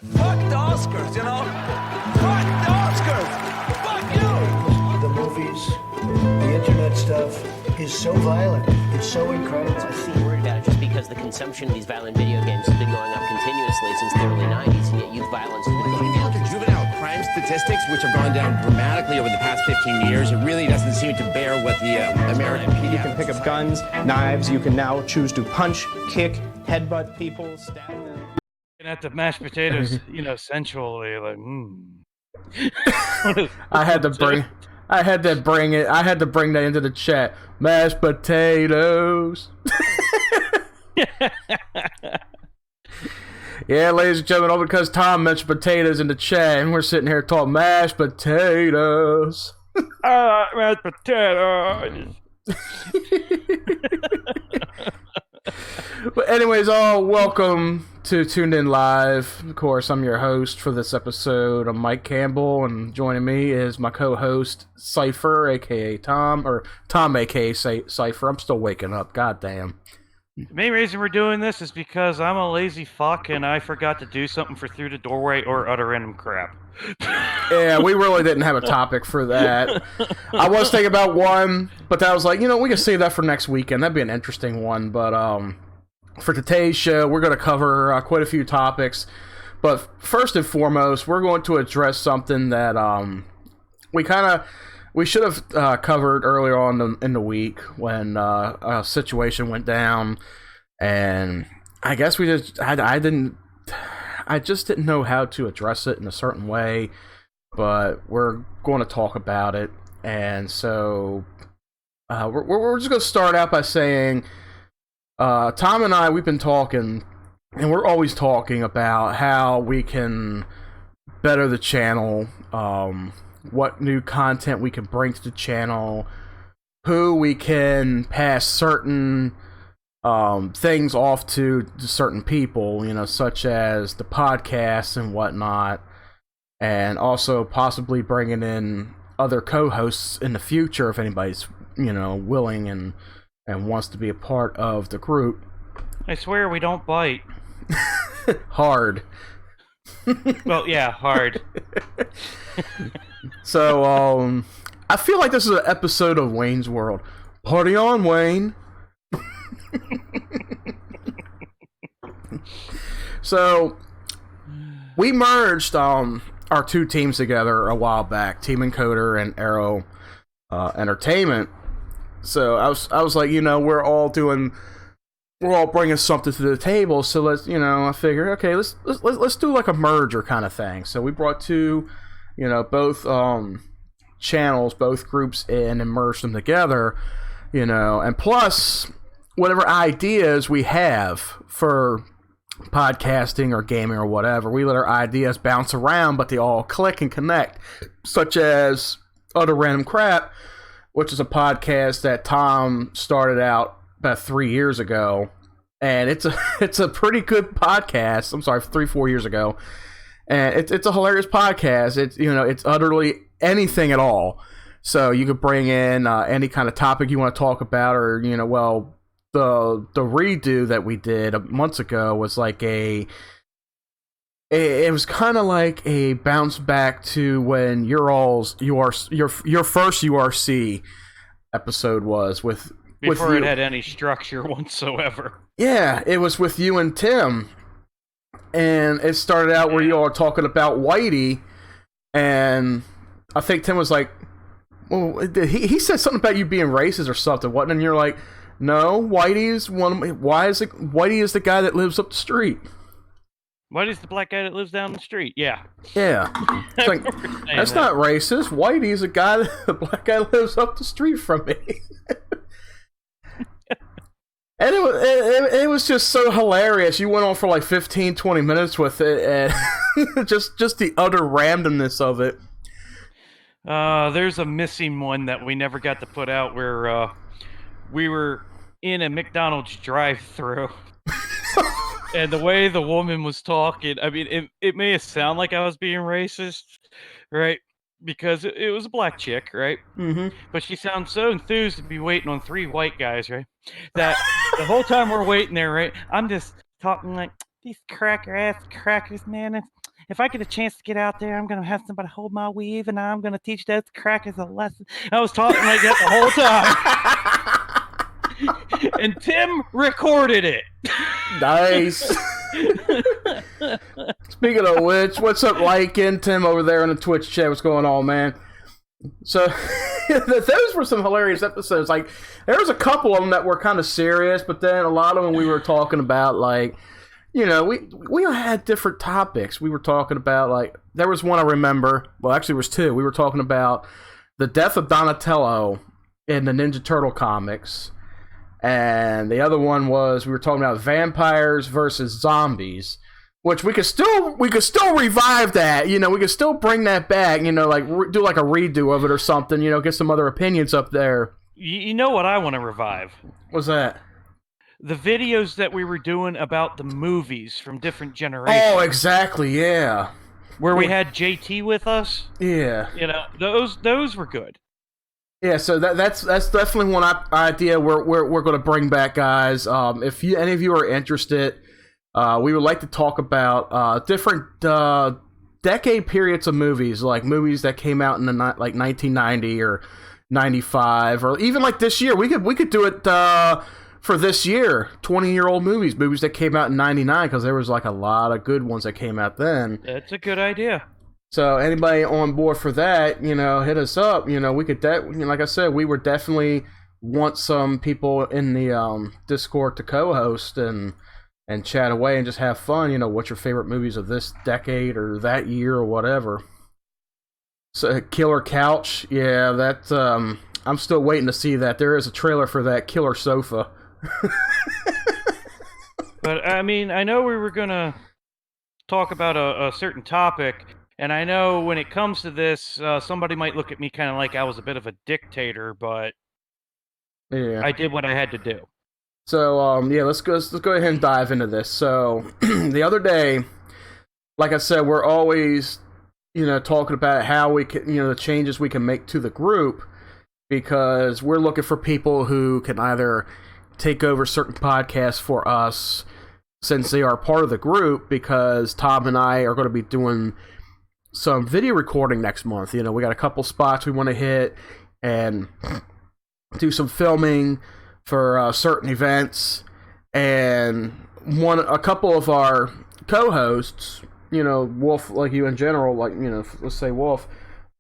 Fuck the Oscars, you know? Fuck the Oscars! Fuck you! The movies, the internet stuff is so violent. It's so incredible. I see worried about it just because the consumption of these violent video games has been going up continuously since the early 90s, and yet youth violence has been going down. Look at juvenile crime statistics, which have gone down dramatically over the past 15 years. It really doesn't seem to bear what the American PD. You can pick up guns, knives. You can now choose to punch, kick, headbutt people, stab them. At the mashed potatoes, sensually, like, I had to bring that into the chat. Mashed potatoes. Yeah, ladies and gentlemen, all because Tom mentioned potatoes in the chat, and we're sitting here talking mashed potatoes. Mashed potatoes. But anyways, welcome to Tuned In Live. Of course, I'm your host for this episode. I'm Mike Campbell, and joining me is my co-host, Cypher, a.k.a. Tom, or Tom, a.k.a. Cypher. I'm still waking up, goddamn. The main reason we're doing this is because I'm a lazy fuck, and I forgot to do something for Through the Doorway or utter random crap. Yeah, we really didn't have a topic for that. I was thinking about one, but I was like, we can save that for next weekend. That'd be an interesting one, but for today's show, we're going to cover quite a few topics. But first and foremost, we're going to address something that we should have covered earlier on in the week when a situation went down, and I guess I just didn't know how to address it in a certain way, but we're going to talk about it. And so we're just going to start out by saying, Tom and I, we've been talking, and we're always talking about how we can better the channel, what new content we can bring to the channel, who we can pass certain things off to certain people, such as the podcasts and whatnot, and also possibly bringing in other co-hosts in the future if anybody's, willing and wants to be a part of the group. I swear we don't bite. Hard. Well, yeah, hard. So, I feel like this is an episode of Wayne's World. Party on, Wayne! So, we merged our two teams together a while back, Team Encoder and Arrow Entertainment. So I was like, we're all bringing something to the table. So let's, I figured, okay, let's do like a merger kind of thing. So we brought two, both channels, both groups in, and merged them together, and plus whatever ideas we have for podcasting or gaming or whatever, we let our ideas bounce around, but they all click and connect, such as Utter Random Crap, which is a podcast that Tom started out about 3 years ago, and it's a pretty good podcast. I'm sorry, 3-4 years ago, and it's a hilarious podcast. It's utterly anything at all. So you could bring in any kind of topic you want to talk about, or the redo that we did months ago was like it was kind of like a bounce back to when your first URC episode was with Before you. it had any structure whatsoever. Yeah, it was with you and Tim, and it started out where you all were talking about Whitey, and I think Tim was like, well, he said something about you being racist or something, wasn't it? And you're like, no, Whitey is the guy that lives up the street. Whitey's the black guy that lives down the street. Yeah. Yeah. It's like, that's not racist. Whitey's the black guy that lives up the street from me. And it was just so hilarious. You went on for like 15-20 minutes with it, and just the utter randomness of it. There's a missing one that we never got to put out where we were in a McDonald's drive-thru. And the way the woman was talking, I mean, it may sound like I was being racist, right? Because it was a black chick, right? Mm-hmm. But she sounds so enthused to be waiting on 3 white guys, right? That the whole time we're waiting there, right? I'm just talking like, these cracker-ass crackers, man. if I get a chance to get out there, I'm gonna have somebody hold my weave, and I'm gonna teach those crackers a lesson. I was talking like that the whole time, and Tim recorded it. Nice. Speaking of which, what's up, Lycan? Tim over there in the Twitch chat. What's going on, man? So, those were some hilarious episodes. Like, there was a couple of them that were kind of serious, but then a lot of them we were talking about, like, you know, we had different topics. We were talking about, like, there was one I remember. Well, actually, there was two. We were talking about the death of Donatello in the Ninja Turtle comics. And the other one was we were talking about vampires versus zombies, which we could still revive that. You know, we could still bring that back. You know, like do like a redo of it or something. You know, get some other opinions up there. You know what I want to revive? What's that? The videos that we were doing about the movies from different generations. Oh, exactly. Yeah. Where we had JT with us. Yeah. You know, those were good. Yeah, so that's definitely one idea we're going to bring back, guys. If any of you are interested, we would like to talk about different decade periods of movies, like movies that came out in the like 1990 or 95, or even like this year. We could do it for this year. 20-year-old movies that came out in 99, because there was like a lot of good ones that came out then. That's a good idea. So anybody on board for that, you know, hit us up. You know, we could like I said, we would definitely want some people in the Discord to co-host and chat away and just have fun. You know, what's your favorite movies of this decade or that year or whatever. So Killer Couch, yeah, that I'm still waiting to see that. There is a trailer for that. Killer Sofa. But I mean, I know we were gonna talk about a certain topic. And I know when it comes to this, somebody might look at me kind of like I was a bit of a dictator, but yeah, I did what I had to do. So, yeah, let's go ahead and dive into this. So, the other day, like I said, we're always, you know, talking about how we can, you know, the changes we can make to the group, because we're looking for people who can either take over certain podcasts for us since they are part of the group, because Tom and I are going to be doing some video recording next month. You know, we got a couple spots we want to hit and do some filming for certain events, and a couple of our co-hosts, you know, Wolf, like you in general, like, you know, let's say Wolf,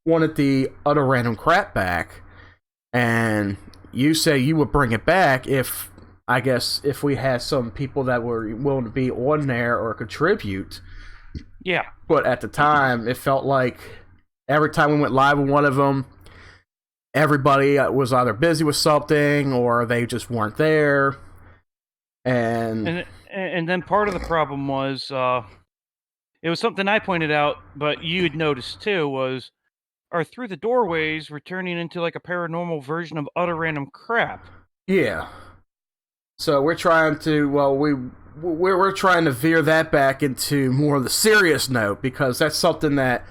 wanted the Utter Random Crap back, and you say you would bring it back if we had some people that were willing to be on there or contribute. Yeah. But at the time, it felt like every time we went live with one of them, everybody was either busy with something or they just weren't there. And then part of the problem was, it was something I pointed out, but you'd noticed too, was our Through the Doorways were turning into like a paranormal version of Utter Random Crap. Yeah. So we're trying to, we're trying to veer that back into more of the serious note, because that's something that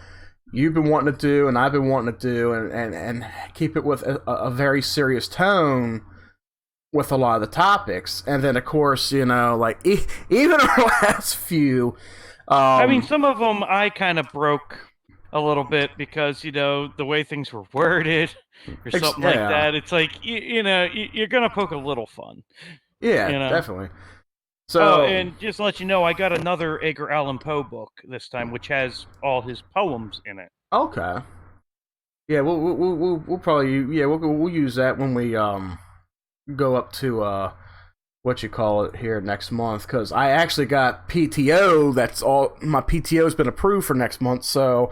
you've been wanting to do and I've been wanting to do, and keep it with a very serious tone with a lot of the topics. And then, of course, you know, like even our last few... I mean, some of them I kind of broke a little bit because, you know, the way things were worded or something like that. It's like, you know, you're going to poke a little fun. Yeah, you know? Definitely. So, and just to let you know, I got another Edgar Allan Poe book this time, which has all his poems in it. Okay. Yeah, we'll probably we'll use that when we go up to here next month, because I actually got PTO. That's all. My PTO's been approved for next month, so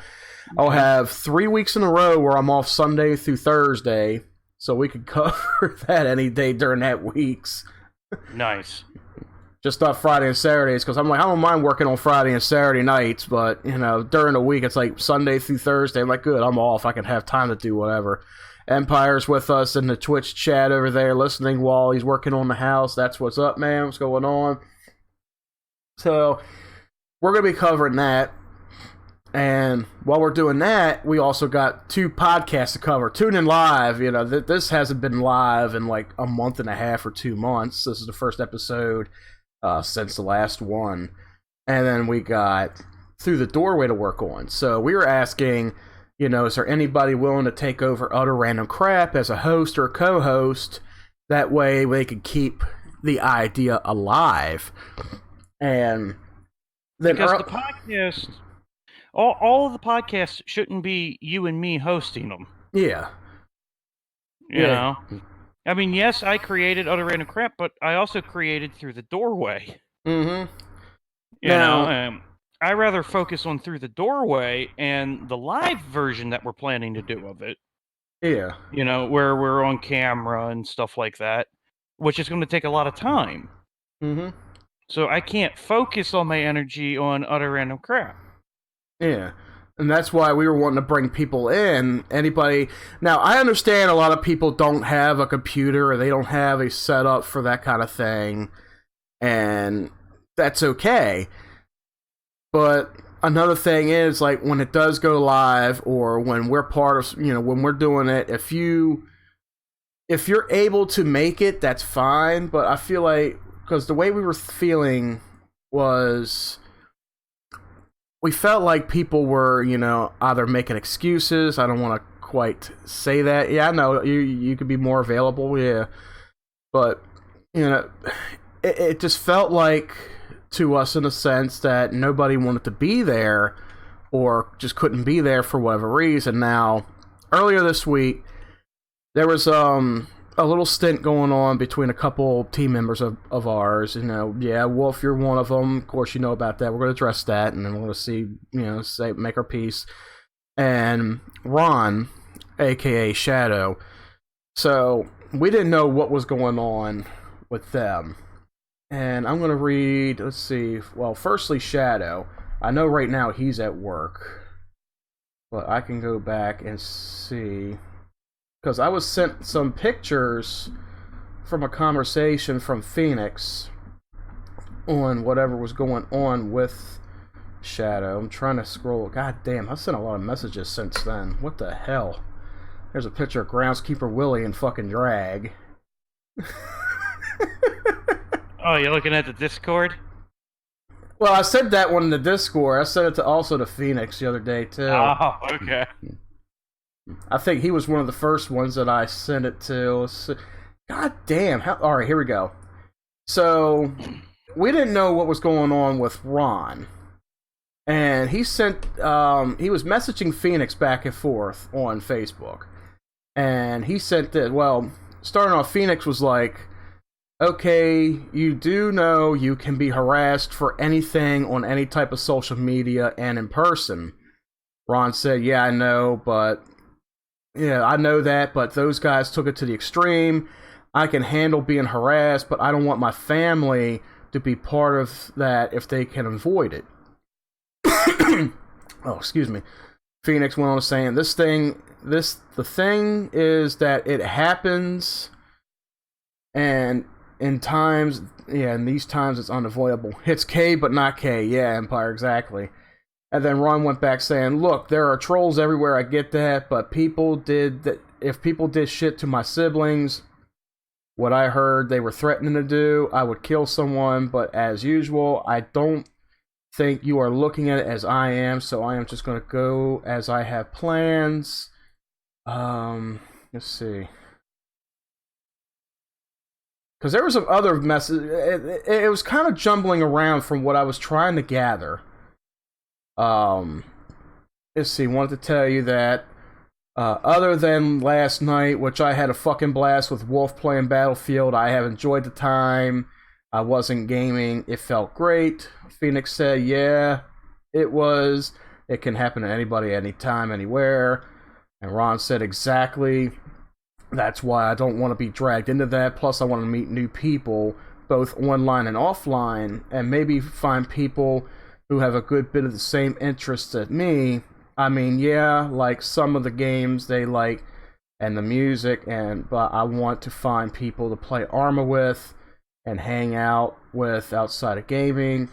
I'll have 3 weeks in a row where I'm off Sunday through Thursday, so we could cover that any day during that weeks. Nice. Just not Friday and Saturdays, because I'm like, I don't mind working on Friday and Saturday nights, but, you know, during the week, it's like Sunday through Thursday. I'm like, good, I'm off. I can have time to do whatever. Empire's with us in the Twitch chat over there, listening while he's working on the house. That's what's up, man. What's going on? So, we're going to be covering that. And while we're doing that, we also got 2 podcasts to cover. Tune in live. You know, this hasn't been live in like a month and a half or 2 months. This is the first episode since the last one. And then we got through the doorway to work on. So we were asking, you know, is there anybody willing to take over Utter Random Crap as a host or a co-host? That way they could keep the idea alive. And then because the podcast, all of the podcasts shouldn't be you and me hosting them. Yeah. You know? I mean, yes, I created Utter Random Crap, but I also created Through the Doorway. Mm-hmm. You know, I rather focus on Through the Doorway and the live version that we're planning to do of it. Yeah. You know, where we're on camera and stuff like that, which is going to take a lot of time. Mm-hmm. So I can't focus all my energy on Utter Random Crap. Yeah. And that's why we were wanting to bring people in. Anybody... Now, I understand a lot of people don't have a computer or they don't have a setup for that kind of thing. And that's okay. But another thing is, like, when it does go live or when we're part of, you know, when we're doing it, if you're able to make it, that's fine. But I feel like, because the way we were feeling was, we felt like people were, you know, either making excuses. I don't want to quite say that. Yeah, I know, you could be more available, yeah. But, you know, it just felt like, to us in a sense, that nobody wanted to be there or just couldn't be there for whatever reason. Now, earlier this week, there was a little stint going on between a couple team members of ours. You know, yeah, Wolf, you're one of them. Of course, you know about that. We're going to address that, and then we're going to see, you know, make our peace. And Ron, a.k.a. Shadow. So, we didn't know what was going on with them. And I'm going to read, let's see, well, firstly, Shadow. I know right now he's at work. But I can go back and see. Because I was sent some pictures from a conversation from Phoenix on whatever was going on with Shadow. I'm trying to scroll. God damn, I've sent a lot of messages since then. What the hell? There's a picture of Groundskeeper Willie in fucking drag. Oh, you're looking at the Discord? Well, I said that one in the Discord. I said it also to Phoenix the other day, too. Oh, okay. I think he was one of the first ones that I sent it to. God damn. Alright, here we go. So, we didn't know what was going on with Ron. And he sent, he was messaging Phoenix back and forth on Facebook. And he sent this, well, starting off, Phoenix was like, okay, you do know you can be harassed for anything on any type of social media and in person. Ron said, yeah, I know, but... yeah, I know that, but those guys took it to the extreme. I can handle being harassed, but I don't want my family to be part of that if they can avoid it. Oh, excuse me. Phoenix went on saying, the thing is that it happens, and in times, yeah, in these times it's unavoidable. It's K, but not K. Yeah, Empire, exactly. And then Ron went back saying, look, there are trolls everywhere, I get that, but if people did shit to my siblings, what I heard they were threatening to do, I would kill someone, but as usual, I don't think you are looking at it as I am, so I am just going to go as I have plans. Let's see. Because there was some other message, it was kind of jumbling around from what I was trying to gather. Let's see, wanted to tell you that, other than last night, which I had a fucking blast with Wolf playing Battlefield, I have enjoyed the time. I wasn't gaming, it felt great. Phoenix said, yeah, it was. It can happen to anybody, anytime, anywhere. And Ron said, exactly. That's why I don't want to be dragged into that. Plus, I want to meet new people, both online and offline, and maybe find people who have a good bit of the same interests as me. I mean, yeah, like some of the games they like, and the music, but I want to find people to play Arma with and hang out with outside of gaming.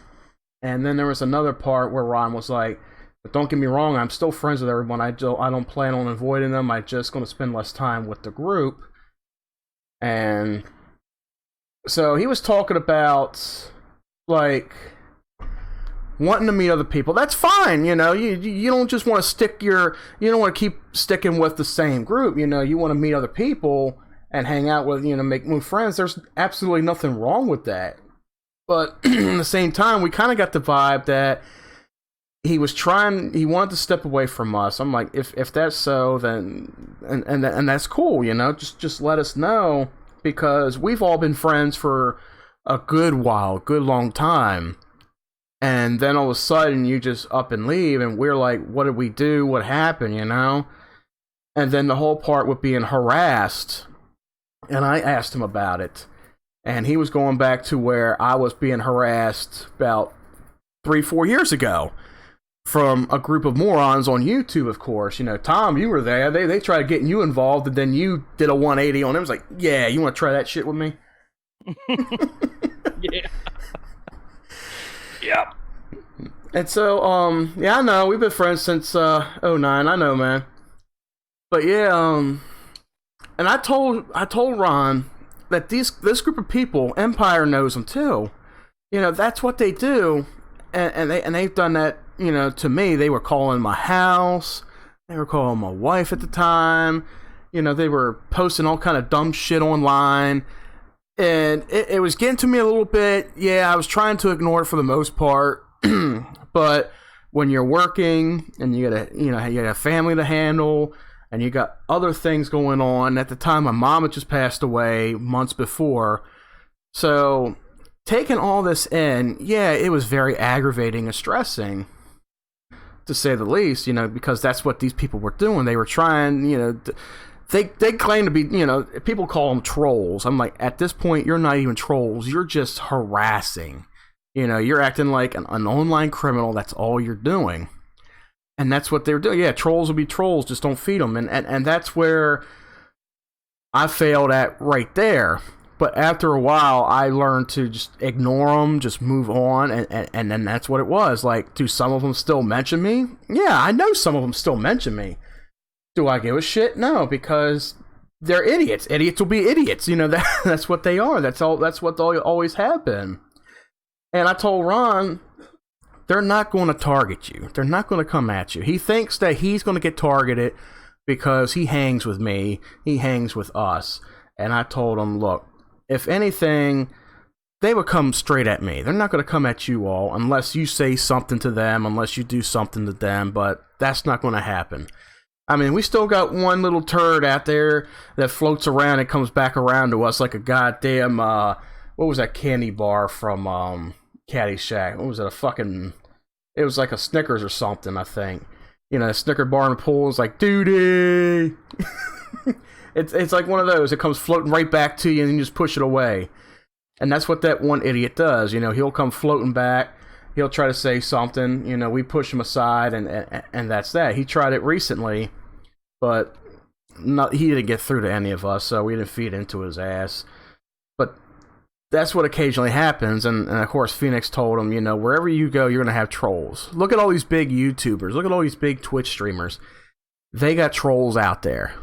And then there was another part where Ron was like, but don't get me wrong, I'm still friends with everyone. I don't plan on avoiding them. I'm just going to spend less time with the group. And so he was talking about, like, wanting to meet other people. That's fine, you know. You don't just want to you don't want to keep sticking with the same group, you know. You want to meet other people and hang out with, you know, make new friends. There's absolutely nothing wrong with that. But at the same time, we kind of got the vibe that he wanted to step away from us. I'm like, if that's so, then and that's cool, you know. Just let us know, because we've all been friends for a good long time. And then all of a sudden you just up and leave, and we're like, what did we do? What happened, you know? And then the whole part with being harassed, and I asked him about it, and he was going back to where I was being harassed about 3-4 years ago from a group of morons on YouTube, of course. You know, Tom, you were there. They tried getting you involved, and then you did a 180 on him. It was like, yeah, you want to try that shit with me? Yeah. Yep. And so, yeah, I know, we've been friends since '09. I know, man. But yeah, and I told Ron that this group of people, Empire knows them too. You know, that's what they do, and they've done that. You know, to me, they were calling my house, they were calling my wife at the time. You know, they were posting all kind of dumb shit online, and it was getting to me a little bit. Yeah, I was trying to ignore it for the most part, but when you're working and you got a family to handle, and you got other things going on. At the time, my mom had just passed away months before. So, taking all this in, yeah, it was very aggravating and stressing, to say the least, you know, because that's what these people were doing. They were trying, you know, they claim to be, you know, people call them trolls. I'm like, at this point, you're not even trolls. You're just harassing. You know, you're acting like an online criminal. That's all you're doing. And that's what they were doing. Yeah, trolls will be trolls. Just don't feed them. And that's where I failed at right there. But after a while, I learned to just ignore them, just move on. And then that's what it was. Like, do some of them still mention me? Yeah, I know some of them still mention me. Do I give a shit? No, because they're idiots. Idiots will be idiots. You know, that's what they are. That's what they always have been. And I told Ron, they're not going to target you. They're not going to come at you. He thinks that he's going to get targeted because he hangs with me. He hangs with us. And I told him, look, if anything, they would come straight at me. They're not going to come at you all unless you say something to them, unless you do something to them. But that's not going to happen. I mean, we still got one little turd out there that floats around and comes back around to us like a goddamn, what was that candy bar from Caddyshack? What was it? It was like a Snickers or something, I think. You know, a Snicker bar in the pool is like, duty. It's like one of those. It comes floating right back to you and you just push it away. And that's what that one idiot does. You know, he'll come floating back. He'll try to say something. You know, we push him aside and that's that. He tried it recently, but he didn't get through to any of us, so we didn't feed into his ass. But that's what occasionally happens, and of course Phoenix told him, you know, wherever you go, you're going to have trolls. Look at all these big YouTubers. Look at all these big Twitch streamers. They got trolls out there.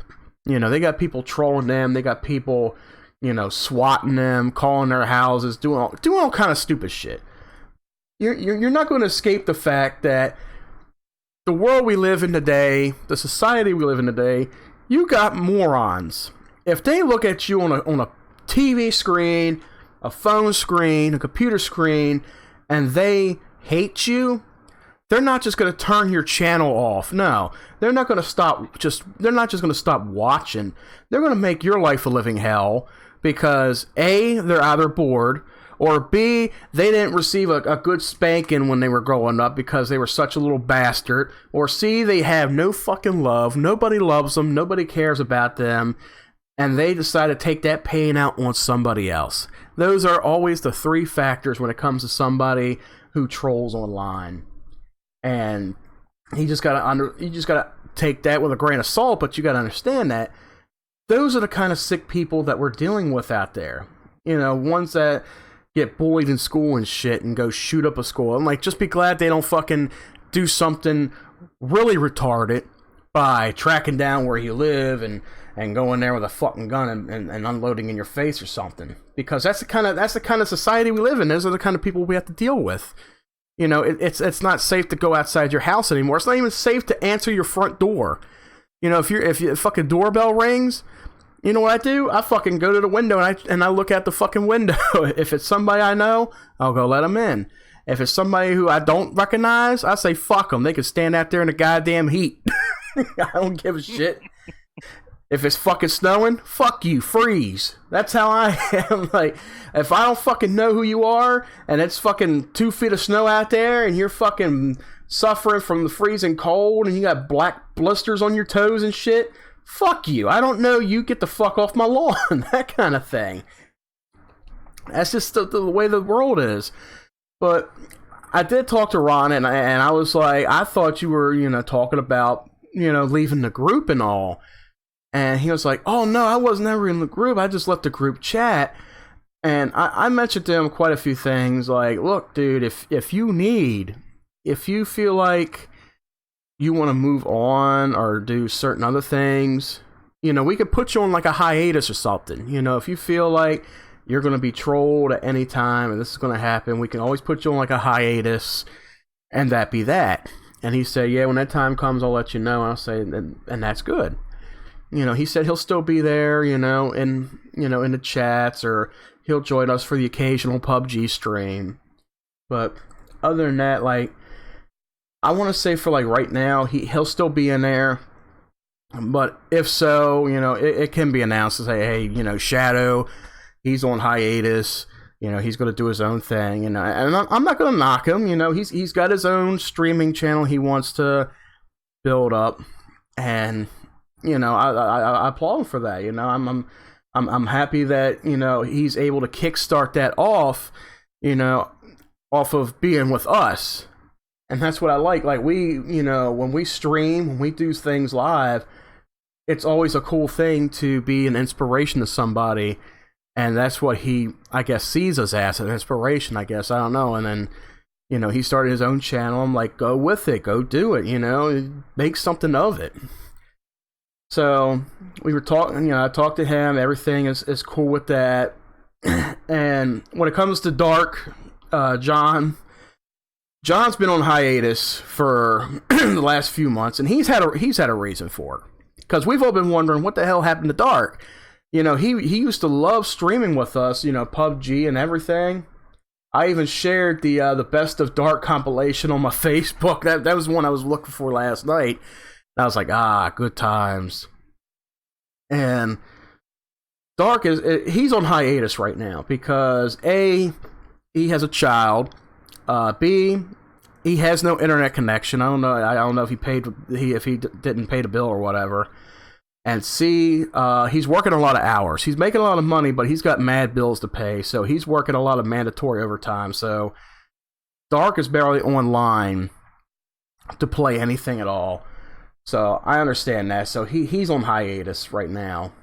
You know, they got people trolling them. They got people, you know, swatting them, calling their houses, doing all kind of stupid shit. You're not going to escape the fact that the world we live in today, the society we live in today, you got morons. If they look at you on a TV screen, a phone screen, a computer screen, and they hate you, they're not just going to turn your channel off. No, they're not going to stop. They're not just going to stop watching. They're going to make your life a living hell because A, they're either bored, or B, they didn't receive a good spanking when they were growing up because they were such a little bastard, or C, they have no fucking love. Nobody loves them. Nobody cares about them. And they decide to take that pain out on somebody else. Those are always the three factors when it comes to somebody who trolls online. And you just gotta take that with a grain of salt, but you gotta understand that those are the kind of sick people that we're dealing with out there. You know, ones that get bullied in school and shit and go shoot up a school. I'm like, just be glad they don't fucking do something really retarded by tracking down where you live and going there with a fucking gun and unloading in your face or something. Because that's the kind of society we live in. Those are the kind of people we have to deal with. You know, it's not safe to go outside your house anymore. It's not even safe to answer your front door. You know, if your fucking doorbell rings, you know what I do? I fucking go to the window and I look out the fucking window. If it's somebody I know, I'll go let them in. If it's somebody who I don't recognize, I say fuck them. They can stand out there in the goddamn heat. I don't give a shit. If it's fucking snowing, fuck you, freeze. That's how I am. Like, if I don't fucking know who you are, and it's fucking 2 feet of snow out there, and you're fucking suffering from the freezing cold, and you got black blisters on your toes and shit, fuck you. I don't know you, get the fuck off my lawn. That kind of thing. That's just the way the world is. But I did talk to Ron, and I was like, I thought you were, you know, talking about, you know, leaving the group and all. And he was like, oh, no, I was never in the group. I just left the group chat. And I mentioned to him quite a few things. Like, look, dude, if you feel like you want to move on or do certain other things, you know, we could put you on like a hiatus or something. You know, if you feel like you're going to be trolled at any time and this is going to happen, we can always put you on like a hiatus and that be that. And he said, yeah, when that time comes, I'll let you know. And I'll say, and that's good. You know, he said he'll still be there, in the chats, or he'll join us for the occasional PUBG stream. But other than that, like, I want to say for like right now, he'll still be in there. But if so, you know, it can be announced to say, hey, you know, Shadow, he's on hiatus. You know, he's going to do his own thing. And I'm not going to knock him. You know, he's got his own streaming channel he wants to build up, and you know, I applaud him for that. You know, I'm happy that, you know, he's able to kickstart that off, you know, off of being with us. And that's what I like. Like, we, you know, when we stream, when we do things live, it's always a cool thing to be an inspiration to somebody. And that's what he, I guess, sees us as, an inspiration, I guess. I don't know. And then, you know, he started his own channel. I'm like, go with it. Go do it, you know. Make something of it. So we were talking, you know, I talked to him. Everything is cool with that. And when it comes to Dark, John's been on hiatus for the last few months, and he's had a reason for it. Because we've all been wondering what the hell happened to Dark. You know, he used to love streaming with us, you know, PUBG and everything. I even shared the Best of Dark compilation on my Facebook. That was one I was looking for last night. I was like, good times. And Dark he's on hiatus right now because A, he has a child. B, he has no internet connection. I don't know if he didn't pay the bill or whatever. And C, he's working a lot of hours. He's making a lot of money, but he's got mad bills to pay, so he's working a lot of mandatory overtime. So Dark is barely online to play anything at all. So I understand that. So he's on hiatus right now.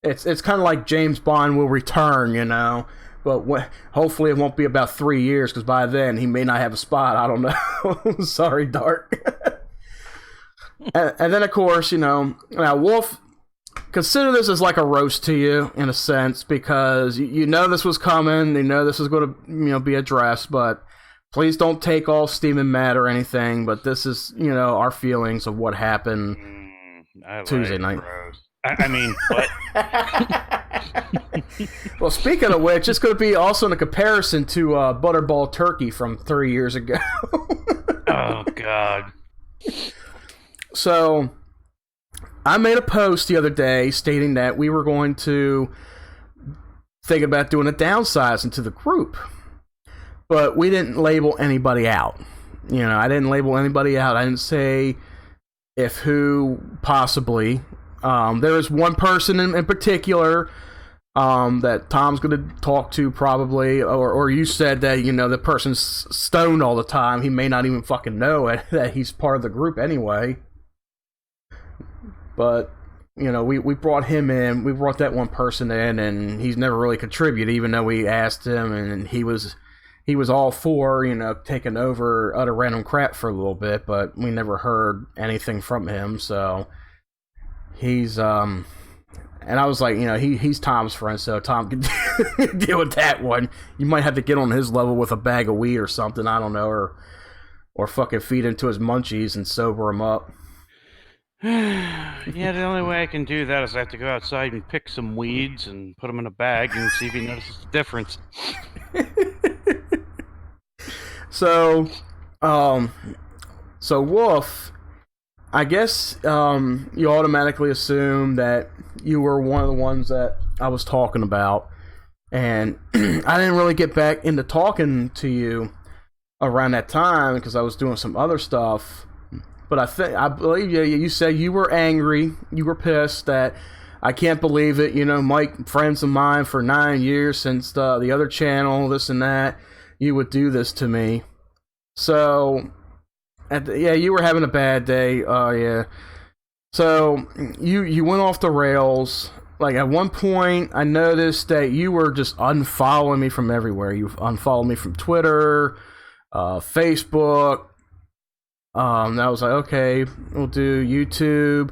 It's kind of like James Bond will return, you know. But hopefully it won't be about 3 years, because by then he may not have a spot. I don't know. Sorry, Dark. and then, of course, you know, now Wolf, consider this as like a roast to you, in a sense, because you know this was coming. You know this is going to, you know, be addressed, but please don't take all steam and mad or anything, but this is, you know, our feelings of what happened Tuesday night. I mean, what? Well, speaking of which, it's going to be also in a comparison to Butterball Turkey from 3 years ago. Oh, God. So, I made a post the other day stating that we were going to think about doing a downsizing to the group. But we didn't label anybody out. You know, I didn't label anybody out. I didn't say if who possibly. There is one person in particular that Tom's going to talk to probably, or you said that, you know, the person's stoned all the time. He may not even fucking know it, that he's part of the group anyway. But, you know, we brought him in. We brought that one person in, and he's never really contributed, even though we asked him, and he was all for, you know, taking over utter random crap for a little bit, but we never heard anything from him, so he's And I was like, you know, he's Tom's friend, so Tom can deal with that one. You might have to get on his level with a bag of weed or something, I don't know, or fucking feed into his munchies and sober him up. Yeah, the only way I can do that is I have to go outside and pick some weeds and put them in a bag and see if he notices the difference. So Wolf, I guess you automatically assume that you were one of the ones that I was talking about, and I didn't really get back into talking to you around that time because I was doing some other stuff. But I believe you said you were angry, you were pissed that I can't believe it. You know, Mike, friends of mine for 9 years since the other channel, this and that, you would do this to me. So, you were having a bad day. Oh, yeah. So, you went off the rails. Like, at one point, I noticed that you were just unfollowing me from everywhere. You unfollowed me from Twitter, Facebook. I was like, okay, we'll do YouTube.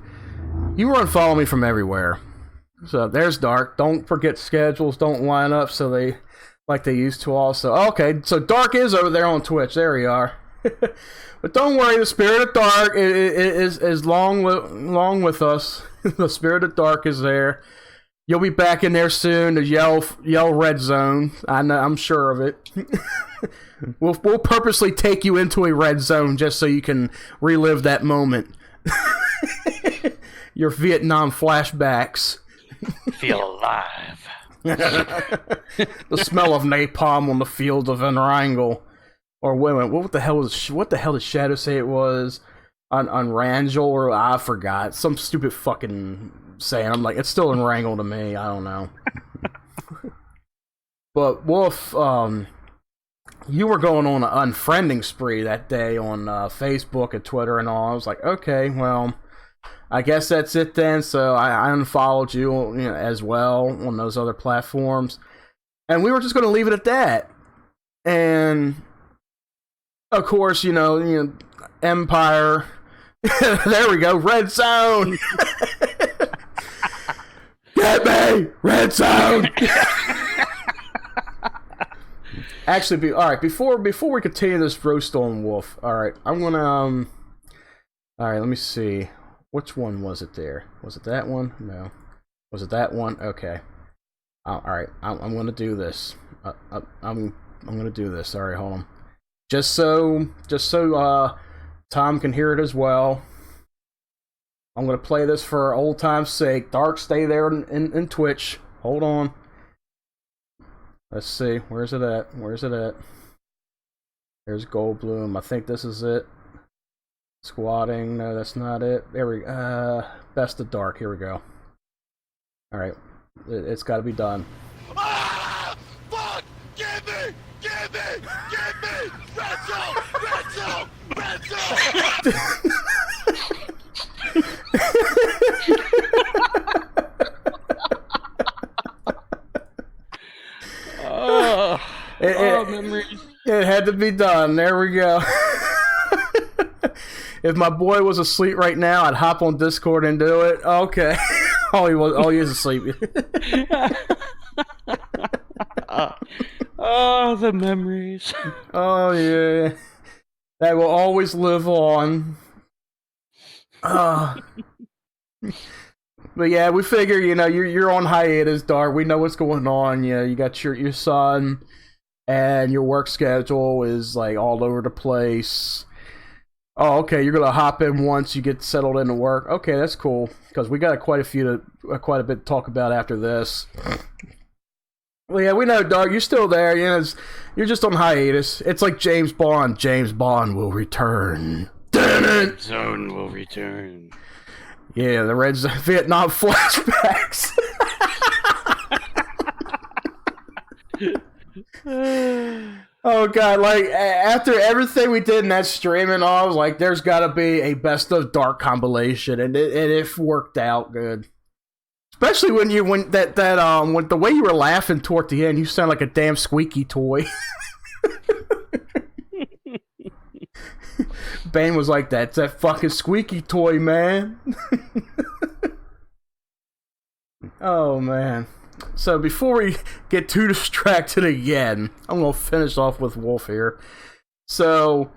You were unfollowing me from everywhere. So there's Dark. Don't forget schedules don't line up so they like they used to also. Okay, so Dark is over there on Twitch. There you are. But don't worry, the Spirit of Dark is long with us. The Spirit of Dark is there. You'll be back in there soon to yell Red Zone. I'm sure of it. We'll purposely take you into a red zone just so you can relive that moment. Your Vietnam flashbacks. Feel alive. The smell of napalm on the fields of Enrangle. Or wait a minute, what the hell did Shadow say it was on Rangel? Or I forgot. Some stupid fucking saying. I'm like, it's still Enrangle to me. I don't know. But Wolf, you were going on an unfriending spree that day on Facebook and Twitter and all. I was like, okay, well, I guess that's it then. So I unfollowed you, as well on those other platforms. And we were just going to leave it at that. And, of course, Empire. There we go, Red Zone. Get me, Red Zone. Actually, all right. Before we continue this roast on Wolf, all right, I'm gonna all right. Let me see. Which one was it? There was it that one? No, was it that one? Okay. All right, I'm gonna do this. I'm gonna do this. All right, hold on. Just so Tom can hear it as well. I'm gonna play this for old time's sake. Dark, stay there in Twitch. Hold on. Let's see. Where's it at? There's Goldblum. I think this is it. Squatting. No, that's not it. There we go. Best of Dark. Here we go. Alright. It's got to be done. Ah! Fuck! Give me! Red zone! Memories. It had to be done. There we go. If my boy was asleep right now, I'd hop on Discord and do it. Okay. He is asleep. Oh, the memories. Oh yeah. That will always live on. But yeah, we figure, you're on hiatus, Dark. We know what's going on. Yeah, you got your son, and your work schedule is like all over the place. Oh, okay. You're gonna hop in once you get settled into work. Okay, that's cool because we got quite a bit to talk about after this. Well, yeah, we know, Dark. You're still there. You're just on hiatus. It's like James Bond. James Bond will return. Zone will return. Yeah, the Red Zone Vietnam flashbacks. Oh god, like after everything we did in that stream and all, I was like, there's gotta be a best of Dark compilation, and it worked out good. Especially when when the way you were laughing toward the end, you sound like a damn squeaky toy. Bane was like, that's that fucking squeaky toy, man. Oh man. So before we get too distracted again, I'm gonna finish off with Wolf here. So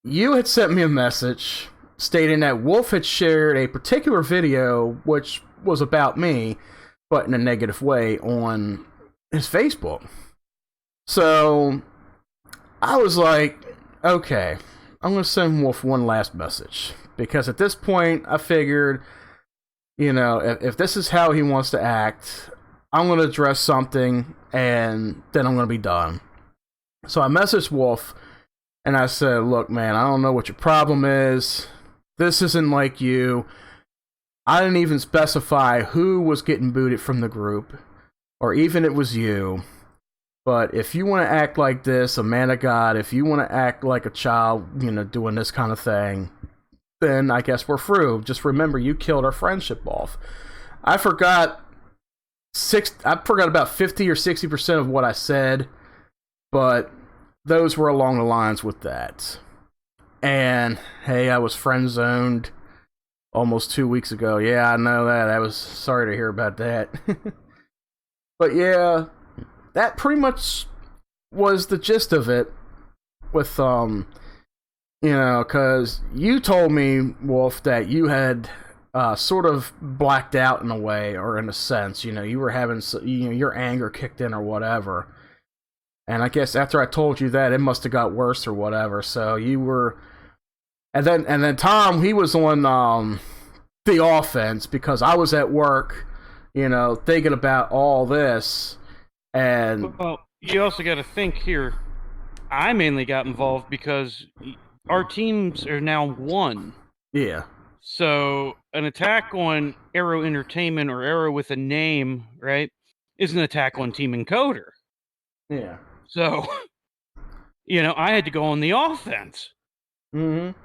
you had sent me a message stating that Wolf had shared a particular video which was about me, but in a negative way, on his Facebook. So I was like, okay, I'm gonna send Wolf one last message, because at this point I figured, you know, if this is how he wants to act, I'm going to address something, and then I'm going to be done. So I messaged Wolf, and I said, look, man, I don't know what your problem is. This isn't like you. I didn't even specify who was getting booted from the group, or even it was you. But if you want to act like this, a man of God, if you want to act like a child, you know, doing this kind of thing, then I guess we're through. Just remember, you killed our friendship off. I forgot about 50 or 60% of what I said, but those were along the lines with that. And hey, I was friend zoned almost 2 weeks ago. Yeah, I know that. I was sorry to hear about that. But yeah, that pretty much was the gist of it with you know, because you told me, Wolf, that you had sort of blacked out in a way, or in a sense, you know, you were having, you know, your anger kicked in or whatever. And I guess after I told you that, it must have got worse or whatever. So you were, and then Tom, he was on the offense, because I was at work, you know, thinking about all this. And Well, you also got to think here. I mainly got involved because our teams are now one. yeah, So an attack on Arrow Entertainment, or Arrow with a name, right, is an attack on Team Encoder. yeah. So, you know, I had to go on the offense. Mm-hmm.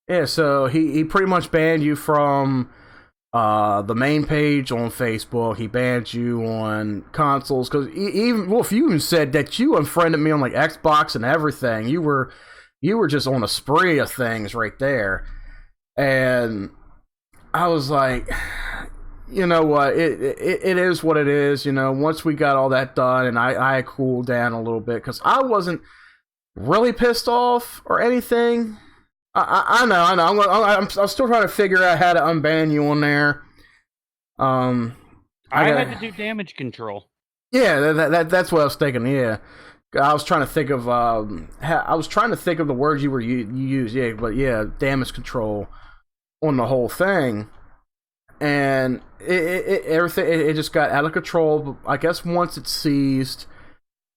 Yeah, so he pretty much banned you from the main page on Facebook. He banned you on consoles, because even Wolf, you even said that you unfriended me on like Xbox and everything. You were just on a spree of things right there. And I was like, you know what, it is what it is. You know, once we got all that done, and I cooled down a little bit, because I wasn't really pissed off or anything. I know. I'm still trying to figure out how to unban you on there. I had to do damage control. Yeah, that's what I was thinking. Yeah, I was trying to think of the words you used. Yeah, but yeah, damage control on the whole thing, and it just got out of control. I guess once it seized.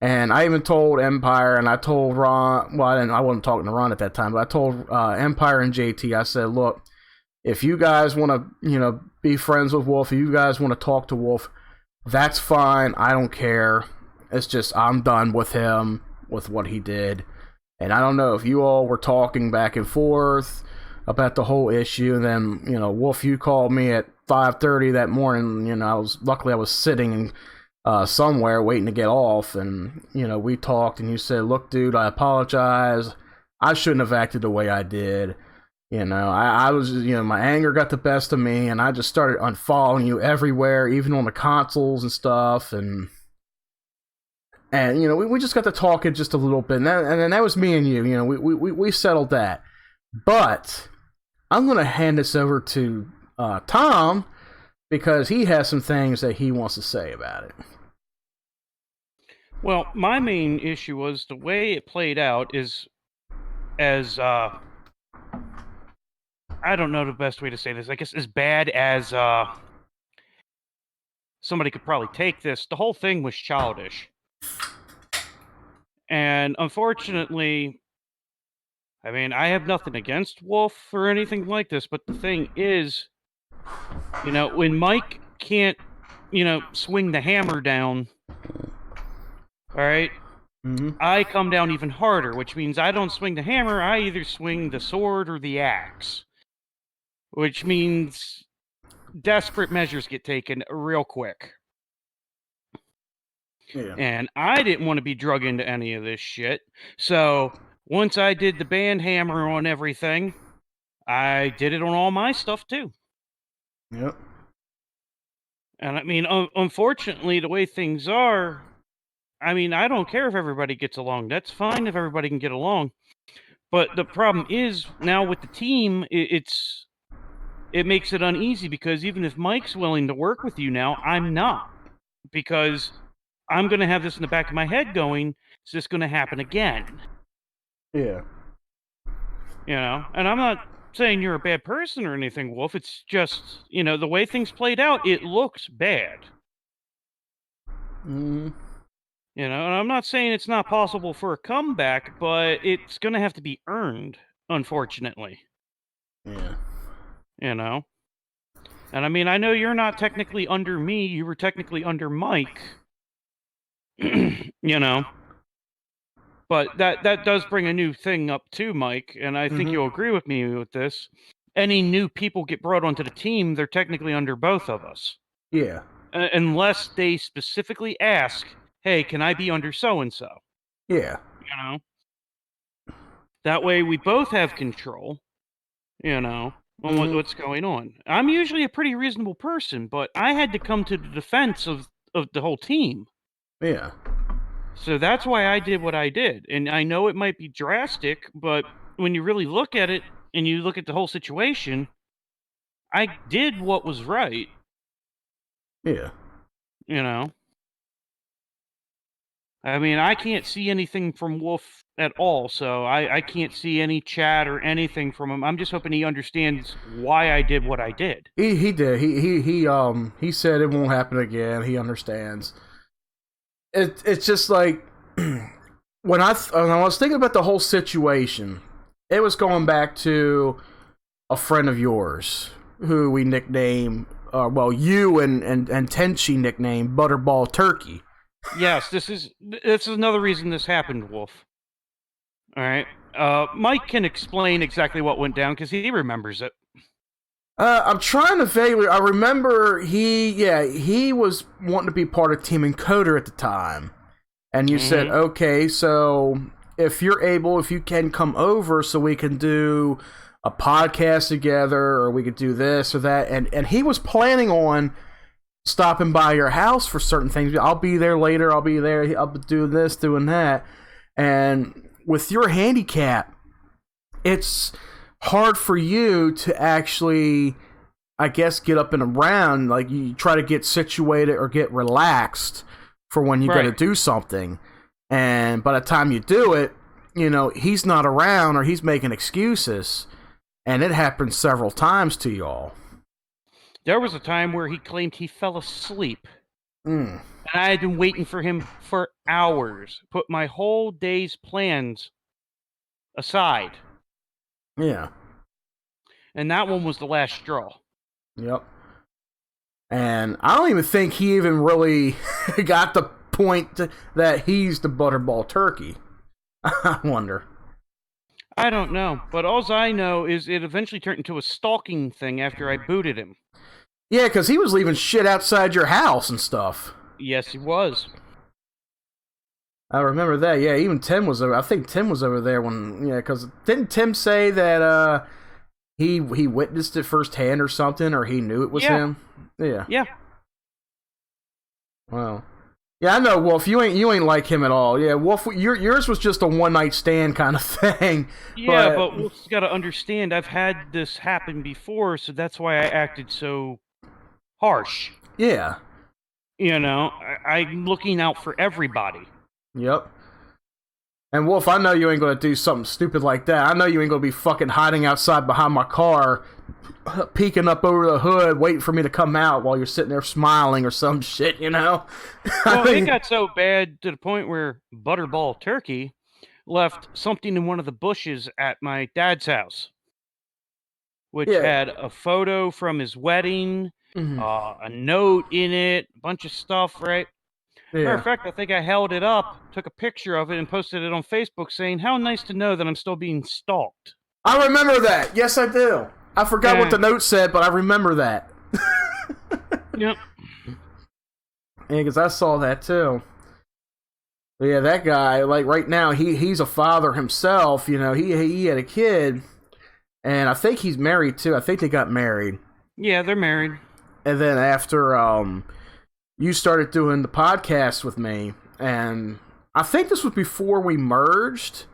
And I even told Empire, and I told Ron, well, I wasn't talking to Ron at that time, but I told Empire and JT, I said, look, if you guys want to, you know, be friends with Wolf, if you guys want to talk to Wolf, that's fine. I don't care. It's just, I'm done with him, with what he did. And I don't know if you all were talking back and forth about the whole issue, and then, you know, Wolf, you called me at 5:30 that morning. You know, luckily I was sitting somewhere waiting to get off, and you know, we talked, and you said, look, dude, I apologize, I shouldn't have acted the way I did. You know, I was, you know, my anger got the best of me, and I just started unfollowing you everywhere, even on the consoles and stuff, and you know, we just got to talking just a little bit, and then that was me and you. You know, we settled that. But I'm gonna hand this over to Tom, because he has some things that he wants to say about it. Well, my main issue was the way it played out is as I don't know the best way to say this. I guess as bad as somebody could probably take this. The whole thing was childish. And unfortunately, I mean, I have nothing against Wolf or anything like this, but the thing is, you know, when Mike can't, you know, swing the hammer down, all right, I come down even harder, which means I don't swing the hammer, I either swing the sword or the axe, which means desperate measures get taken real quick. Yeah. And I didn't want to be drug into any of this shit, so once I did the band hammer on everything, I did it on all my stuff too. Yep. And I mean, unfortunately, the way things are, I mean, I don't care if everybody gets along. That's fine if everybody can get along. But the problem is now with the team, it makes it uneasy because even if Mike's willing to work with you now, I'm not, because I'm going to have this in the back of my head going, is this going to happen again? Yeah. And I'm not saying you're a bad person or anything, Wolf. It's just, the way things played out, it looks bad. Mm. And I'm not saying it's not possible for a comeback, but it's going to have to be earned, unfortunately. Yeah. And I mean, I know you're not technically under me. You were technically under Mike. But that does bring a new thing up too, Mike. And I think you'll agree with me with this. Any new people get brought onto the team, they're technically under both of us. Yeah. Unless they specifically ask, hey, can I be under so-and-so? Yeah. That way we both have control, on what's going on. I'm usually a pretty reasonable person, but I had to come to the defense of the whole team. Yeah. So that's why I did what I did. And I know it might be drastic, but when you really look at it and you look at the whole situation, I did what was right. Yeah. I mean, I can't see anything from Wolf at all, so I can't see any chat or anything from him. I'm just hoping he understands why I did what I did. He did. He said it won't happen again. He understands. It's just like when I was thinking about the whole situation, it was going back to a friend of yours who we nicknamed, you and Tenchi nicknamed Butterball Turkey. Yes, this is another reason this happened, Wolf. All right. Mike can explain exactly what went down because he remembers it. I'm trying to vaguely. I remember he was wanting to be part of Team Encoder at the time, and you said, okay, so if you can come over, so we can do a podcast together, or we could do this or that, and he was planning on stopping by your house for certain things. I'll be there later. I'll be there. I'll do this, doing that, and with your handicap, it's hard for you to actually, I guess, get up and around. Like, you try to get situated or get relaxed for when you got to do something. And by the time you do it, he's not around or he's making excuses. And it happened several times to y'all. There was a time where he claimed he fell asleep. And I had been waiting for him for hours. Put my whole day's plans aside. Yeah. And that one was the last straw. Yep. And I don't even think he even really got the point that he's the Butterball Turkey. I wonder. I don't know. But all I know is it eventually turned into a stalking thing after I booted him. Yeah, because he was leaving shit outside your house and stuff. Yes, he was. I remember that. Yeah, even Tim was over. I think Tim was over there when. Yeah, because didn't Tim say that he witnessed it firsthand or something, or he knew it was him? Yeah. Yeah. Wow. Yeah, I know, Wolf. You ain't like him at all. Yeah, Wolf. Yours was just a one night stand kind of thing. Yeah, but Wolf's got to understand. I've had this happen before, so that's why I acted so harsh. Yeah. I'm looking out for everybody. Yep. And Wolf, I know you ain't gonna do something stupid like that. I know you ain't gonna be fucking hiding outside behind my car, peeking up over the hood, waiting for me to come out while you're sitting there smiling or some shit, Well, it got so bad to the point where Butterball Turkey left something in one of the bushes at my dad's house, which had a photo from his wedding, a note in it, a bunch of stuff, right? Yeah. Matter of fact, I think I held it up, took a picture of it, and posted it on Facebook saying, how nice to know that I'm still being stalked. I remember that. Yes, I do. I forgot what the note said, but I remember that. Yep. Yeah, because I saw that too. But yeah, that guy, like right now, he's a father himself. He had a kid, and I think he's married too. I think they got married. Yeah, they're married. and then after you started doing the podcast with me, and I think this was before we merged.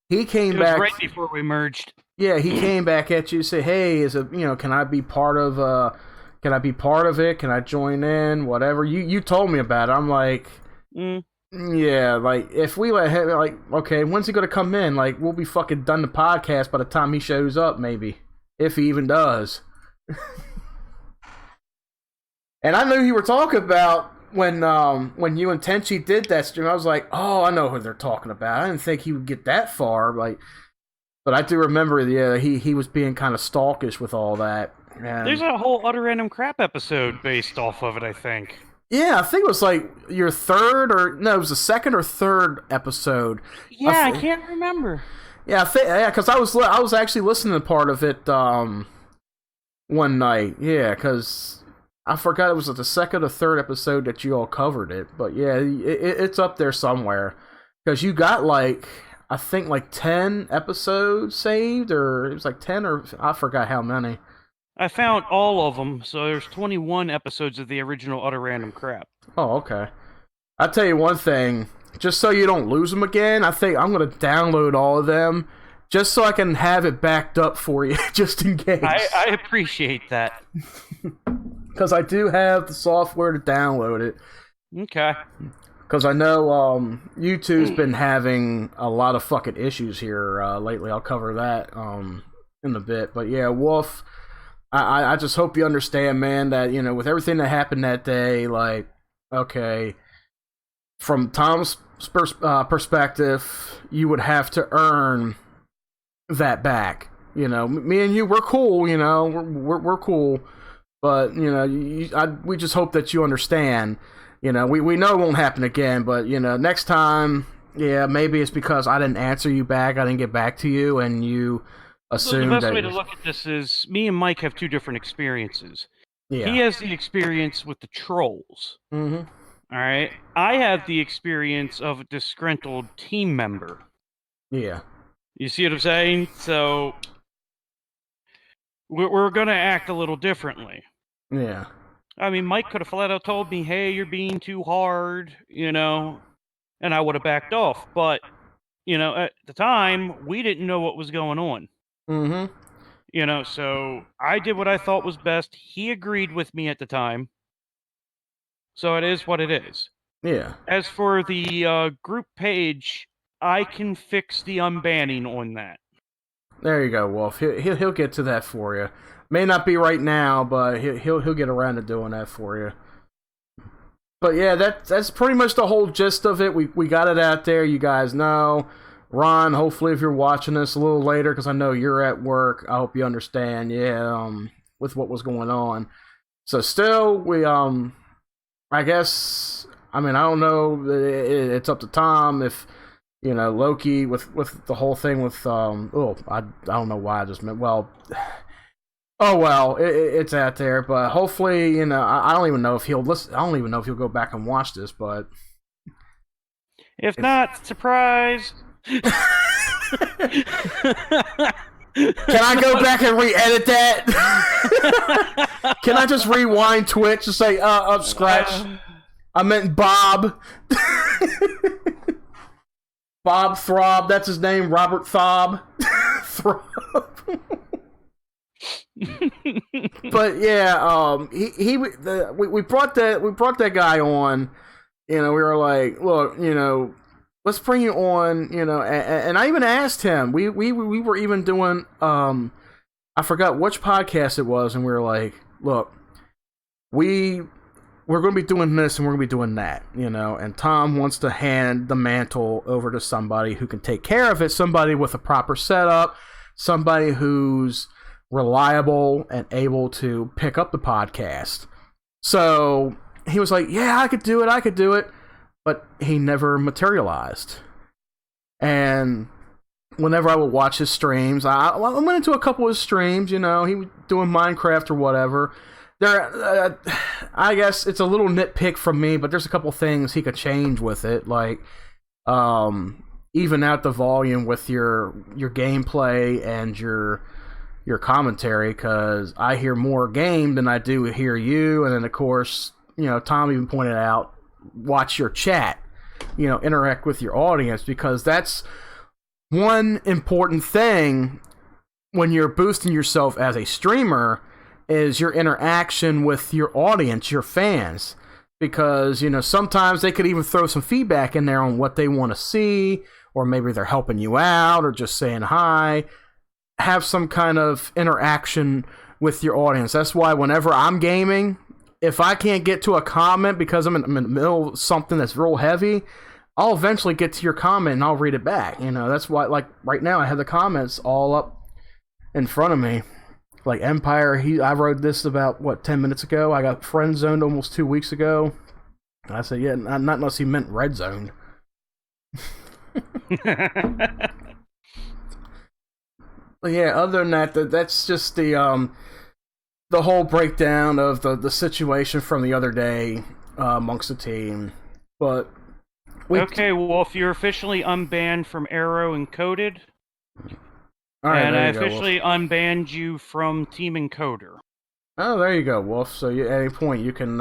He came It was back right before we merged. Yeah, he came back at you and said, "Hey, can I be part of can I be part of it? Can I join in? Whatever." You told me about it. I'm like, yeah, like if we let him, like, okay, when's he gonna come in? Like, we'll be fucking done the podcast by the time he shows up, maybe, if he even does. And I knew you were talking about when you and Tenchi did that stream. I was like, oh, I know who they're talking about. I didn't think he would get that far, like, but I do remember, yeah, he was being kind of stalkish with all that. And There's a whole Utter Random Crap episode based off of it, I think. yeah, I think it was like your third it was the second or third episode. Yeah, I can't remember. Yeah, because I was actually listening to part of it one night. Yeah, because I forgot it was the second or third episode that you all covered it. But yeah, it's up there somewhere. Because you got I think 10 episodes saved, or it was 10, or I forgot how many. I found all of them, so there's 21 episodes of the original Utter Random Crap. Oh, okay. I'll tell you one thing, just so you don't lose them again, I think I'm going to download all of them, just so I can have it backed up for you, just in case. I appreciate that. Because I do have the software to download it. Okay. Because I know YouTube's been having a lot of fucking issues here lately. I'll cover that in a bit. But yeah, Wolf, I just hope you understand, man, that, with everything that happened that day, okay, from Tom's perspective, you would have to earn that back. Me and you, we're cool, we're cool. But, we just hope that you understand. We know it won't happen again, but, next time, yeah, maybe it's because I didn't answer you back, I didn't get back to you, and you assumed that... The best way to look at this is, me and Mike have two different experiences. Yeah. He has the experience with the trolls. Mm-hmm. Alright? I have the experience of a disgruntled team member. Yeah. You see what I'm saying? So, we're gonna act a little differently. Yeah. I mean, Mike could have flat out told me, hey, you're being too hard, and I would have backed off. But, at the time, we didn't know what was going on. Mm-hmm. So I did what I thought was best. He agreed with me at the time. So it is what it is. Yeah. As for the group page, I can fix the unbanning on that. There you go, Wolf. He'll get to that for you. May not be right now, but he'll get around to doing that for you. But yeah, that's pretty much the whole gist of it. We got it out there. You guys know. Ron, hopefully if you're watching this a little later, because I know you're at work, I hope you understand. Yeah, with what was going on. So still, we I guess, I don't know. It's up to Tom if. Loki with the whole thing with I don't know why I just meant oh well, it's out there, but hopefully I don't even know if he'll listen. I don't even know if he'll go back and watch this, but if not, surprise. Can I go back and re-edit that? Can I just rewind Twitch and say scratch? I meant Bob. Bob Throb, that's his name, Robert Throb. Throb. But yeah, we brought that guy on. We were like, look, let's bring you on. And I even asked him. We were even doing I forgot which podcast it was, and we were like, look, we're going to be doing this and we're going to be doing that, and Tom wants to hand the mantle over to somebody who can take care of it, somebody with a proper setup, somebody who's reliable and able to pick up the podcast. So he was like, yeah, I could do it, but he never materialized. And whenever I would watch his streams, I went into a couple of his streams, he was doing Minecraft or whatever. There, I guess it's a little nitpick from me, but there's a couple things he could change with it, like even out the volume with your gameplay and your your commentary, because I hear more game than I do hear you. And then, of course, Tom even pointed out, watch your chat, interact with your audience, because that's one important thing when you're boosting yourself as a streamer, is your interaction with your audience, your fans. Because, sometimes they could even throw some feedback in there on what they want to see, or maybe they're helping you out, or just saying hi. Have some kind of interaction with your audience. That's why whenever I'm gaming, if I can't get to a comment because I'm in the middle of something that's real heavy, I'll eventually get to your comment and I'll read it back. That's why, like, right now I have the comments all up in front of me. Like Empire, I wrote this about 10 minutes ago. I got friend zoned almost 2 weeks ago. I said, yeah, not unless he meant red zoned. But yeah, other than that, that's just the whole breakdown of the situation from the other day amongst the team. But okay, Wolf, you're officially unbanned from Arrow Encoded. All right, and I officially unbanned you from Team Encoder. Oh, there you go, Wolf. So at any point you can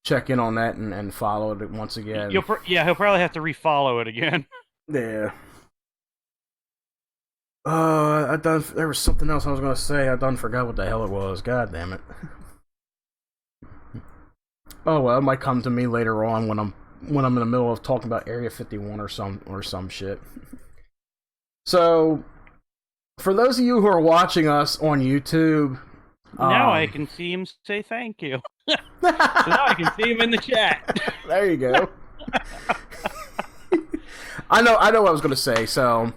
check in on that and follow it once again. He'll probably have to refollow it again. Yeah. There was something else I was going to say. I done forgot what the hell it was. God damn it. Oh well, it might come to me later on when I'm in the middle of talking about Area 51 or some shit. So, for those of you who are watching us on YouTube, now I can see him say thank you. So now I can see him in the chat. There you go. I know what I was going to say. So,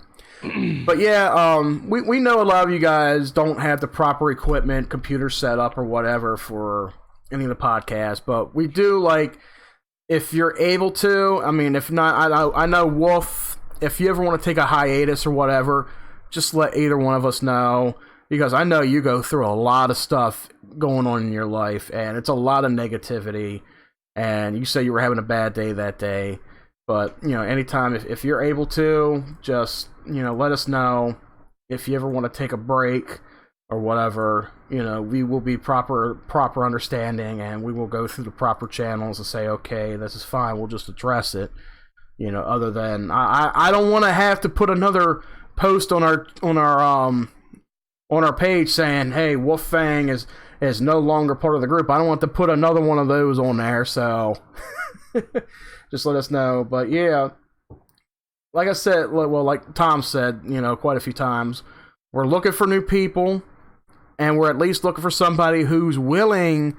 but yeah, we know a lot of you guys don't have the proper equipment, computer setup, or whatever for any of the podcasts. But we do, like, if you're able to. I mean, if not, I know Wolf. If you ever want to take a hiatus or whatever, just let either one of us know, because I know you go through a lot of stuff going on in your life, and it's a lot of negativity, and you say you were having a bad day that day, but, anytime, if you're able to, just, let us know. If you ever want to take a break or whatever, we will be proper understanding, and we will go through the proper channels and say, okay, this is fine, we'll just address it. Other than I don't want to have to put another post on our page saying, hey, Wolf Fang is no longer part of the group. I don't want to put another one of those on there, so just let us know. But yeah, like I said, well, like Tom said, quite a few times, we're looking for new people, and we're at least looking for somebody who's willing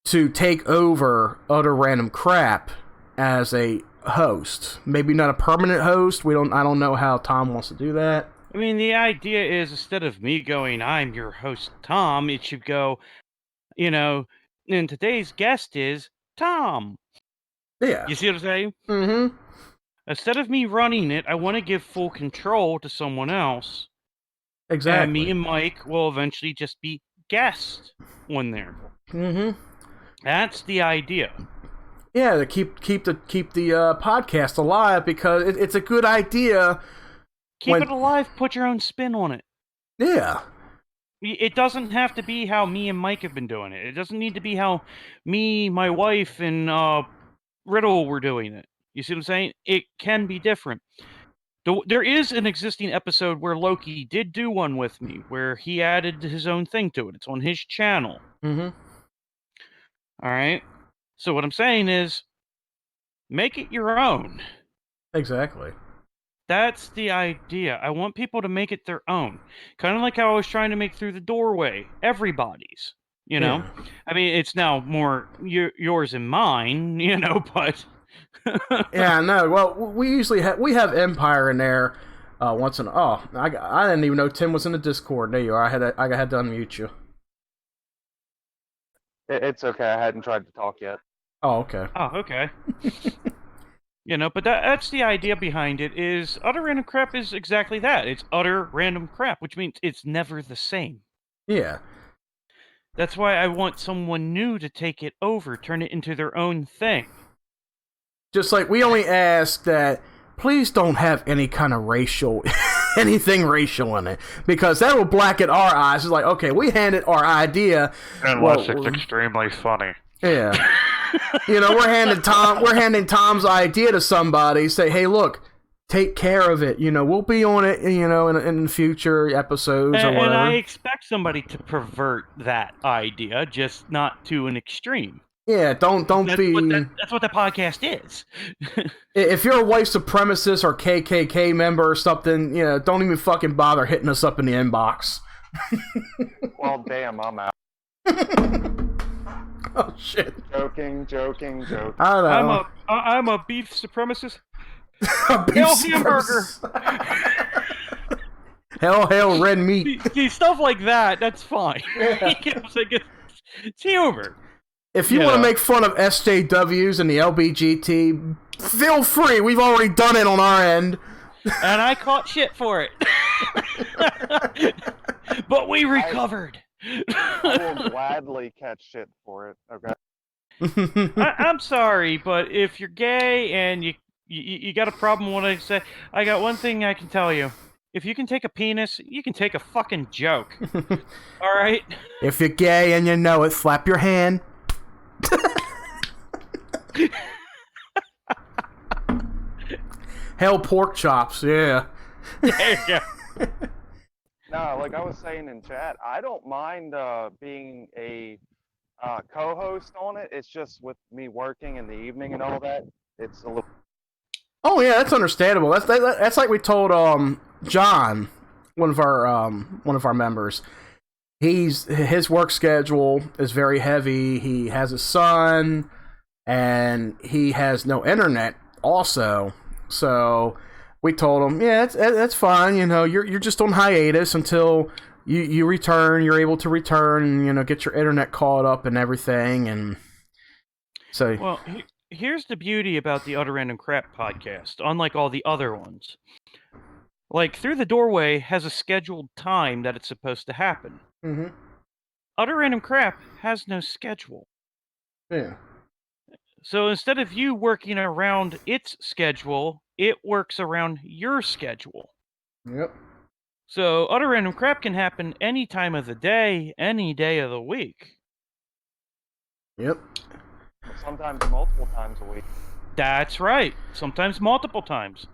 to take over Utter Random Crap as a host. Maybe not a permanent host. I don't know how Tom wants to do that. I mean, the idea is, instead of me going, I'm your host, Tom, it should go, and today's guest is Tom. Yeah. You see what I'm saying? Mm-hmm. Instead of me running it, I want to give full control to someone else. Exactly. And me and Mike will eventually just be guests on there. Mm-hmm. That's the idea. Yeah, to keep the podcast alive, because it's a good idea. Keep it alive. Put your own spin on it. Yeah. It doesn't have to be how me and Mike have been doing it. It doesn't need to be how me, my wife, and Riddle were doing it. You see what I'm saying? It can be different. There is an existing episode where Loki did do one with me, where he added his own thing to it. It's on his channel. Mm-hmm. All right? So what I'm saying is, make it your own. Exactly. That's the idea. I want people to make it their own. Kind of like how I was trying to make Through the Doorway everybody's, Yeah. I mean, it's now more yours and mine, but... Yeah, no. Well, we usually we have Empire in there once in... Oh, I didn't even know Tim was in the Discord. There you are. I had to unmute you. It's okay. I hadn't tried to talk yet. Oh, okay. Oh, okay. But that's the idea behind it, is utter random crap is exactly that. It's utter random crap, which means it's never the same. Yeah. That's why I want someone new to take it over, turn it into their own thing. Just like we only ask that, please don't have any kind of racial anything racial in it, because that will blacken our eyes. It's like, okay, we handed our idea, Unless it's extremely funny. yeah. We're handing Tom's idea to somebody. Say, hey, look, take care of it. We'll be on it. In future episodes or whatever. And I expect somebody to pervert that idea, just not to an extreme. Yeah, don't be. That's what the podcast is. If you're a white supremacist or KKK member or something, don't even fucking bother hitting us up in the inbox. Well, damn, I'm out. Oh shit! Joking. I don't know. I'm a beef supremacist. Hail hamburger. Hail red meat. See, stuff like that. That's fine. Yeah. It's humor. If you want to make fun of SJWs and the LBGT, feel free. We've already done it on our end. And I caught shit for it. But we recovered. I will gladly catch shit for it. Okay. I'm sorry, but if you're gay and you got a problem with what I say, I got one thing I can tell you. If you can take a penis, you can take a fucking joke. All right? If you're gay and you know it, slap your hand. Hell, pork chops, yeah. There you go. No, like I was saying in chat, I don't mind being a co-host on it. It's just with me working in the evening and all that. It's a little. Oh yeah, that's understandable. That's like we told John, one of our members. His work schedule is very heavy. He has a son, and he has no internet also. So we told him, yeah, that's fine. You're just on hiatus until you return. You're able to return and get your internet caught up and everything. And so, well, here's the beauty about the Utter Random Crap podcast. Unlike all the other ones, like Through the Doorway has a scheduled time that it's supposed to happen. Mm-hmm. Utter Random Crap has no schedule. Yeah. So instead of you working around its schedule, it works around your schedule. Yep. So Utter Random Crap can happen any time of the day, any day of the week. Yep. Sometimes multiple times a week. That's right. Sometimes multiple times.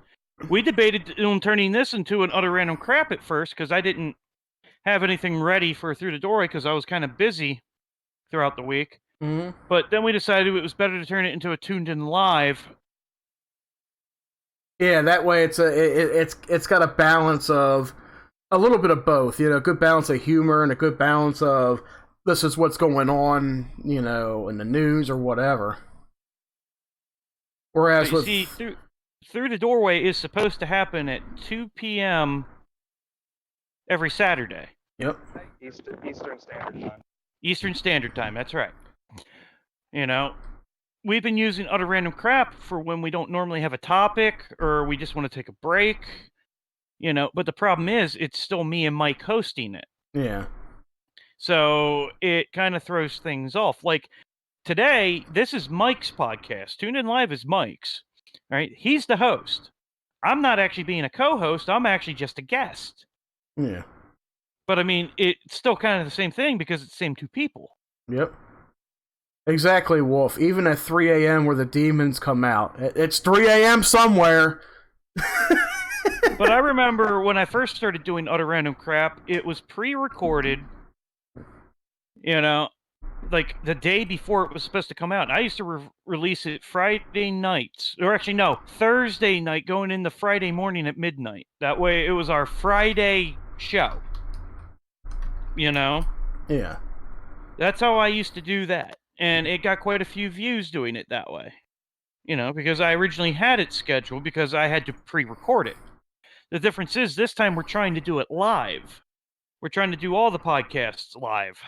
We debated on turning this into an Utter Random Crap at first because I didn't have anything ready for Through the Doorway because I was kind of busy throughout the week. Mm-hmm. But then we decided it was better to turn it into a tuned in live. Yeah, that way it's got a balance of a little bit of both. A good balance of humor and a good balance of this is what's going on, in the news or whatever. Whereas with see, Through the Doorway is supposed to happen at 2 p.m. every Saturday. Yep. Eastern Standard Time. Eastern Standard Time, that's right. We've been using Utter Random Crap for when we don't normally have a topic or we just want to take a break. But the problem is it's still me and Mike hosting it. Yeah. So it kind of throws things off. Like today, this is Mike's podcast. Tuned In Live is Mike's. Right? He's the host. I'm not actually being a co-host. I'm actually just a guest. Yeah. But I mean, it's still kind of the same thing because it's the same two people. Yep. Exactly, Wolf. Even at 3 a.m. where the demons come out. It's 3 a.m. somewhere. But I remember when I first started doing Utter Random Crap, it was pre-recorded, like the day before it was supposed to come out. I used to release it Friday nights. Or actually, no, Thursday night going into Friday morning at midnight. That way it was our Friday show. Yeah. That's how I used to do that. And it got quite a few views doing it that way. Because I originally had it scheduled because I had to pre-record it. The difference is this time we're trying to do it live. We're trying to do all the podcasts live.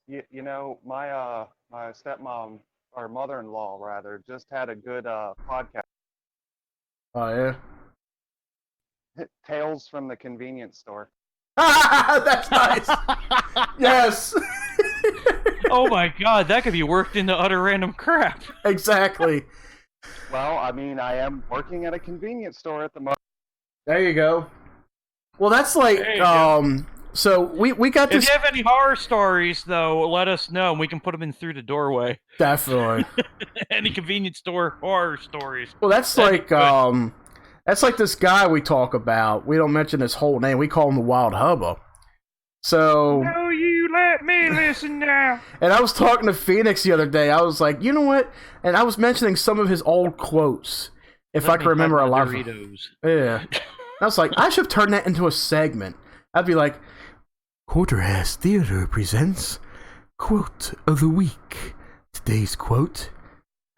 My stepmom, or mother-in-law rather, just had a good podcast. Oh yeah. Tales from the Convenience Store. That's nice. Yes. Oh my god, that could be worked into Utter Random Crap. Exactly. Well, I mean, I am working at a convenience store at the moment. There you go. Well, that's like, There you go. so we got If this. you have any horror stories, though, let us know, and we can put them in through the doorway. Definitely. Any convenience store horror stories. Well, that's That'd like, be good. that's like this guy we talk about. We don't mention his whole name. We call him the Wild Hubba. So. No, you let me listen now. And I was talking to Phoenix the other day. I was like, you know what? And I was mentioning some of his old quotes, if I can remember a lot of them. Doritos. Yeah. I was like, I should turn that into a segment. I'd be like, Quarter-Ass Theater presents Quote of the Week. Today's quote.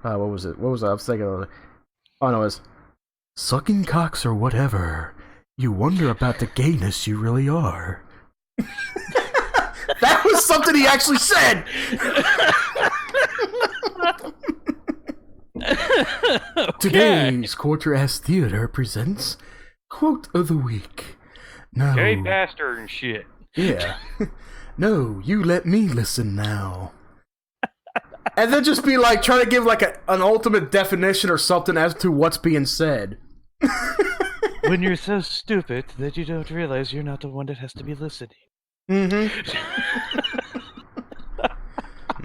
What was it? What was I was thinking of? Oh, no, it was, sucking cocks or whatever. You wonder about the gayness you really are. That was something he actually said! Okay. Today's Quarter-Ass Theater presents Quote of the Week. No. Gay bastard and shit. Yeah. No, you let me listen now. And then just be like, trying to give like an ultimate definition or something as to what's being said. When you're so stupid that you don't realize you're not the one that has to be listening. Mm-hmm.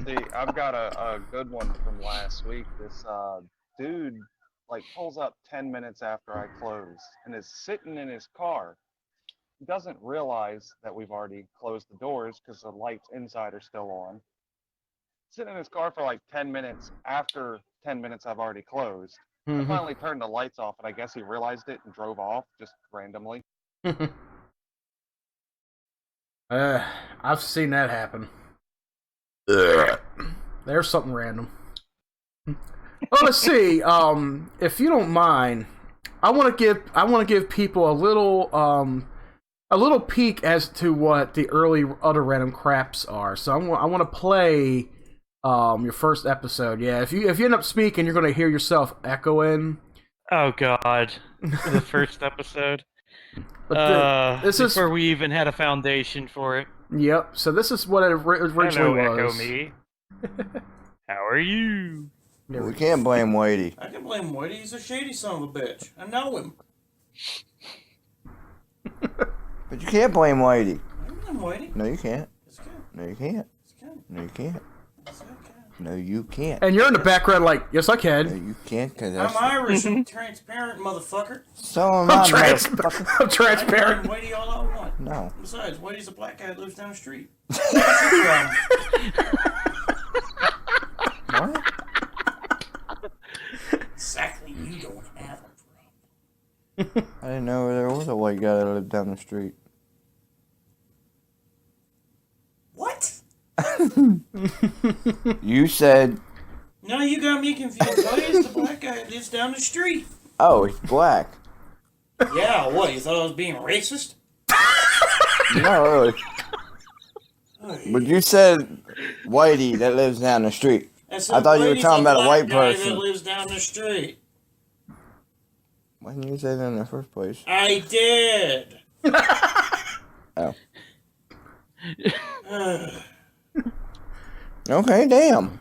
See, I've got a good one from last week. This dude like pulls up 10 minutes after I close and is sitting in his car. He doesn't realize that we've already closed the doors because the lights inside are still on. Sitting in his car for like 10 minutes after 10 minutes I've already closed. I finally turned the lights off, and I guess he realized it and drove off just randomly. I've seen that happen. There's something random. Well, let's see. If you don't mind, I want to give people a little peek as to what the early other random craps are. So I want to play your first episode. Yeah, if you end up speaking, you're going to hear yourself echoing. Oh God, the first episode. But this is before we even had a foundation for it. Yep. So this is what it originally Hello, was. Echo Me. How are you? We can't blame Whitey. I can blame Whitey. He's a shady son of a bitch. I know him. But you can't blame Whitey. I can blame Whitey. No, you can't. Yes, I can. No, you can't. Yes, I can. No, you can't. Yes, I can. No, you can't. And you're in the background like, yes, I No, can. you can't, because I'm that's... Irish and transparent, motherfucker. So am I, I'm motherfucker. I'm transparent. I can blame Whitey all I want. No. Besides, Whitey's a black guy that lives down the street. What's your problem? What? Exactly, you don't have a problem. I didn't know there was a white guy that lived down the street. What? You said, No, you got me confused. Whitey's the black guy that lives down the street. oh, he's black. Yeah, what? You thought I was being racist? No, really. But you said Whitey that lives down the street. I thought you were talking about a white person. That lives down the street. Why didn't you say that in the first place? I did. Oh. Okay, damn.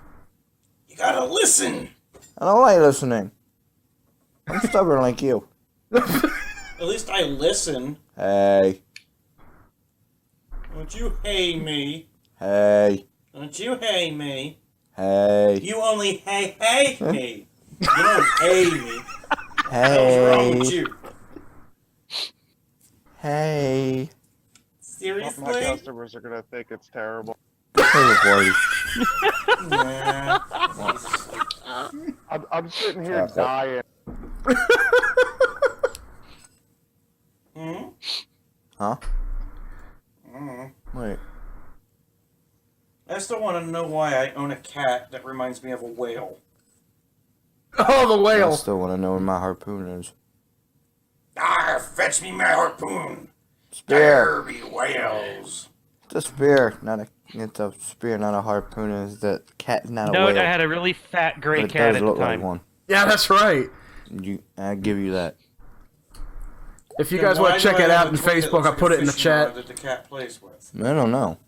You gotta listen. I don't like listening. I'm stubborn like you. At least I listen. Hey. Don't you hate me? Hey. Don't you hate me? Hey. You only hate me. You don't hate me. What's wrong with Hey. you? Hey. My Seriously? customers are gonna think it's terrible. Hey, Nah. I'm sitting here dying. Hmm? Huh? Mm. Wait. I still want to know why I own a cat that reminds me of a whale. Oh, the I whale. still want to know where my harpoon is. Fetch me my harpoon. Spear. There be whales. It's a spear, not a. It's a spear, not a harpoon. Is that cat? Not a No, whale. I had a really fat gray But it cat does at the look like time. one. Yeah, that's right. I give you that. If you Then guys why want to do check I it have out a on toy that Facebook, looks I like put a it in the fishing rod chat. that the cat plays with? I don't know.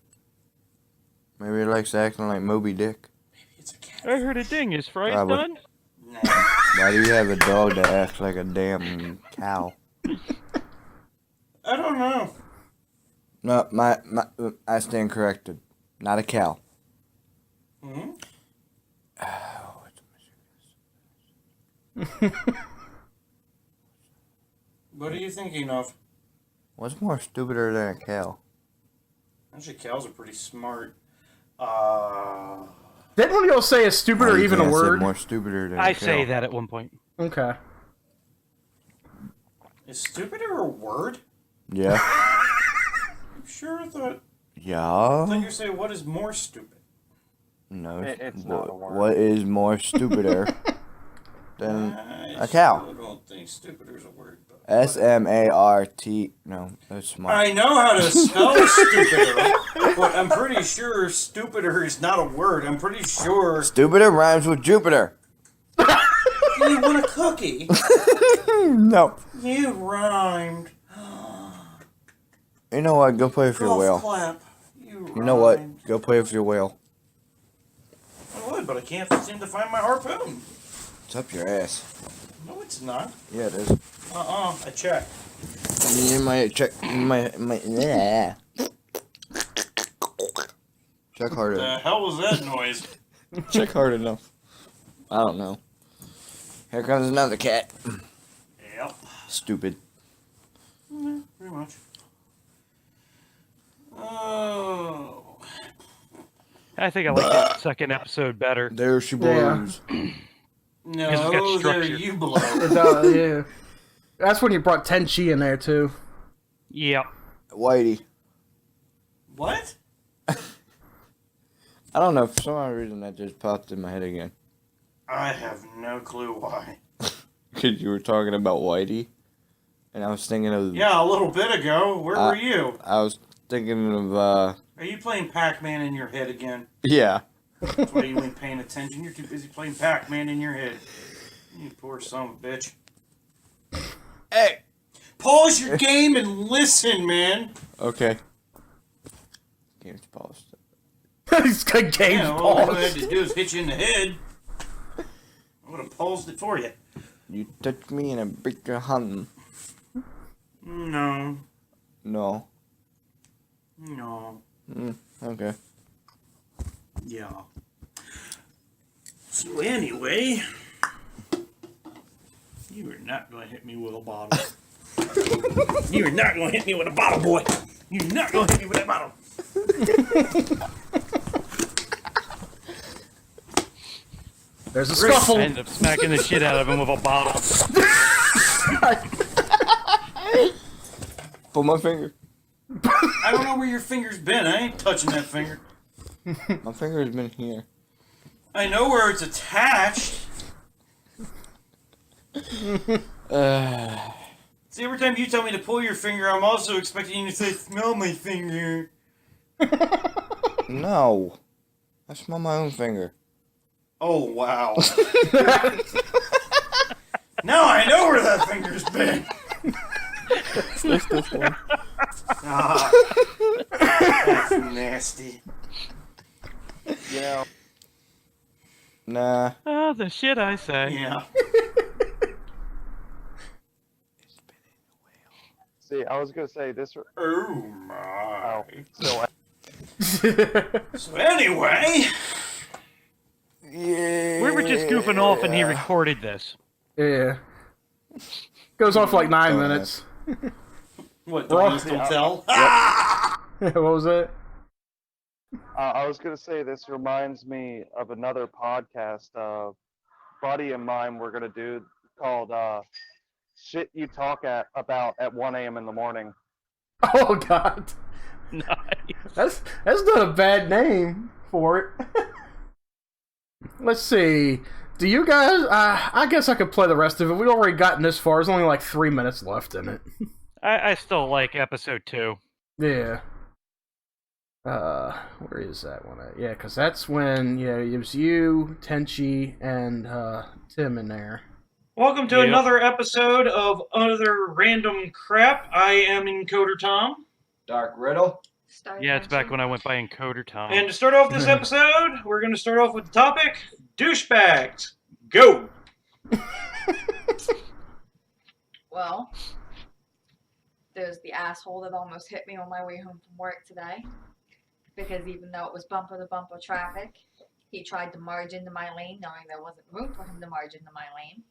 Maybe it likes acting like Moby Dick. Maybe it's a cat. I heard a ding. Is fries Probably. done? Nah. Why do you have a dog that acts like a damn cow? I don't know. No, I stand corrected. Not a cow. Hmm? What are you thinking of? What's more stupider than a cow? Actually, cows are pretty smart. Didn't one of y'all say a stupid or even a word? More stupider than a I cow. say that at one point. Okay. Is stupider a word? Yeah. I'm sure I thought you Yeah. were saying what is more stupid. No. It's not a word. What is more stupider than I a cow? still don't think stupider is a word. But SMART. No, that's smart. I know how to spell stupider, but I'm pretty sure stupider is not a word. I'm pretty sure. Stupider rhymes with Jupiter. Do you want a cookie? No. You rhymed. You know what? Go play with your Golf whale. clap. You know what? Go play with your whale. I would, but I can't seem to find my harpoon. It's up your ass. No, it's not. Yeah, it is. I checked. You might check. Yeah. Check hard The enough. hell was that noise? Check hard enough. I don't know. Here comes another cat. Yep. Stupid. Pretty much. Oh. I think I like that second episode better. There she blows. No, Because it's got there structure. you blow. Yeah. That's when you brought Tenchi in there too. Yep. Whitey. What? I don't know. For some odd reason, that just popped in my head again. I have no clue why. Because you were talking about Whitey. And I was thinking of... Yeah, a little bit ago. Where were you? I was thinking of... Are you playing Pac-Man in your head again? Yeah. That's why you ain't paying attention. You're too busy playing Pac-Man in your head. You poor son of a bitch. Hey! Pause your game and listen, man. Okay. Game's paused. He's got games Yeah, all I had paused. to do is hit you in the head. I would have paused it for you. You touch me and I break your hand. No. No. No. Okay. Yeah. So anyway, you are not going to hit me with a bottle. You are not going to hit me with a bottle, boy. You're not going to hit me with that bottle. There's a scuffle. I end up smacking the shit out of him with a bottle. Pull my finger. I don't know where your finger's been. I ain't touching that finger. My finger has been here. I know where it's attached. See, every time you tell me to pull your finger, I'm also expecting you to say, smell my finger. No. I smell my own finger. Oh, wow. Now I know where that finger's been. It's this one. Ah, that's nasty. You know, Nah. Oh, the shit I say. Yeah. see, I was gonna say this. Oh, my. So So anyway, Yeah. We were just goofing off and he recorded this. Yeah. Goes on for like 9 Don't minutes. what, don't you still tell? What was that? I was gonna say this reminds me of another podcast. Buddy and mine we're gonna do called "Shit You Talk About at 1 a.m. in the Morning." Oh God. Nice. That's not a bad name for it. Let's see. Do you guys? I guess I could play the rest of it. We've already gotten this far. There's only like 3 minutes left in it. I still like episode 2. Yeah. Where is that one at? Yeah, because that's when, it was you, Tenchi, and Tim in there. Welcome to Yep. another episode of Other Random Crap. I am Encoder Tom. Dark Riddle. Yeah, it's back when I went by Encoder Tom. And to start off this episode, we're going to start off with the topic, douchebags. Go! Well, there's the asshole that almost hit me on my way home from work today. Because even though it was bumper to bumper traffic, he tried to merge into my lane knowing there wasn't room for him to merge into my lane.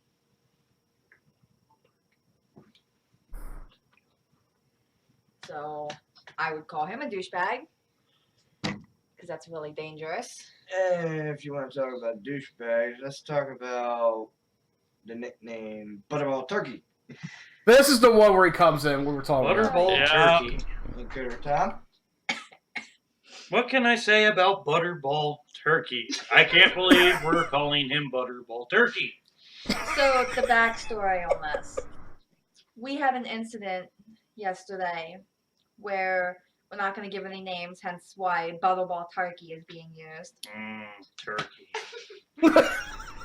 So I would call him a douchebag, because that's really dangerous. If you want to talk about douchebags, let's talk about the nickname Butterball Turkey. This is the one where he comes in. We were talking Butterball about. Turkey. Okay, Tom? What can I say about Butterball Turkey? I can't believe we're calling him Butterball Turkey. So the backstory on this. We had an incident yesterday where we're not going to give any names, hence why Butterball Turkey is being used. Turkey.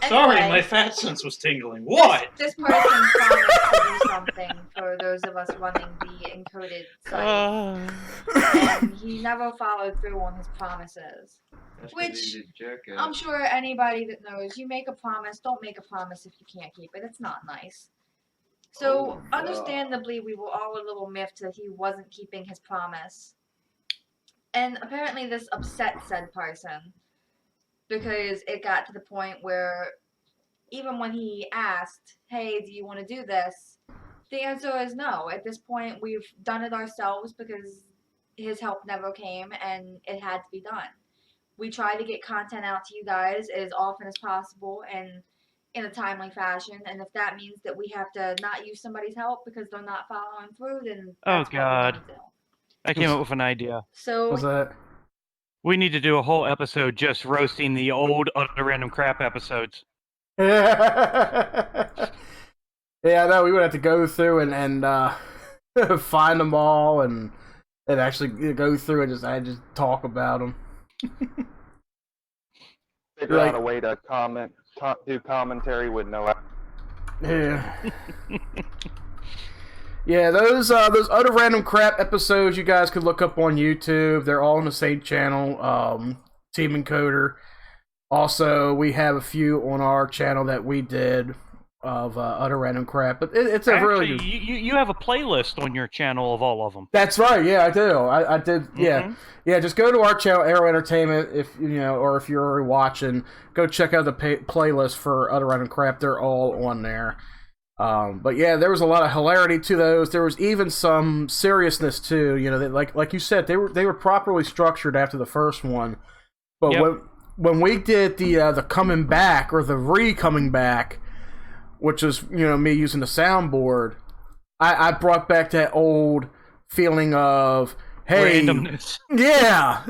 Sorry, my fat sense was tingling. What? This person promised to do something for those of us running the encoded site. And he never followed through on his promises. Which, I'm sure anybody that knows, you make a promise, don't make a promise if you can't keep it. It's not nice. So, understandably, we were all a little miffed that he wasn't keeping his promise. And apparently this upset said person. Because it got to the point where even when he asked, hey, do you want to do this? The answer is no. At this point, we've done it ourselves because his help never came and it had to be done. We try to get content out to you guys as often as possible and in a timely fashion. And if that means that we have to not use somebody's help because they're not following through, then that's what we're God. gonna do. I came up with an idea. So What's that? We need to do a whole episode just roasting the old Utter Random Crap episodes. Yeah, I know. We would have to go through and find them all and actually go through and just talk about them. Figure out a way to do commentary with no. Yeah. Yeah, those Utter Random Crap episodes you guys could look up on YouTube. They're all on the same channel, Team Encoder. Also, we have a few on our channel that we did of Utter Random Crap, but it's a Actually, really good... you have a playlist on your channel of all of them. That's right. Yeah, I do. I did. Yeah, yeah. Just go to our channel, Arrow Entertainment, if you know, or if you're already watching, go check out the playlist for Utter Random Crap. They're all on there. But yeah, there was a lot of hilarity to those. There was even some seriousness too. You know, like you said, they were properly structured after the first one. But when we did the coming back or the coming back, which was, you know, me using the soundboard, I brought back that old feeling of, hey, randomness. Yeah,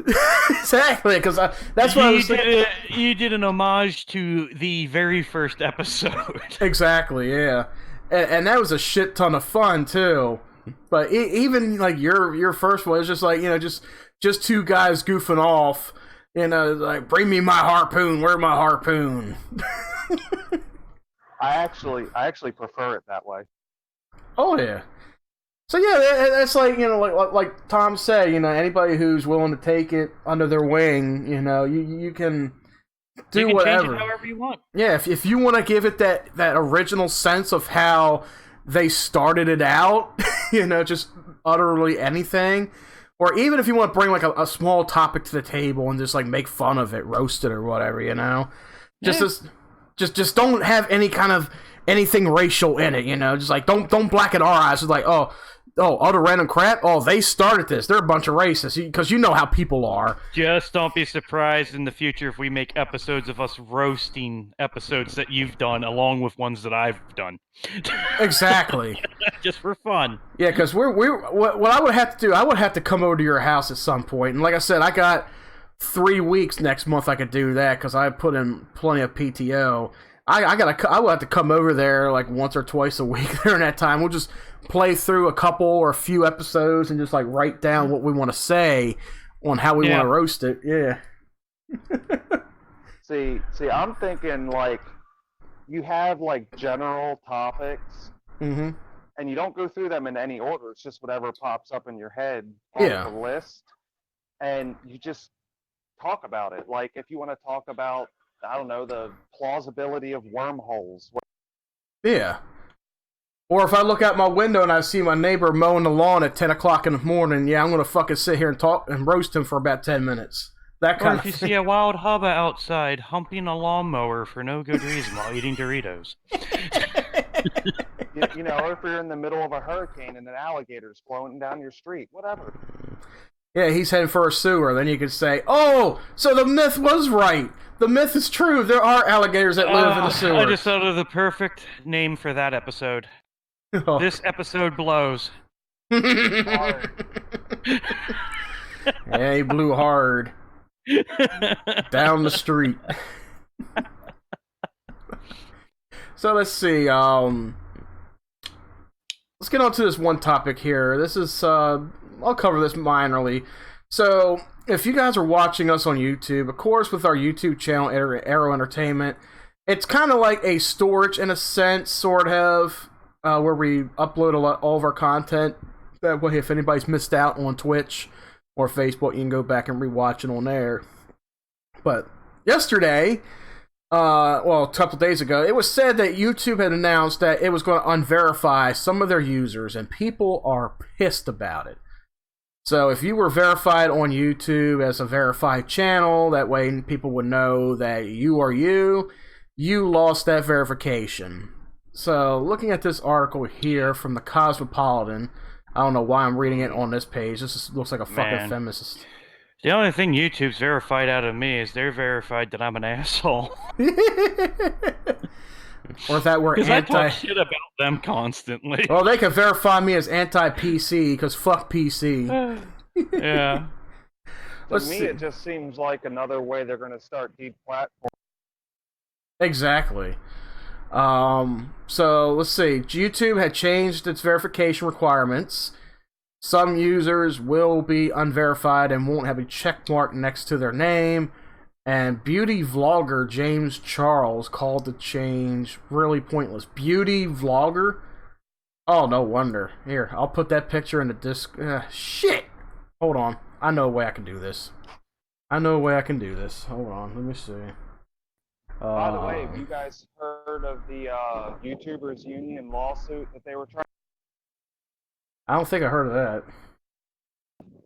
exactly. Because that's what I was thinking. You did an homage to the very first episode. Exactly. Yeah, and that was a shit ton of fun too. But even like your first one is just like, you know, just two guys goofing off. You know, like, bring me my harpoon. Where's my harpoon? I actually prefer it that way. Oh yeah. So yeah, that's like, you know, like Tom said, you know, anybody who's willing to take it under their wing, you know, you can do you can whatever. change it however you want. Yeah, if you want to give it that original sense of how they started it out, you know, just utterly anything, or even if you want to bring like a small topic to the table and just like make fun of it, roast it or whatever, you know, just don't have any kind of anything racial in it, you know, just like don't blacken our eyes. It's like, oh, Utter Random Crap. Oh, they started this. They're a bunch of racists because you know how people are. Just don't be surprised in the future if we make episodes of us roasting episodes that you've done along with ones that I've done. Exactly. Just for fun. Yeah, because what I would have to do, I would have to come over to your house at some point. And like I said, I got 3 weeks next month I could do that because I put in plenty of PTO. I will have to come over there like once or twice a week during that time. We'll just play through a couple or a few episodes and just like write down what we want to say on how we want to roast it. Yeah. See, I'm thinking like you have like general topics, and you don't go through them in any order. It's just whatever pops up in your head on the list, and you just talk about it. Like if you want to talk about, I don't know, the plausibility of wormholes. Yeah. Or if I look out my window and I see my neighbor mowing the lawn at 10 o'clock in the morning, yeah, I'm going to fucking sit here and talk and roast him for about 10 minutes. That Or kind if you of see a wild hubba outside humping a lawnmower for no good reason while eating Doritos. You know, or if you're in the middle of a hurricane and an alligator's floating down your street, whatever. Yeah, he's heading for a sewer. Then you could say, oh, so the myth was right. The myth is true. There are alligators that live in the sewer. I just thought of the perfect name for that episode. Oh. This episode blows. Yeah, he blew hard. Down the street. So let's see. Let's get on to this one topic here. This is, I'll cover this minorly. So, if you guys are watching us on YouTube, of course, with our YouTube channel, Arrow Entertainment, it's kind of like a storage in a sense, sort of, where we upload all of our content. That way, if anybody's missed out on Twitch or Facebook, you can go back and rewatch it on there. But yesterday, well, a couple days ago, it was said that YouTube had announced that it was going to unverify some of their users, and people are pissed about it. So if you were verified on YouTube as a verified channel, that way people would know that you are you lost that verification. So looking at this article here from the Cosmopolitan, I don't know why I'm reading it on this page. This just looks like a fucking feminist. The only thing YouTube's verified out of me is they're verified that I'm an asshole. Or if that were I talk shit about them constantly. Well, they can verify me as anti-PC, because fuck PC. Yeah. To me, it just seems like another way they're going to start deplatforming. Exactly. So, let's see. YouTube had changed its verification requirements. Some users will be unverified and won't have a check mark next to their name. And beauty vlogger James Charles called the change really pointless. Beauty vlogger? Oh, no wonder. Here, I'll put that picture in the disc. Shit! Hold on. I know a way I can do this. Hold on, let me see. By the way, have you guys heard of the YouTubers Union lawsuit that they were trying? I don't think I heard of that.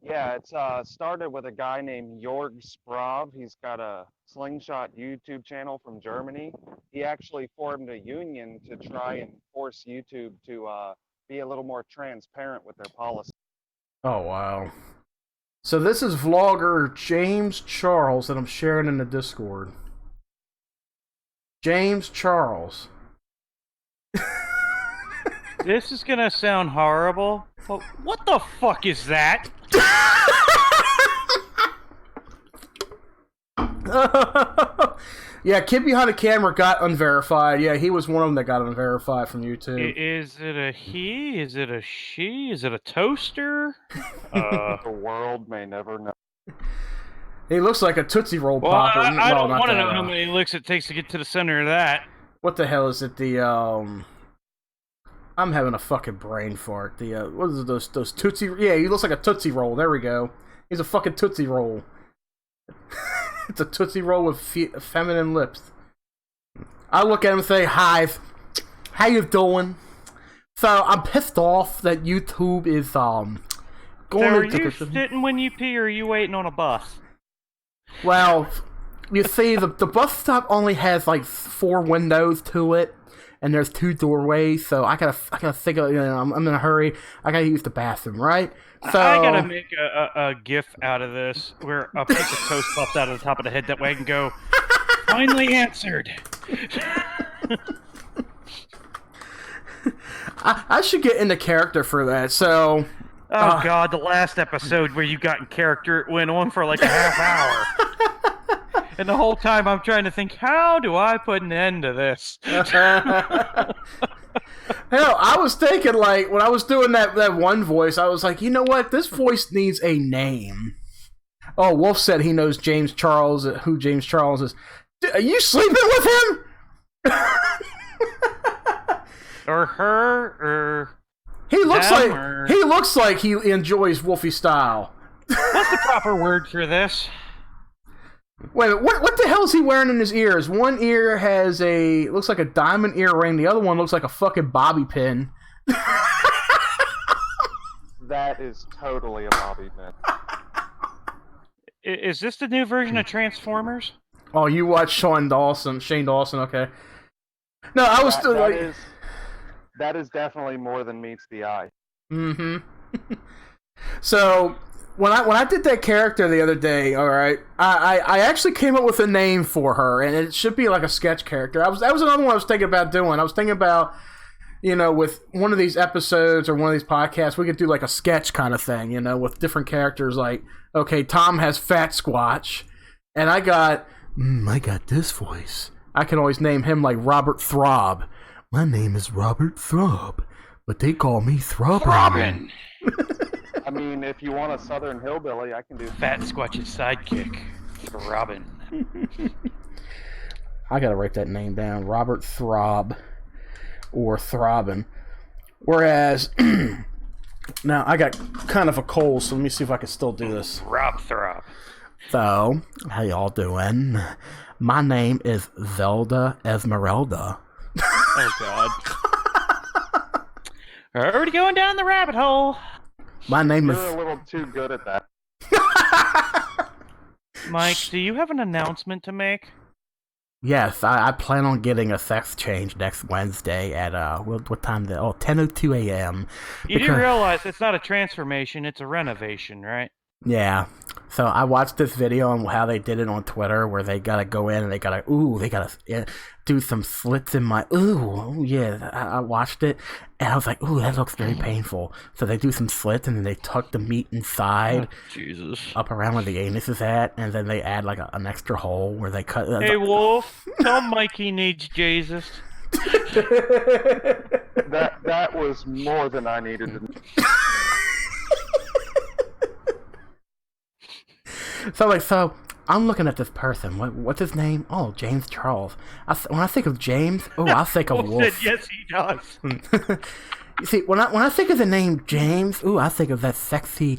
Yeah, it's started with a guy named Jorg Sprav. He's got a Slingshot YouTube channel from Germany. He actually formed a union to try and force YouTube to be a little more transparent with their policy. Oh, wow. So this is vlogger James Charles that I'm sharing in the Discord. James Charles. This is gonna sound horrible, but what the fuck is that? Yeah, kid behind the camera got unverified. Yeah, he was one of them that got unverified from YouTube. Is it a he? Is it a she? Is it a toaster? The world may never know. He looks like a Tootsie Roll Well, popper. I don't not want to that, know how many licks it takes to get to the center of that. What the hell is it? I'm having a fucking brain fart. What is it, those Tootsie? Yeah, he looks like a Tootsie Roll. There we go. He's a fucking Tootsie Roll. It's a Tootsie Roll with feminine lips. I look at him and say, "Hi, how you doing?" So I'm pissed off that YouTube is going. So are you sitting when you pee, or are you waiting on a bus? Well, you see, the bus stop only has like 4 windows to it, and there's 2 doorways. So I gotta think of, I'm in a hurry. I gotta use the bathroom, right? So I gotta make a gif out of this where a piece of toast pops out of the top of the head. That way I can go, finally answered. I should get into character for that. So, oh god, the last episode where you got in character, it went on for like a half hour. And the whole time I'm trying to think, how do I put an end to this? Hell, I was thinking, like, when I was doing that one voice, I was like, you know what? This voice needs a name. Oh, Wolf said he knows James Charles, who James Charles is. Are you sleeping with him? Or her, or he looks them, like or... he looks like he enjoys Wolfie style. What's the proper word for this? Wait, what the hell is he wearing in his ears? One ear looks like a diamond earring. The other one looks like a fucking bobby pin. That is totally a bobby pin. Is this the new version of Transformers? Oh, you watch Shane Dawson, okay. No, I was still like... That is definitely more than meets the eye. Mm-hmm. So, when I did that character the other day, alright, I actually came up with a name for her, and it should be like a sketch character. That was another one I was thinking about doing. I was thinking about, you know, with one of these episodes or one of these podcasts, we could do like a sketch kind of thing, you know, with different characters. Like, okay, Tom has Fat Squatch, and I got this voice. I can always name him like Robert Throb. My name is Robert Throb, but they call me Throbbin. I mean, if you want a Southern hillbilly, I can do Fat Squatch's sidekick, Throbbin. I gotta write that name down, Robert Throb, or Throbbin. Whereas, now I got kind of a cold, so let me see if I can still do this. Rob Throb. So, how y'all doing? My name is Zelda Esmeralda. Oh, God. Already going down the rabbit hole. My name is... You're a little too good at that. Mike, do you have an announcement to make? Yes, I plan on getting a sex change next Wednesday at, what time? 10:02 a.m. You do realize it's not a transformation, it's a renovation, right? Yeah. So I watched this video on how they did it on Twitter, where they gotta go in and they gotta do some slits in my yeah. I watched it and I was like, ooh, that looks very painful. So they do some slits and then they tuck the meat inside, Jesus, up around where the anus is at, and then they add like an extra hole where they cut. Hey Wolf, tell Mike he needs Jesus. That was more than I needed to know. So I'm looking at this person. What's his name? Oh, James Charles. When I think of James, I think of Wolf. Yes, he does. You see, when I think of the name James, I think of that sexy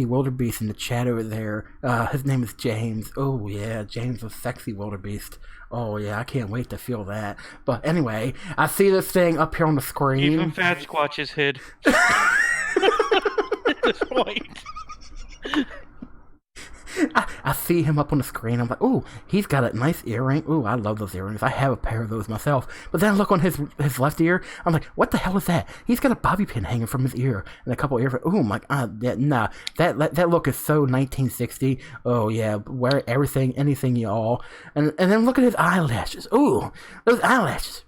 wildebeest in the chat over there. His name is James. Oh yeah, James the sexy wildebeest. Oh yeah, I can't wait to feel that. But anyway, I see this thing up here on the screen. Even Fat Squatch's hid. At this point. I see him up on the screen. I'm like, ooh, he's got a nice earring. Ooh, I love those earrings. I have a pair of those myself. But then I look on his left ear. I'm like, what the hell is that? He's got a bobby pin hanging from his ear and a couple ear. Oh my god, that look is so 1960. Oh yeah, wear everything, anything, y'all. And then look at his eyelashes. Ooh, those eyelashes.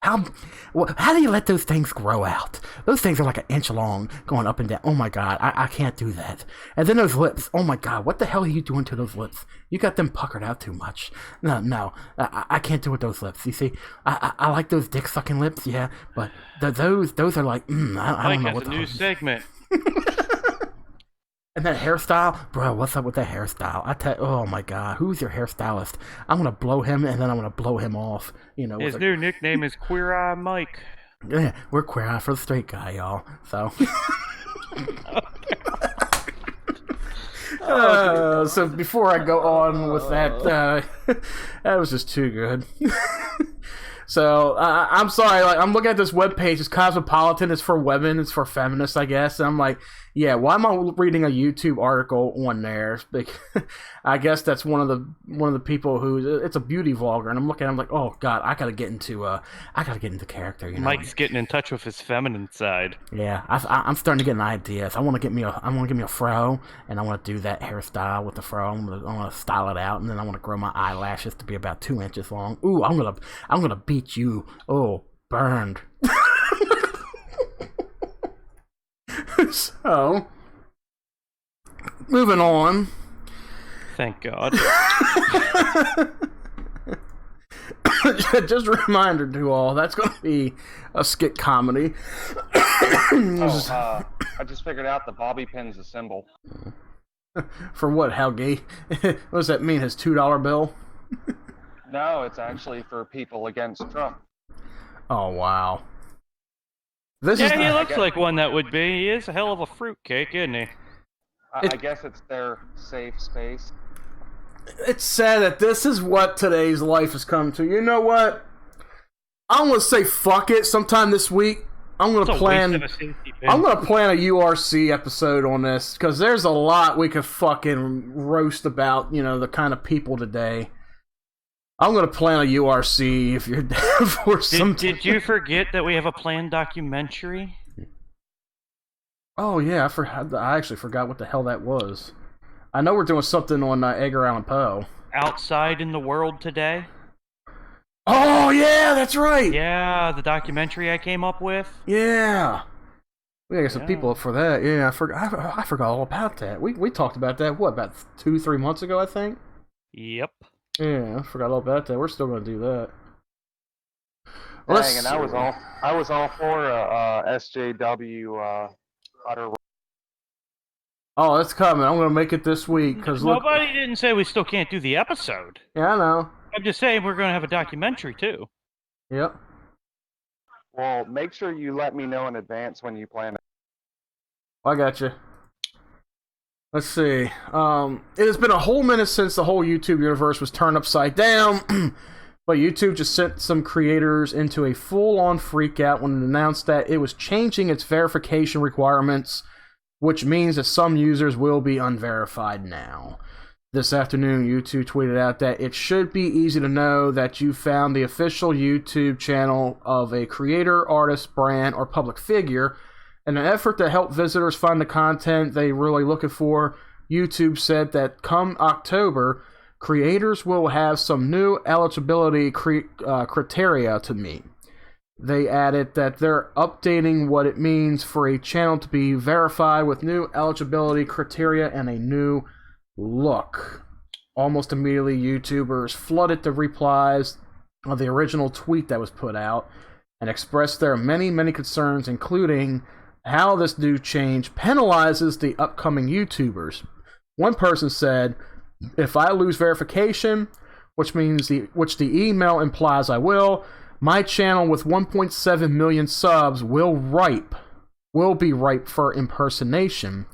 How do you let those things grow out? Those things are like an inch long, going up and down. Oh my god, I can't do that. And then those lips. Oh my god, what the hell are you doing to those lips? You got them puckered out too much. No, I can't do with those lips. You see, I like those dick sucking lips, yeah, but those are like, I don't know what the new segment. And that hairstyle, bro, what's up with that hairstyle? Oh my god, who's your hairstylist? I'm gonna blow him and then I'm gonna blow him off. You know, his new nickname is Queer Eye Mike. Yeah, we're Queer Eye for the straight guy, y'all. So, so before I go on with that, that was just too good. So, I'm sorry, like, I'm looking at this webpage, it's cosmopolitan, it's for women, it's for feminists, I guess, and I'm like, yeah, why am I reading a YouTube article on there? I guess that's one of the people who, it's a beauty vlogger, and I'm looking, I'm like, oh god, I gotta get into character, you know? Mike's getting in touch with his feminine side. Yeah, I'm starting to get an idea. So I want to get me a fro, and I want to do that hairstyle with the fro. I want to style it out, and then I want to grow my eyelashes to be about 2 inches long. Ooh, I'm gonna beat you. Oh, burned. So, moving on. Thank God. Just a reminder to all, that's going to be a skit comedy. I just figured out the bobby pin's a symbol. For what, Helgi? What does that mean, his $2 bill? No, it's actually for people against Trump. Oh, wow. He looks like one that would be. He is a hell of a fruitcake, isn't he? I guess it's their safe space. It's sad that this is what today's life has come to. You know what? I'm going to say fuck it sometime this week. I'm gonna It's a plan. waste of a safety pin. I'm gonna plan a URC episode on this because there's a lot we could fucking roast about. You know, the kind of people today. I'm gonna plan a URC if you're down for some. Did you forget that we have a planned documentary? Oh yeah, I actually forgot what the hell that was. I know we're doing something on Edgar Allan Poe. Outside in the world today. Oh yeah, that's right. Yeah, the documentary I came up with. Yeah. We gotta get some people up for that. Yeah, I forgot all about that. We talked about that, what, about 2-3 months ago, I think? Yep. Yeah, I forgot all about that. We're still gonna do that. Dang, and I was all for SJW utter. Oh, it's coming. I'm gonna make it this week because Nobody didn't say we still can't do the episode. Yeah, I know. I'm just saying we're gonna have a documentary too. Yep. Well, make sure you let me know in advance when you plan it. I got you. Let's see. It has been a whole minute since the whole YouTube universe was turned upside down, but YouTube just sent some creators into a full-on freakout when it announced that it was changing its verification requirements, which means that some users will be unverified now. This afternoon, YouTube tweeted out that it should be easy to know that you found the official YouTube channel of a creator, artist, brand, or public figure. In an effort to help visitors find the content they're really looking for, YouTube said that come October, creators will have some new eligibility criteria to meet. They added that they're updating what it means for a channel to be verified with new eligibility criteria and a new look. Almost immediately, YouTubers flooded the replies of the original tweet that was put out and expressed their many concerns, including how this new change penalizes the upcoming YouTubers. One person said, "If I lose verification, which the email implies I will, my channel with 1.7 million subs will be ripe for impersonation.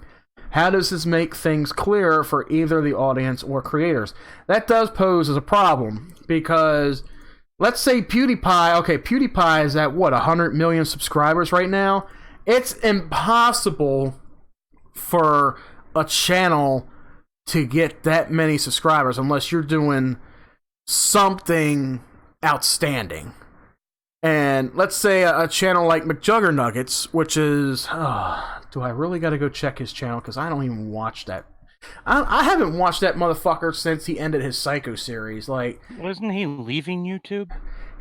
How does this make things clearer for either the audience or creators?" That does pose as a problem, because let's say PewDiePie is at, 100 million subscribers right now? It's impossible for a channel to get that many subscribers unless you're doing something outstanding. And let's say a channel like McJuggernuggets, which is... do I really got to go check his channel? Because I don't even watch that. I haven't watched that motherfucker since he ended his Psycho series. Like, wasn't he leaving YouTube?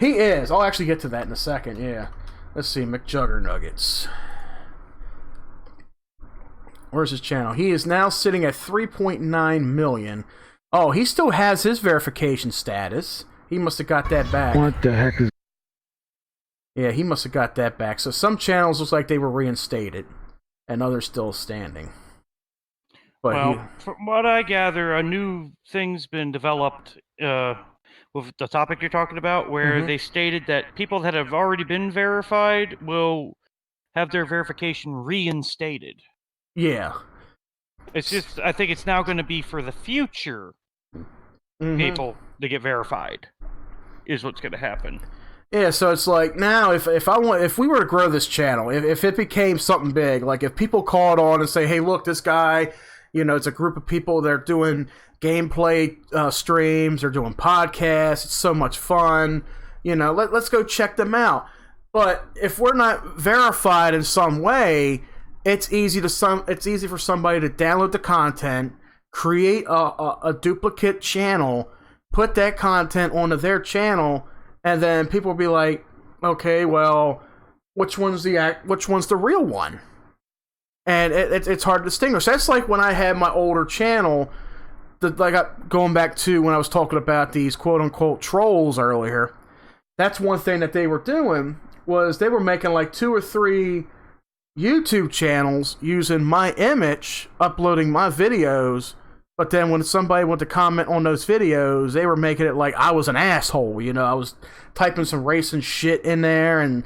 He is. I'll actually get to that in a second, yeah. Let's see, McJuggernuggets. Where's his channel? He is now sitting at 3.9 million. Oh, he still has his verification status. He must have got that back. What the heck is... Yeah, he must have got that back. So some channels looks like they were reinstated, and others still standing. But well, from what I gather, a new thing's been developed with the topic you're talking about, where they stated that people that have already been verified will have their verification reinstated. Yeah. It's just, I think it's now going to be for the future people to get verified, is what's going to happen. Yeah, so it's like now if we were to grow this channel, if it became something big, like if people called on and say, "Hey, look, this guy, it's a group of people that are doing gameplay streams, they're doing podcasts, it's so much fun, let's go check them out." But if we're not verified in some way, it's easy for somebody to download the content, create a duplicate channel, put that content onto their channel. And then people will be like, "Okay, well, which one's the real one?" And it's hard to distinguish. That's like when I had my older channel, going back to when I was talking about these quote-unquote trolls earlier. That's one thing that they were doing, was they were making like 2 or 3 YouTube channels using my image, uploading my videos. But then when somebody went to comment on those videos, they were making it like I was an asshole. I was typing some racist shit in there and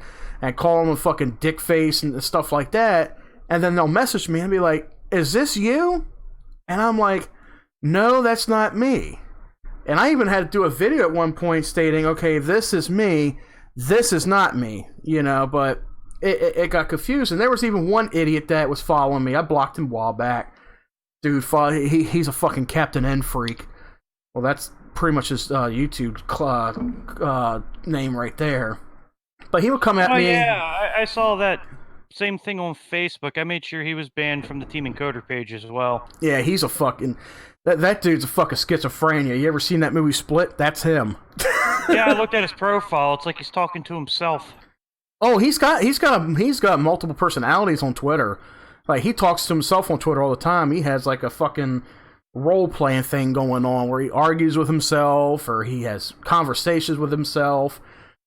calling them fucking dick face and stuff like that. And then they'll message me and be like, "Is this you?" And I'm like, "No, that's not me." And I even had to do a video at one point stating, "Okay, this is me. This is not me." But it got confused, and there was even one idiot that was following me. I blocked him a while back. Dude, he's a fucking Captain N freak. Well, that's pretty much his YouTube name right there. But he would come at me. Yeah, I saw that same thing on Facebook. I made sure he was banned from the Team Encoder page as well. Yeah, he's a fucking... That dude's a fucking schizophrenia. You ever seen that movie Split? That's him. Yeah, I looked at his profile. It's like he's talking to himself. Oh, he's got multiple personalities on Twitter. Like, he talks to himself on Twitter all the time. He has like a fucking role-playing thing going on where he argues with himself or he has conversations with himself.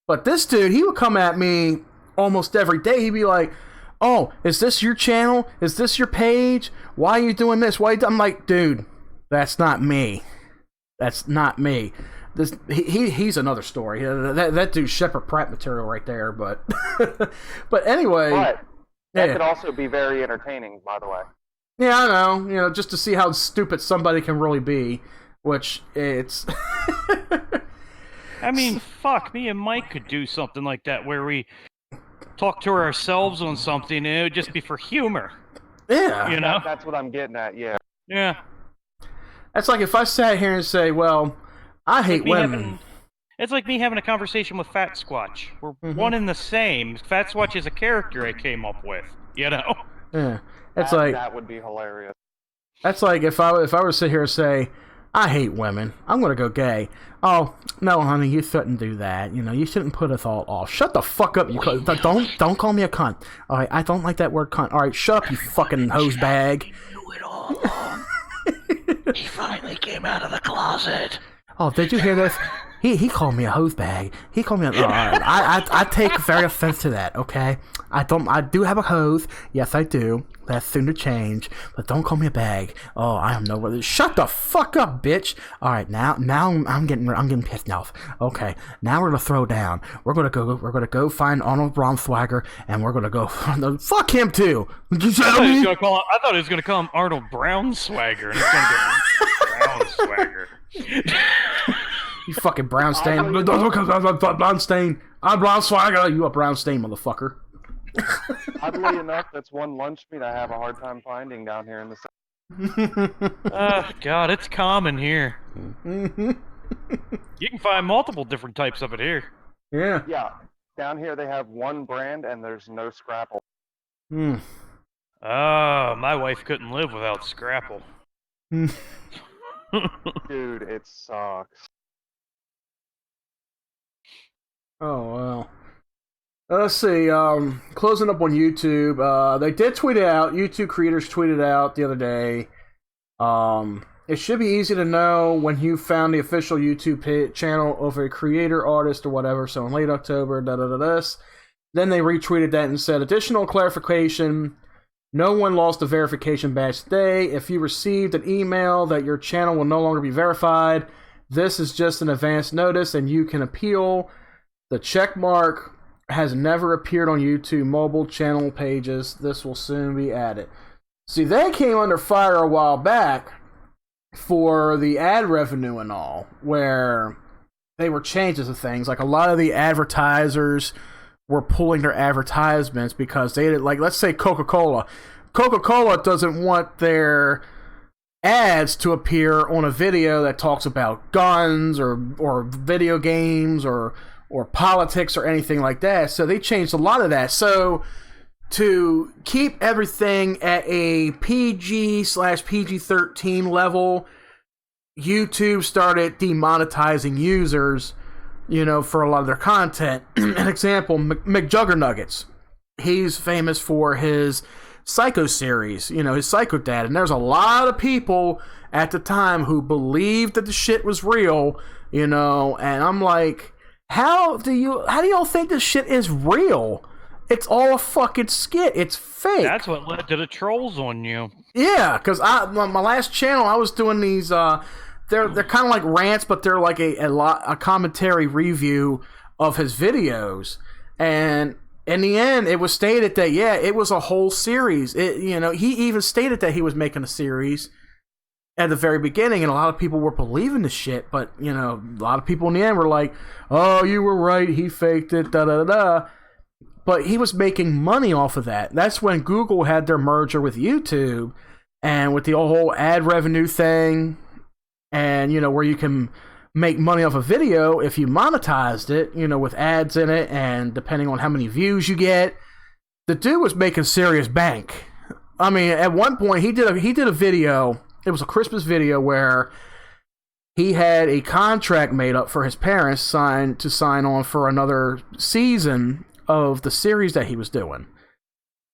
But this dude, he would come at me almost every day. He'd be like, "Oh, is this your channel? Is this your page? Why are you doing this? Why?" I'm like, dude, that's not me. That's not me. He's another story. That dude's Shepard Pratt material right there. But but anyway, that could also be very entertaining, by the way. Yeah, I know. You know, just to see how stupid somebody can really be, which it's. I mean, fuck, me and Mike could do something like that where we talk to ourselves on something and it would just be for humor. Yeah. You know? That's what I'm getting at, yeah. Yeah. That's like if I sat here and say, well, I hate women. It's like me having a conversation with Fat Squatch. We're one and the same. Fat Squatch is a character I came up with, you know? Yeah. That would be hilarious. That's like if I were to sit here and say, I hate women, I'm gonna go gay. Oh no, honey, you shouldn't do that. You know, you shouldn't put us all off. Shut the fuck up. You don't call me a cunt. All right, I don't like that word cunt. All right, shut up, you fucking hose bag. Knew it all along. He finally came out of the closet. Oh, did you hear this? He called me a hose bag. He called me a... I take very offense to that, okay? I do have a hose. Yes, I do. That's soon to change. But don't call me a bag. Oh, I am no... Shut the fuck up, bitch. All right, now I'm getting pissed off. Okay, now we're gonna throw down. We're gonna go find Arnold Braunschweiger, and we're gonna go... Fuck him, too! Did you say I thought he was gonna call him Arnold Brownswagger, and he's gonna get Brownswagger. You fucking Brownstain. Brownstain. I'm Brownswagger. You a Brownstain, motherfucker. Oddly enough, that's one lunch meat I have a hard time finding down here in the South. Oh, God, it's common here. You can find multiple different types of it here. Yeah. Yeah. Down here they have one brand and there's no Scrapple. Hmm. Oh, my wife couldn't live without Scrapple. Dude, it sucks. Oh, well. Let's see. Closing up on YouTube. They did tweet it out. YouTube creators tweeted out the other day. It should be easy to know when you found the official YouTube channel of a creator, artist, or whatever. So in late October, Then they retweeted that and said, additional clarification. No one lost a verification badge today. If you received an email that your channel will no longer be verified, this is just an advance notice and you can appeal. The check mark has never appeared on YouTube mobile channel pages. This will soon be added. See, they came under fire a while back for the ad revenue and all, where they were changes of things. Like a lot of the advertisers were pulling their advertisements because they did, like, let's say Coca-Cola. Coca-Cola doesn't want their ads to appear on a video that talks about guns or video games or politics or anything like that. So they changed a lot of that. So to keep everything at a PG/PG-13 level, YouTube started demonetizing users, for a lot of their content. An example, McJuggernuggets. He's famous for his Psycho series, his Psycho Dad. And there's a lot of people at the time who believed that the shit was real, and I'm like, how do y'all think this shit is real? It's all a fucking skit. It's fake. That's what led to the trolls on you. Yeah, because my last channel, I was doing these. They're kind of like rants, but they're like a commentary review of his videos. And in the end, it was stated that it was a whole series. He even stated that he was making a series at the very beginning, and a lot of people were believing the shit. But a lot of people in the end were like, "Oh, you were right. He faked it." Da da da. but he was making money off of that. That's when Google had their merger with YouTube, and with the whole ad revenue thing, and, you know, where you can make money off a video if you monetized it, you know, with ads in it, and depending on how many views you get, the dude was making serious bank. I mean, at one point, he did a video. It was a Christmas video where he had a contract made up for his parents to sign on for another season of the series that he was doing.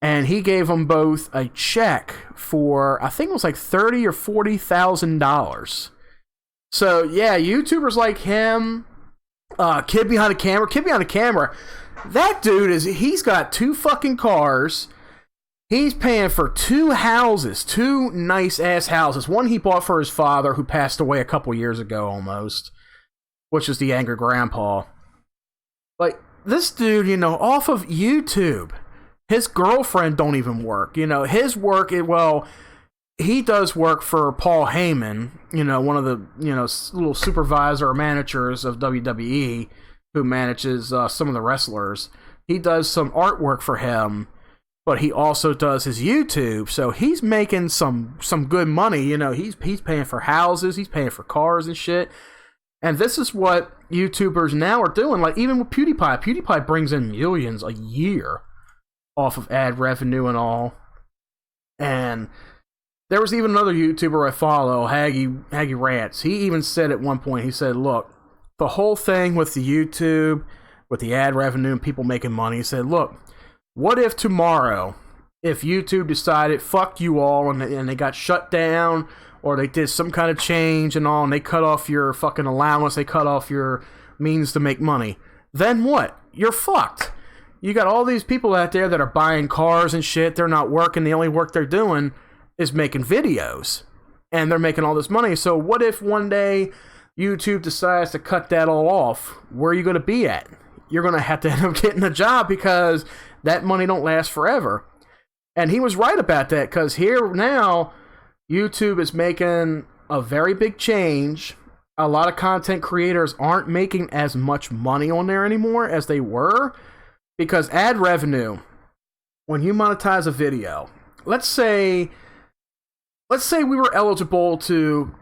And he gave them both a check for, I think it was like $30,000 or $40,000. So yeah, YouTubers like him, Kid Behind the Camera, that dude he's got 2 fucking cars. He's paying for 2 houses, 2 nice ass houses. One he bought for his father, who passed away a couple years ago almost, which is the Angry Grandpa. Like, this dude, you know, off of YouTube, his girlfriend don't even work. You know, his work, he does work for Paul Heyman, you know, one of the, you know, little supervisor or managers of WWE, who manages some of the wrestlers. He does some artwork for him, but he also does his YouTube, so he's making some good money. You know, he's paying for houses, he's paying for cars and shit. And this is what YouTubers now are doing. Like, even with PewDiePie. PewDiePie brings in millions a year off of ad revenue and all. And there was even another YouTuber I follow, Haggy Rants. He even said at one point, he said, look, the whole thing with the YouTube, with the ad revenue and people making money, he said, look, what if tomorrow, if YouTube decided, fuck you all, and they got shut down, or they did some kind of change and all, and they cut off your fucking allowance, they cut off your means to make money, then what? You're fucked. You got all these people out there that are buying cars and shit, they're not working, the only work they're doing is making videos, and they're making all this money. So what if one day YouTube decides to cut that all off? Where are you going to be at? You're going to have to end up getting a job, because that money don't last forever. And he was right about that, because here now, YouTube is making a very big change. A lot of content creators aren't making as much money on there anymore as they were, because ad revenue, when you monetize a video, let's say we were eligible to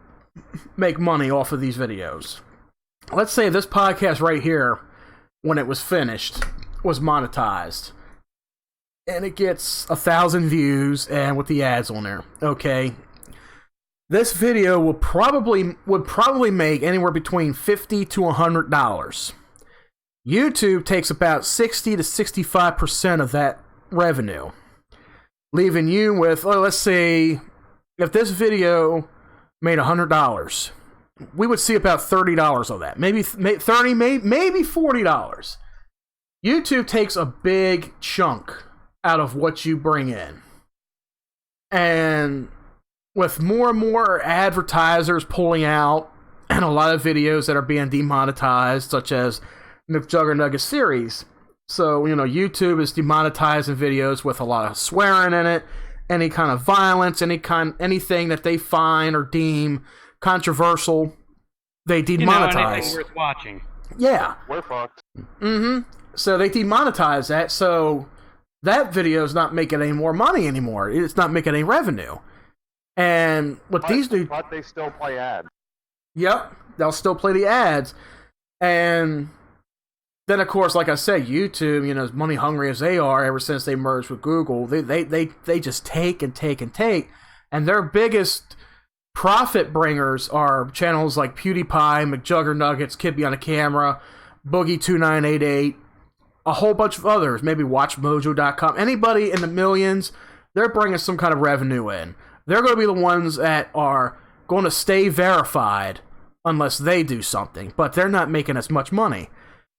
make money off of these videos. Let's say this podcast right here, when it was finished, was monetized, and it gets 1,000 views, and with the ads on there, okay, this video would probably make anywhere between $50 to $100. YouTube takes about 60 to 65% of that revenue, leaving you with, let's say, if this video made $100, we would see about $30 of that, maybe 30, maybe $40. YouTube takes a big chunk out of what you bring in, and with more and more advertisers pulling out, and a lot of videos that are being demonetized, such as McJuggerNugget series. So, you know, YouTube is demonetizing videos with a lot of swearing in it, any kind of violence, anything that they find or deem controversial, they demonetize. You know, anything worth watching. Yeah. We're fucked. Mm-hmm. So they demonetize that, so that video is not making any more money anymore. It's not making any revenue. And what these do... But they still play ads. Yep. They'll still play the ads. And then, of course, like I said, YouTube, you know, as money hungry as they are, ever since they merged with Google, they just take and take and take. And their biggest profit bringers are channels like PewDiePie, McJuggerNuggets, Kid Behind the Camera, Boogie2988, a whole bunch of others, maybe WatchMojo.com. Anybody in the millions, they're bringing some kind of revenue in. They're going to be the ones that are going to stay verified unless they do something, but they're not making as much money.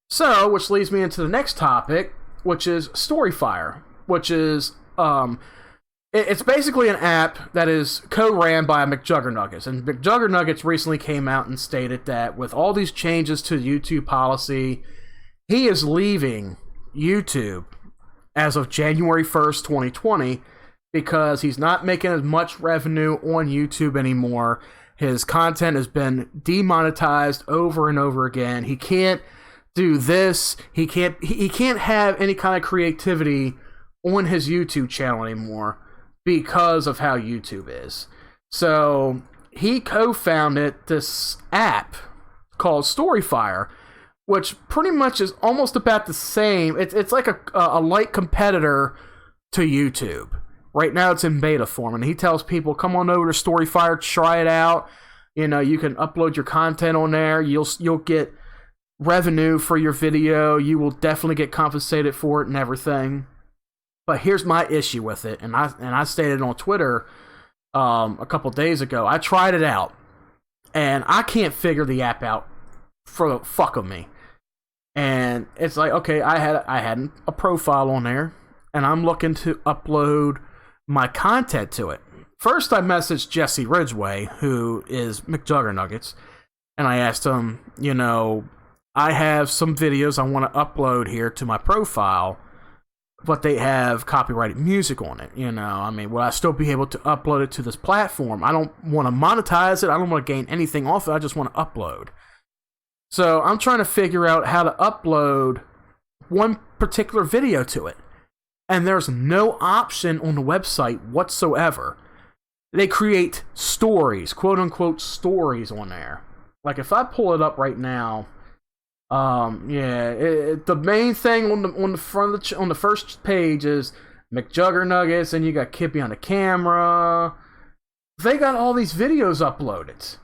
So, which leads me into the next topic, which is StoryFire, which is, it's basically an app that is co-ran by McJuggerNuggets. And McJuggerNuggets recently came out and stated that with all these changes to YouTube policy, he is leaving YouTube as of January 1st, 2020, because he's not making as much revenue on YouTube anymore. His content has been demonetized over and over again. He can't do this. He can't have any kind of creativity on his YouTube channel anymore because of how YouTube is. So he co-founded this app called Storyfire, which pretty much is almost about the same. It's like a light competitor to YouTube. Right now it's in beta form, and he tells people, come on over to Storyfire, try it out. You know, you can upload your content on there. You'll get revenue for your video. You will definitely get compensated for it and everything. But here's my issue with it, and I stated on Twitter a couple days ago. I tried it out, and I can't figure the app out for the fuck of me. And it's like, okay, I had a profile on there, and I'm looking to upload my content to it. First, I messaged Jesse Ridgway, who is McJuggernuggets, and I asked him, you know, I have some videos I want to upload here to my profile, but they have copyrighted music on it. You know, I mean, will I still be able to upload it to this platform? I don't want to monetize it. I don't want to gain anything off it. I just want to upload. So I'm trying to figure out how to upload one particular video to it. And there's no option on the website whatsoever. They create stories, quote unquote stories on there. Like if I pull it up right now, the main thing on the front on the first page is McJuggernuggets, and you got Kippy on the camera. They got all these videos uploaded.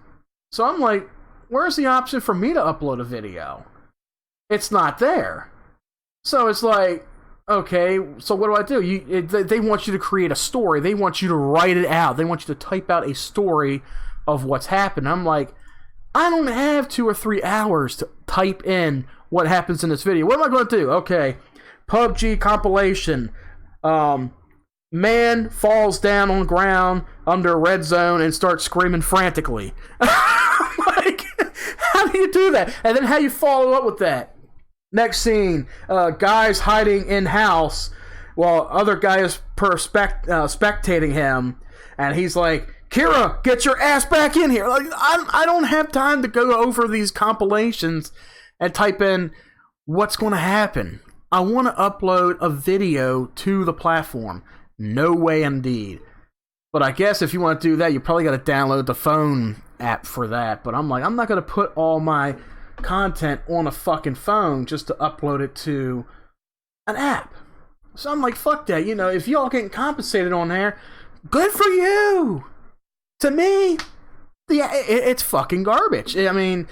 So I'm like, where's the option for me to upload a video? It's not there. So it's like, okay, so what do? They want you to create a story. They want you to write it out. They want you to type out a story of what's happened. I'm like, I don't have 2 or 3 hours to type in what happens in this video. What am I going to do? Okay, PUBG compilation. Man falls down on the ground under a red zone and starts screaming frantically. Like, how do you do that? And then how you follow up with that? Next scene, guy's hiding in house while other guy is spectating him, and he's like, Kira, get your ass back in here. Like, I don't have time to go over these compilations and type in what's going to happen. I want to upload a video to the platform. No way indeed. But I guess if you want to do that, you probably got to download the phone app for that. But I'm like, I'm not going to put all my content on a fucking phone just to upload it to an app. So I'm like, fuck that. You know, if y'all getting compensated on there, good for you. To me, yeah, it's fucking garbage. I mean,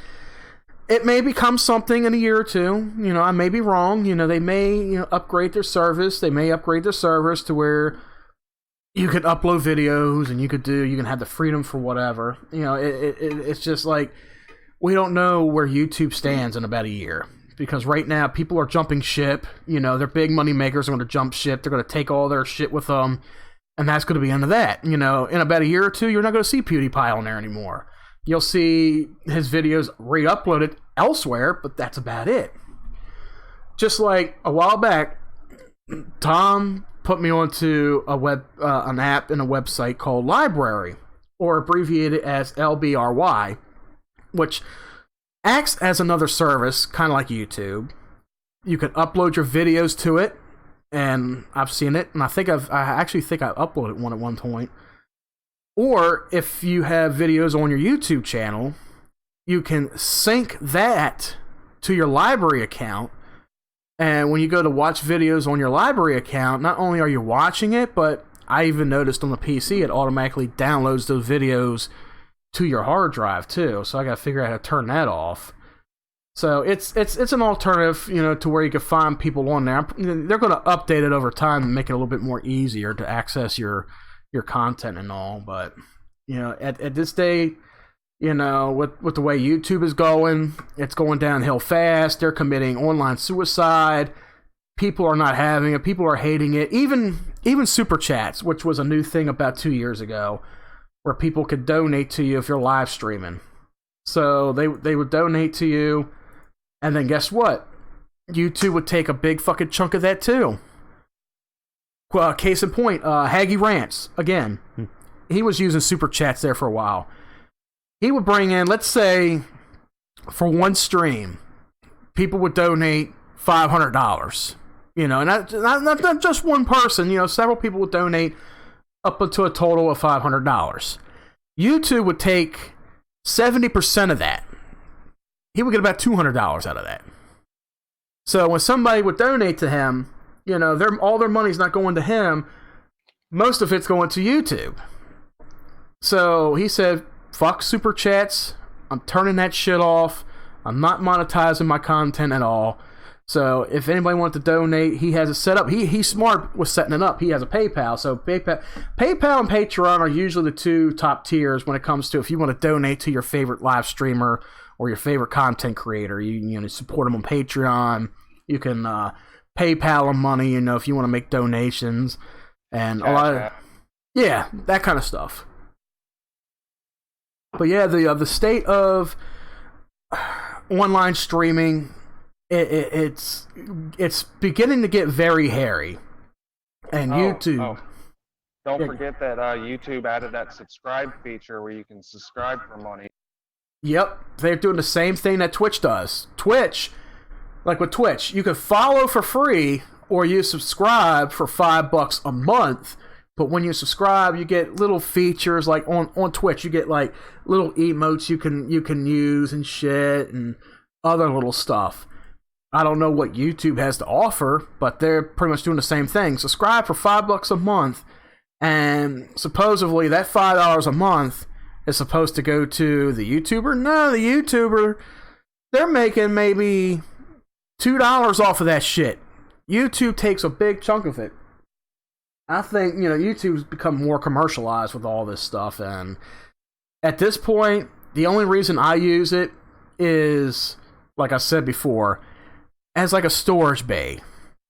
it may become something in a year or two. You know, I may be wrong. You know, they may upgrade their service. They may upgrade their service to where you can upload videos and you can have the freedom for whatever. You know, it's just like, we don't know where YouTube stands in about a year. Because right now, people are jumping ship. You know, their big money makers are going to jump ship. They're going to take all their shit with them. And that's going to be the end of that. You know, in about a year or two, you're not going to see PewDiePie on there anymore. You'll see his videos re-uploaded elsewhere, but that's about it. Just like a while back, Tom put me onto an app and a website called Library, or abbreviated as LBRY, which acts as another service, kind of like YouTube. You can upload your videos to it. And I've seen it, and I actually think I uploaded one at one point. Or if you have videos on your YouTube channel, you can sync that to your library account. And when you go to watch videos on your library account, not only are you watching it, but I even noticed on the PC it automatically downloads those videos to your hard drive too. So I got to figure out how to turn that off. So it's an alternative, you know, to where you can find people on there. They're going to update it over time and make it a little bit more easier to access your content and all. But, you know, at this day, you know, with the way YouTube is going, it's going downhill fast. They're committing online suicide. People are not having it. People are hating it. Even super chats, which was a new thing about 2 years ago, where people could donate to you if you're live streaming. So they would donate to you. And then guess what? YouTube would take a big fucking chunk of that too. Case in point, Haggy Rants, again. He was using super chats there for a while. He would bring in, let's say, for one stream, people would donate $500. You know, and not just one person. You know, several people would donate up to a total of $500. YouTube would take 70% of that. He would get about $200 out of that. So when somebody would donate to him, you know, all their money's not going to him. Most of it's going to YouTube. So he said, fuck super chats. I'm turning that shit off. I'm not monetizing my content at all. So if anybody wants to donate, he has it set up. He's smart with setting it up. He has a PayPal. So PayPal and Patreon are usually the two top tiers when it comes to if you want to donate to your favorite live streamer or your favorite content creator. You know, support them on Patreon. You can PayPal them money, you know, if you want to make donations. And a lot of, yeah, that kind of stuff. But yeah, the state of online streaming, it's beginning to get very hairy. And YouTube. Don't forget that YouTube added that subscribe feature where you can subscribe for money. Yep, they're doing the same thing that Twitch does. Twitch, like with Twitch, you can follow for free or you subscribe for $5 a month. But when you subscribe, you get little features like on Twitch. You get like little emotes you can use and shit and other little stuff. I don't know what YouTube has to offer, but they're pretty much doing the same thing. Subscribe for $5 a month, and supposedly that $5 a month is supposed to go to the YouTuber. No, the YouTuber, they're making maybe $2 off of that shit. YouTube takes a big chunk of it. I think, you know, YouTube's become more commercialized with all this stuff, and at this point, the only reason I use it is, like I said before, as like a storage bay.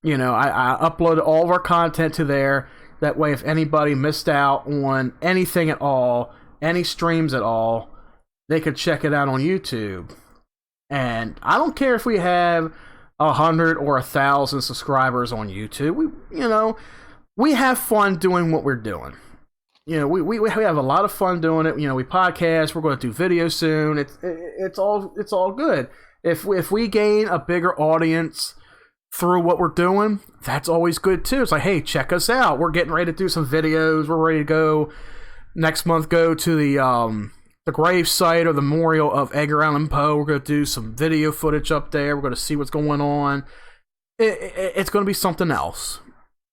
You know, I upload all of our content to there. That way, if anybody missed out on anything at all, any streams at all, they could check it out on YouTube. And I don't care if we have 100 or 1,000 subscribers on YouTube. We have fun doing what we're doing. You know, we have a lot of fun doing it. You know, we podcast. We're going to do video soon. It's all good. If we gain a bigger audience through what we're doing, that's always good too. It's like, hey, check us out. We're getting ready to do some videos. We're ready to go next month. Go to the grave site or the memorial of Edgar Allan Poe. We're going to do some video footage up there. We're going to see what's going on. It's going to be something else,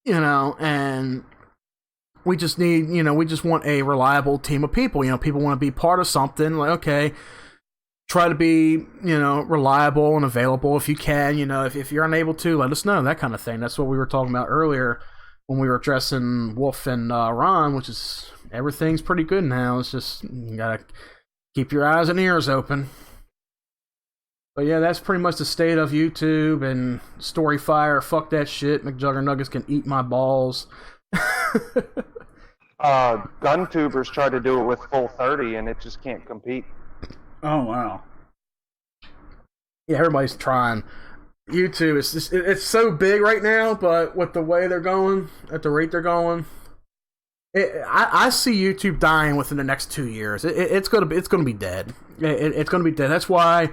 you know. And we just need, you know, we just want a reliable team of people. You know, people want to be part of something. Like, okay, try to be, you know, reliable and available if you can. You know, if you're unable to, let us know, that kind of thing. That's what we were talking about earlier when we were addressing Wolf and Ron, which is everything's pretty good now. It's just you gotta keep your eyes and ears open. But yeah, that's pretty much the state of YouTube and Storyfire. Fuck that shit. McJuggernuggets can eat my balls. GunTubers try to do it with Full 30 and it just can't compete. Oh wow. Yeah, everybody's trying. YouTube is just, it's so big right now, but with the way they're going, at the rate they're going, I see YouTube dying within the next 2 years. It's gonna be dead. It's gonna be dead. That's why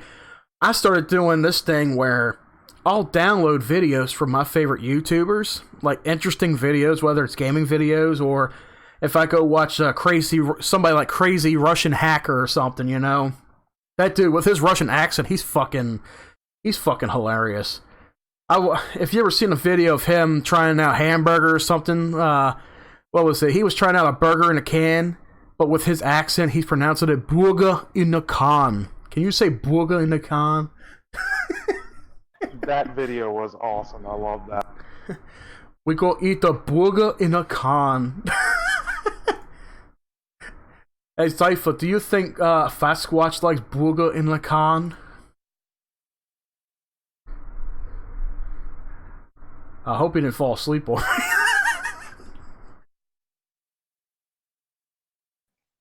I started doing this thing where I'll download videos from my favorite YouTubers, like interesting videos, whether it's gaming videos or if I go watch somebody like Crazy Russian Hacker or something, you know. That dude with his Russian accent, he's fucking hilarious. If you ever seen a video of him trying out hamburger or something, what was it? He was trying out a burger in a can, but with his accent, he's pronouncing it burger in a can. Can you say burger in a can? That video was awesome. I love that. We go eat a burger in a can. Hey, Cypher, do you think Sasquatch likes burger in a can? I hope he didn't fall asleep on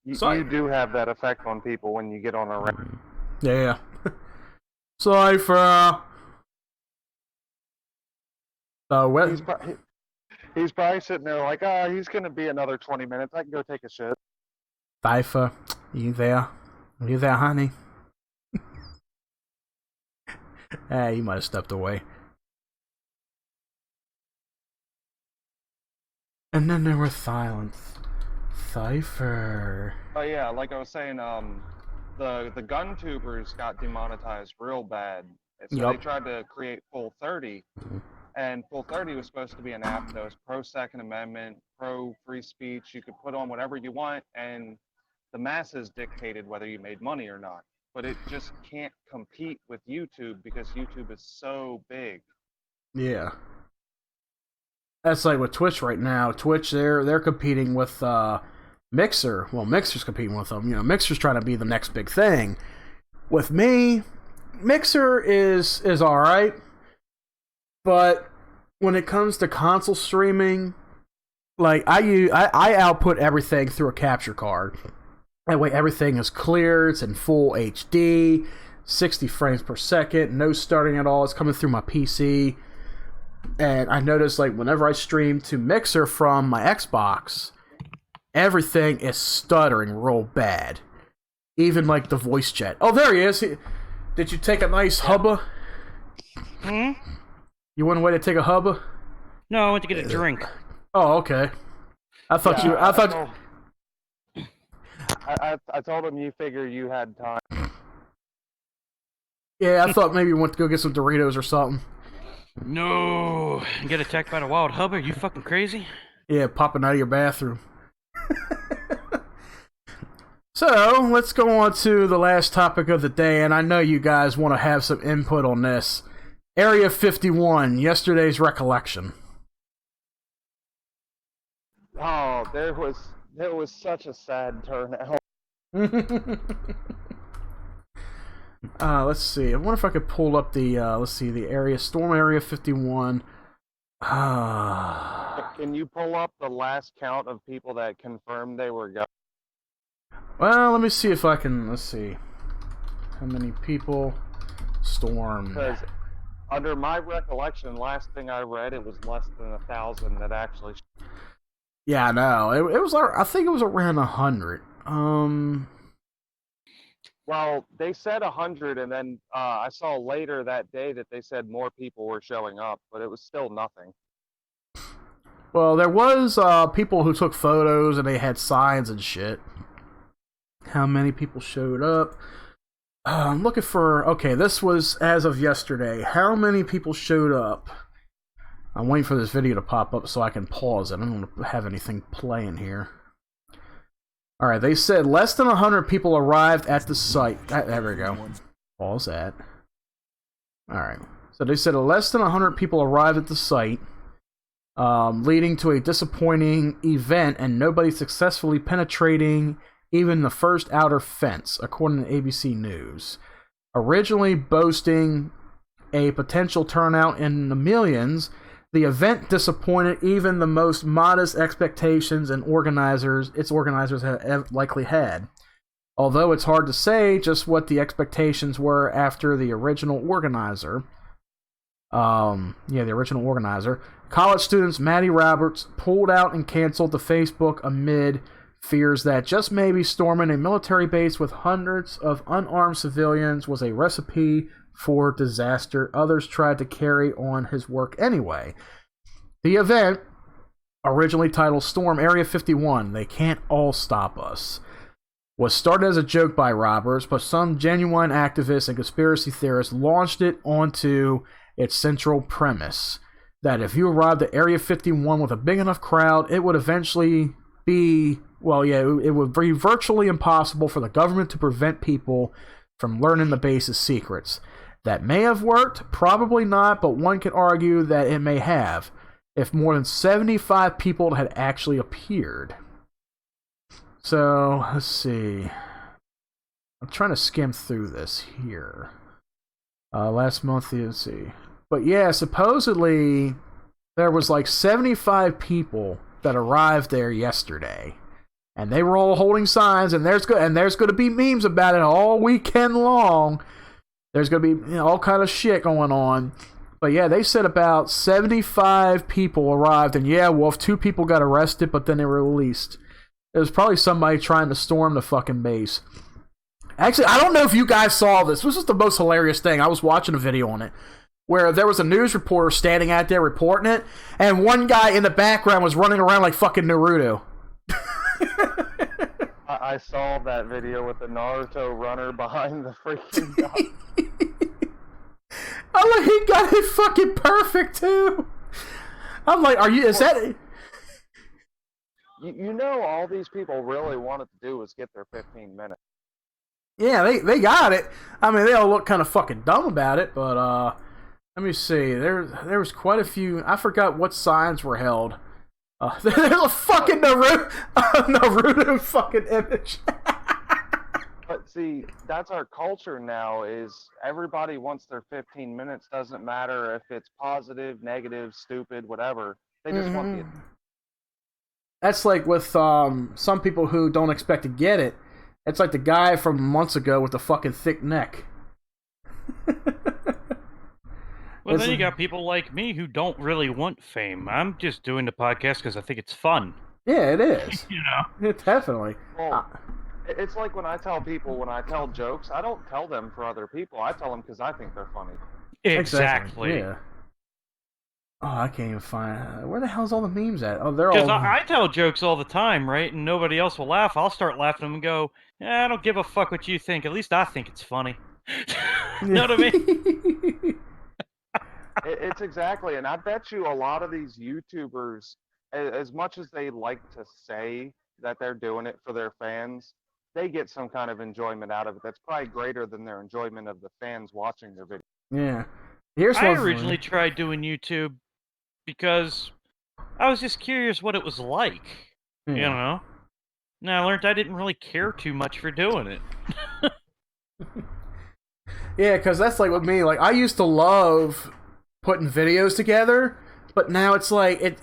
You do have that effect on people when you get on a rant. Yeah. Cypher! He's probably sitting there like, he's going to be another 20 minutes. I can go take a shit. Cypher, you there? Are you there, honey? He might have stepped away. And then there was silence. Cypher. Oh yeah, like I was saying, the gun tubers got demonetized real bad. So they tried to create Full 30, and Full 30 was supposed to be an app that was pro Second Amendment, pro free speech. You could put on whatever you want, and the masses dictated whether you made money or not. But it just can't compete with YouTube because YouTube is so big. Yeah. That's like with Twitch right now. Twitch, they're competing with Mixer. Well, Mixer's competing with them. You know, Mixer's trying to be the next big thing. With me, Mixer is all right, but when it comes to console streaming, like I output everything through a capture card. That way, everything is clear. It's in full HD, 60 frames per second, no starting at all. It's coming through my PC. And I noticed, like, whenever I stream to Mixer from my Xbox, everything is stuttering real bad. Even, like, the voice chat. Oh, there he is. Did you take a nice hubba? Hmm? You went away to take a hubba? No, I went to get a drink. Oh, okay. I thought I told him you figure you had time. Yeah, I thought maybe you went to go get some Doritos or something. No, get attacked by the wild hubba? Are you fucking crazy? Yeah, popping out of your bathroom. So, let's go on to the last topic of the day, and I know you guys want to have some input on this. Area 51, yesterday's recollection. Oh, there was such a sad turnout. Let's see. I wonder if I could pull up the, let's see, the area, Storm Area 51. Can you pull up the last count of people that confirmed they were going? Well, let me see if I can, let's see. How many people stormed? Because under my recollection, last thing I read, it was less than 1,000 that actually... Yeah, I know. It was, I think it was around 100. Well, they said 100, and then I saw later that day that they said more people were showing up, but it was still nothing. Well, there was people who took photos, and they had signs and shit. How many people showed up? I'm looking for... Okay, this was as of yesterday. How many people showed up? I'm waiting for this video to pop up so I can pause it. I don't want to have anything playing here. Alright, they said less than 100 people arrived at the site. There we go. Pause that. Alright. So they said less than 100 people arrived at the site, leading to a disappointing event and nobody successfully penetrating even the first outer fence, according to ABC News. Originally boasting a potential turnout in the millions, the event disappointed even the most modest expectations and its organizers have likely had. Although it's hard to say just what the expectations were after the original organizer. The original organizer. College students Maddie Roberts pulled out and canceled the Facebook amid fears that just maybe storming a military base with hundreds of unarmed civilians was a recipe for disaster. Others tried to carry on his work anyway. The event, originally titled Storm Area 51, They Can't All Stop Us, was started as a joke by robbers, but some genuine activists and conspiracy theorists launched it onto its central premise, that if you arrived at Area 51 with a big enough crowd, it would eventually be, it would be virtually impossible for the government to prevent people from learning the base's secrets. That may have worked, probably not, but one could argue that it may have, if more than 75 people had actually appeared. So, let's see. I'm trying to skim through this here. Last month, let's see. But yeah, supposedly there was like 75 people that arrived there yesterday. And they were all holding signs, and there's going to be memes about it all weekend long. There's going to be all kind of shit going on. But yeah, they said about 75 people arrived, and yeah, Wolf, 2 people got arrested, but then they were released. It was probably somebody trying to storm the fucking base. Actually, I don't know if you guys saw this. This was the most hilarious thing. I was watching a video on it where there was a news reporter standing out there reporting it, and one guy in the background was running around like fucking Naruto. I saw that video with the Naruto runner behind the freaking guy. I'm like, he got it fucking perfect too. I'm like, is that... You know, all these people really wanted to do was get their 15 minutes. Yeah, they got it. I mean, they all look kind of fucking dumb about it, but let me see. There was quite a few. I forgot what signs were held. There's a fucking Naruto fucking image. But see, that's our culture now. Is everybody wants their 15 minutes? Doesn't matter if it's positive, negative, stupid, whatever. They just want the. That's like with some people who don't expect to get it. It's like the guy from months ago with the fucking thick neck. Well, then you got people like me who don't really want fame. I'm just doing the podcast because I think it's fun. Yeah, it is. You know? It definitely. Well, it's like when I tell jokes, I don't tell them for other people. I tell them because I think they're funny. Exactly. Yeah. Oh, I can't even find... Where the hell's all the memes at? Oh, they're all... Because I tell jokes all the time, right? And nobody else will laugh. I'll start laughing and go, I don't give a fuck what you think. At least I think it's funny. You know what I mean? It's exactly, and I bet you a lot of these YouTubers, as much as they like to say that they're doing it for their fans, they get some kind of enjoyment out of it that's probably greater than their enjoyment of the fans watching their video. Yeah. I originally tried doing YouTube because I was just curious what it was like, you know? And I learned I didn't really care too much for doing it. Yeah, because that's like with me. Like, I used to love putting videos together, but now it's like, it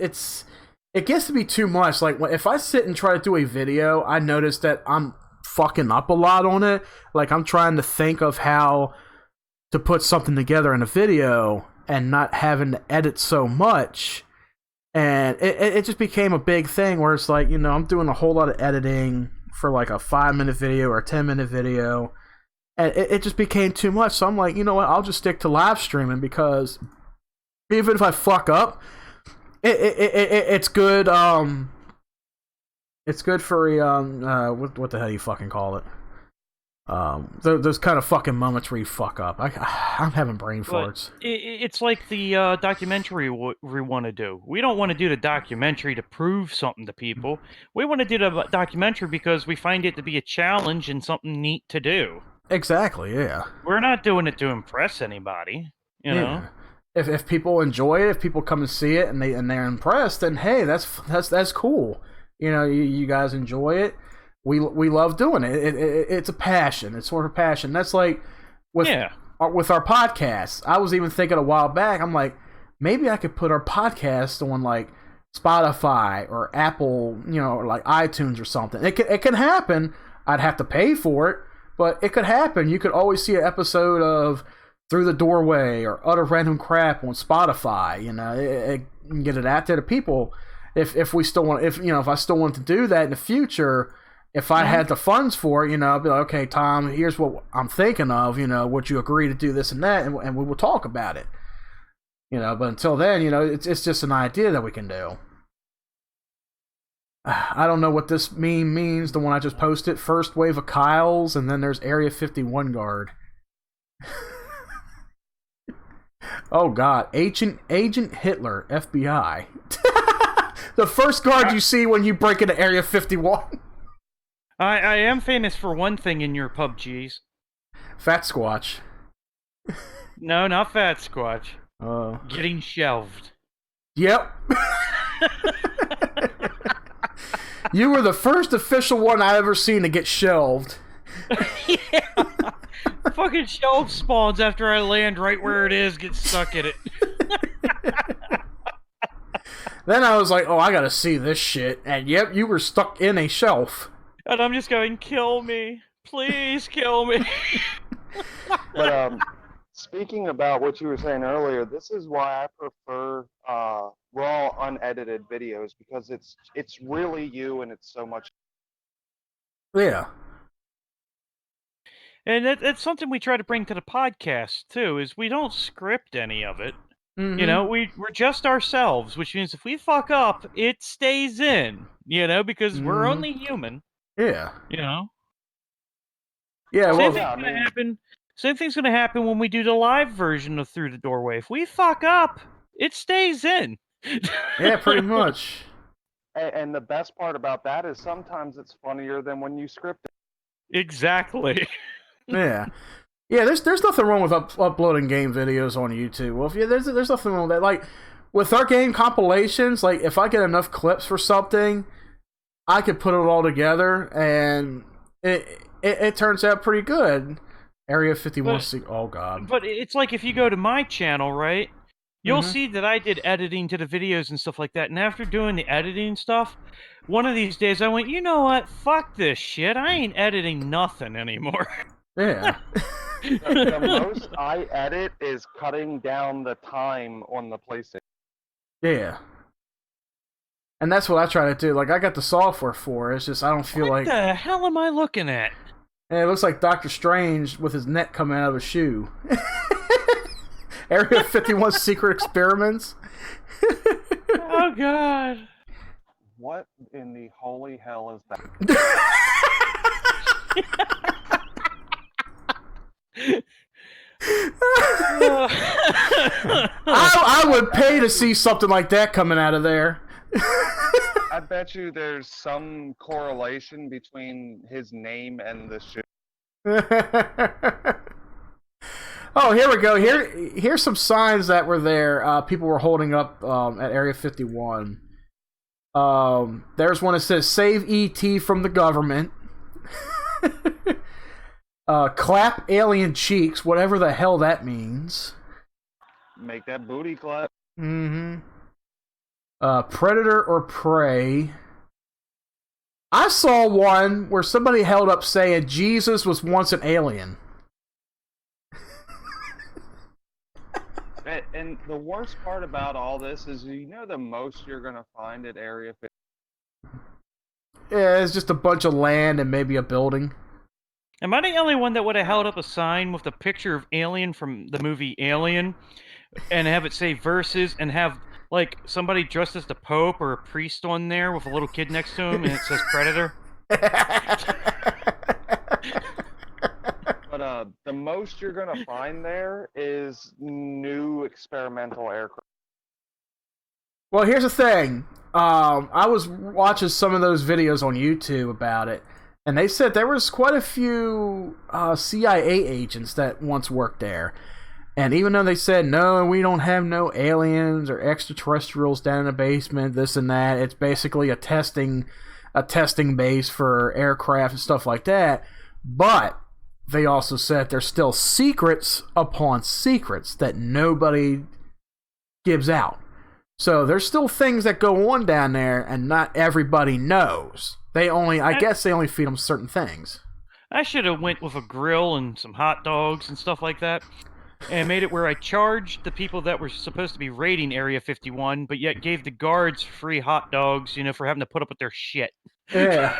gets to be too much. Like, if I sit and try to do a video, I notice that I'm fucking up a lot on it. Like, I'm trying to think of how to put something together in a video and not having to edit so much. And it just became a big thing where it's like, you know, I'm doing a whole lot of editing for like a 5-minute video or a 10-minute video. And it just became too much. So I'm like, you know what? I'll just stick to live streaming because even if I fuck up, it's good. It's good for what the hell you fucking call it? Those kind of fucking moments where you fuck up. I'm having brain farts. It's like the documentary we want to do. We don't want to do the documentary to prove something to people. We want to do the documentary because we find it to be a challenge and something neat to do. Exactly, yeah. We're not doing it to impress anybody, you know? If people enjoy it, if people come and see it and they're impressed, then hey, that's cool. You know, you guys enjoy it. We love doing it. It's a passion. It's sort of a passion. That's like with our podcast. I was even thinking a while back. I'm like, maybe I could put our podcast on like Spotify or Apple, you know, or like iTunes or something. It can happen. I'd have to pay for it, but it could happen. You could always see an episode of Through the Doorway or Utter Random Crap on Spotify. You know, it can get it out there to people. If we still want, if I still want to do that in the future. If I had the funds for it, you know, I'd be like, okay, Tom, here's what I'm thinking of, you know, would you agree to do this and that, and we will talk about it. You know, but until then, you know, it's just an idea that we can do. I don't know what this meme means, the one I just posted. First wave of Kyles, and then there's Area 51 guard. Oh, God. Agent Hitler, FBI. The first guard you see when you break into Area 51. I am famous for one thing in your PUBGs. Fat Squatch. No, not Fat Squatch. Getting shelved. Yep. You were the first official one I ever seen to get shelved. Yeah. Fucking shelf spawns after I land right where it is, get stuck in it. Then I was like, oh, I gotta see this shit. And yep, you were stuck in a shelf. And I'm just going, kill me. Please kill me. But speaking about what you were saying earlier, this is why I prefer raw, unedited videos, because it's really you and it's so much. Yeah. And that's something we try to bring to the podcast too. Is we don't script any of it. You know, we're just ourselves, which means if we fuck up, it stays in. You know, because we're only human. Yeah. You know. Yeah. Same Well, thing's gonna happen. Same thing's gonna happen when we do the live version of Through the Doorway. If we fuck up, it stays in. yeah, pretty much. And the best part about that is sometimes it's funnier than when you script it. Exactly. Yeah. Yeah, there's nothing wrong with uploading game videos on YouTube. Well, there's nothing wrong with that. Like, with our game compilations, like, if I get enough clips for something, I could put it all together, and it turns out pretty good. Area 51, oh god. But it's like if you go to my channel, right? You'll see that I did editing to the videos and stuff like that, and after doing the editing stuff, one of these days I went, you know what? Fuck this shit. I ain't editing nothing anymore. Yeah. The most I edit is cutting down the time on the PlayStation. Yeah. And that's what I try to do. Like, I got the software for it. It's just I don't feel like... What the hell am I looking at? And it looks like Doctor Strange with his neck coming out of his shoe. Area 51 Secret Experiments. Oh, God. What in the holy hell is that? I would pay to see something like that coming out of there. I bet you there's some correlation between his name and the shoe. Oh, here we go. Here's some signs that were there. People were holding up at Area 51. There's one that says "Save ET from the government." Clap alien cheeks, whatever the hell that means. Make that booty clap. Mm-hmm. Predator or prey. I saw one where somebody held up saying Jesus was once an alien. And the worst part about all this is, you know, the most you're gonna find at Area 50. Yeah, it's just a bunch of land and maybe a building. Am I the only one that would have held up a sign with a picture of Alien from the movie Alien and have it say verses and have, like, somebody dressed as the Pope or a priest on there with a little kid next to him and it says Predator? But the most you're gonna find there is new experimental aircraft. Well, here's the thing. I was watching some of those videos on YouTube about it, and they said there was quite a few CIA agents that once worked there. And even though they said, no, we don't have no aliens or extraterrestrials down in the basement, this and that, it's basically a testing base for aircraft and stuff like that. But they also said there's still secrets upon secrets that nobody gives out. So there's still things that go on down there, and not everybody knows. I guess they only feed them certain things. I should have went with a grill and some hot dogs and stuff like that, and made it where I charged the people that were supposed to be raiding Area 51, but yet gave the guards free hot dogs, you know, for having to put up with their shit. Yeah.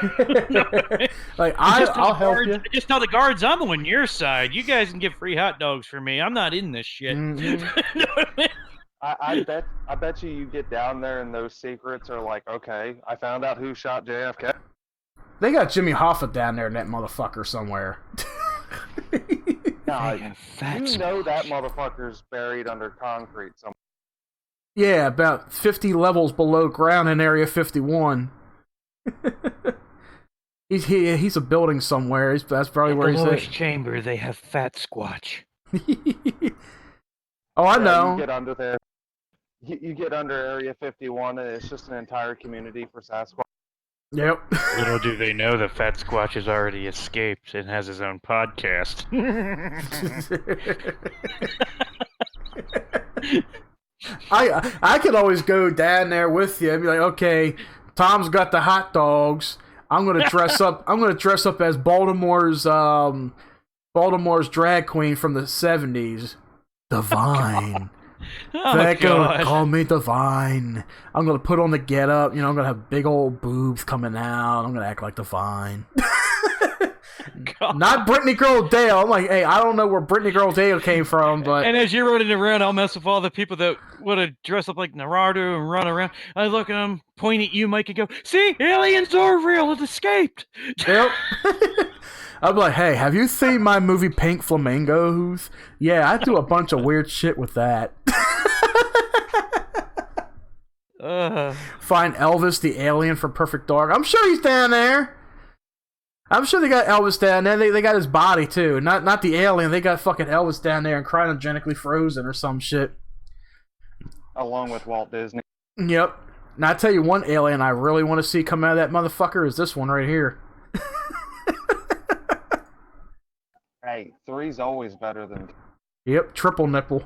Like, I'll help you. Just tell the guards I'm on your side. You guys can get free hot dogs for me. I'm not in this shit. Mm-hmm. I bet you get down there and those secrets are like, okay, I found out who shot JFK. They got Jimmy Hoffa down there in that motherfucker somewhere. Nah, you know that motherfucker's buried under concrete somewhere. Yeah, about 50 levels below ground in Area 51. He's a building somewhere. That's probably where he's at. In the lowest chamber, they have Fat Squatch. Oh, I know. You get under there. You get under Area 51, and it's just an entire community for Sasquatch. Yep. Little do they know that Fat Squatch has already escaped and has his own podcast. I could always go down there with you and be like, okay, Tom's got the hot dogs. I'm gonna dress up. I'm gonna dress up as Baltimore's drag queen from the '70s, Divine. Oh, God. Call me Divine. I'm gonna put on the getup. You know, I'm gonna have big old boobs coming out. I'm gonna act like Divine. Not Brittany Girl Dale. I'm like, hey, I don't know where Brittany Girl Dale came from, but And as you're running around, I'll mess with all the people that would have dressed up like Naruto and run around. I look at them, point at you, Mike, and go, "See, aliens are real. It escaped." Yep. I'm like, hey, have you seen my movie Pink Flamingos? Yeah, I do a bunch of weird shit with that. Find Elvis the alien from Perfect Dark. I'm sure he's down there. I'm sure they got Elvis down there. They got his body too. Not the alien. They got fucking Elvis down there and cryogenically frozen or some shit. Along with Walt Disney. Yep. Now I tell you one alien I really want to see come out of that motherfucker is this one right here. Hey, 3's always better than. Yep, triple nipple.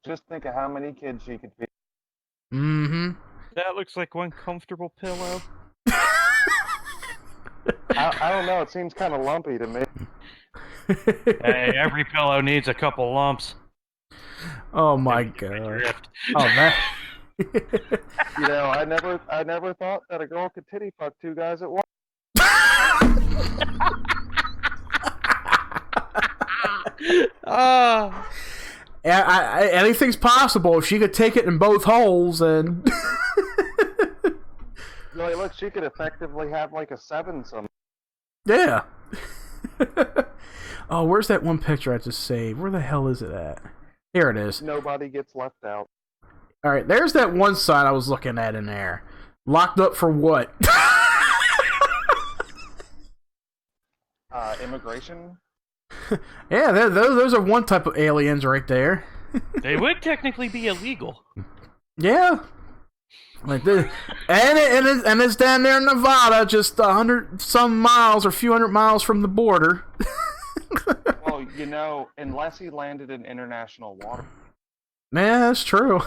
Just think of how many kids she could feed. Mm-hmm. That looks like one comfortable pillow. I don't know. It seems kind of lumpy to me. Hey, every pillow needs a couple lumps. Oh my god. Oh man. You know, I never thought that a girl could titty fuck two guys at once. Anything's possible if she could take it in both holes and. Like, look, she could effectively have like a 7 some. Yeah. Oh, where's that one picture I just saved? Where the hell is it at? Here it is. Nobody gets left out. All right, there's that one sign I was looking at in there. Locked up for what? Immigration. Yeah, those are one type of aliens right there. They would technically be illegal. Yeah. Like this, and it's down there in Nevada, just 100 some miles or a few hundred miles from the border. Well, you know, unless he landed in international water. Man, that's true.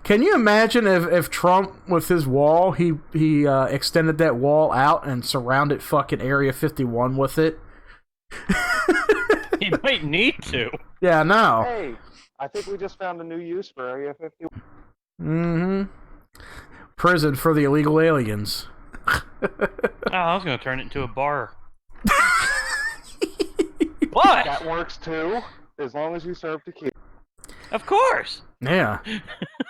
Can you imagine if Trump, with his wall, he extended that wall out and surrounded fucking Area 51 with it? He might need to. Yeah, I know. Hey, I think we just found a new use for Area 51. Mm-hmm. Prison for the illegal aliens. Oh, I was going to turn it into a bar. What? That works too, as long as you serve tequila. Of course. Yeah.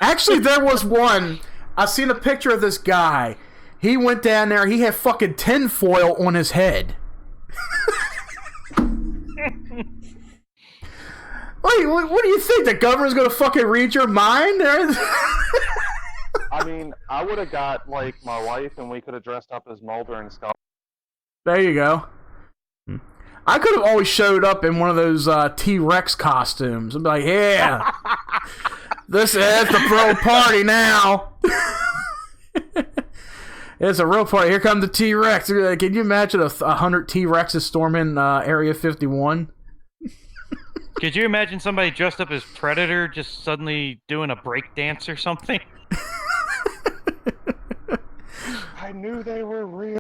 Actually, there was one. I seen a picture of this guy. He went down there. He had fucking tinfoil on his head. Wait, what do you think? The governor's gonna fucking read your mind? I mean, I would have got, like, my wife and we could have dressed up as Mulder and Scully. There you go. I could have always showed up in one of those T-Rex costumes. I'd be like, yeah, this is the pro party now. It's a real party. Here come the T-Rex. Can you imagine 100 T-Rexes storming Area 51? Could you imagine somebody dressed up as Predator just suddenly doing a break dance or something? I knew they were real.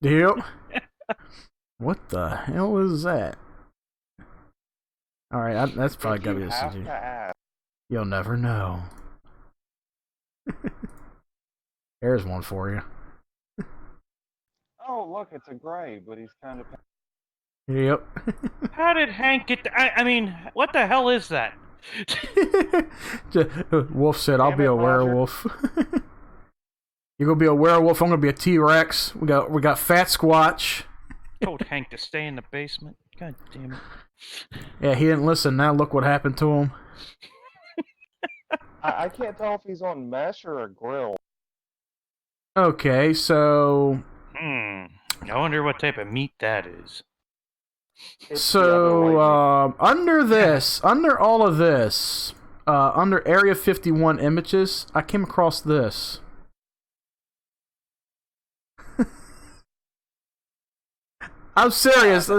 Yep. What the hell is that? Alright, that's probably gotta be a CG. You'll never know. There's one for you. Oh, look, it's a gray, but he's kind of... Yep. How did Hank get... I mean, what the hell is that? Wolf said, I'll be a werewolf. You're gonna be a werewolf, I'm gonna be a T-Rex. We got Fat Squatch. Told Hank to stay in the basement. God damn it. Yeah, he didn't listen. Now look what happened to him. I can't tell if he's on mesh or a grill. Okay, so... I wonder what type of meat that is. So, under all of this, under Area 51 images, I came across this. I'm serious.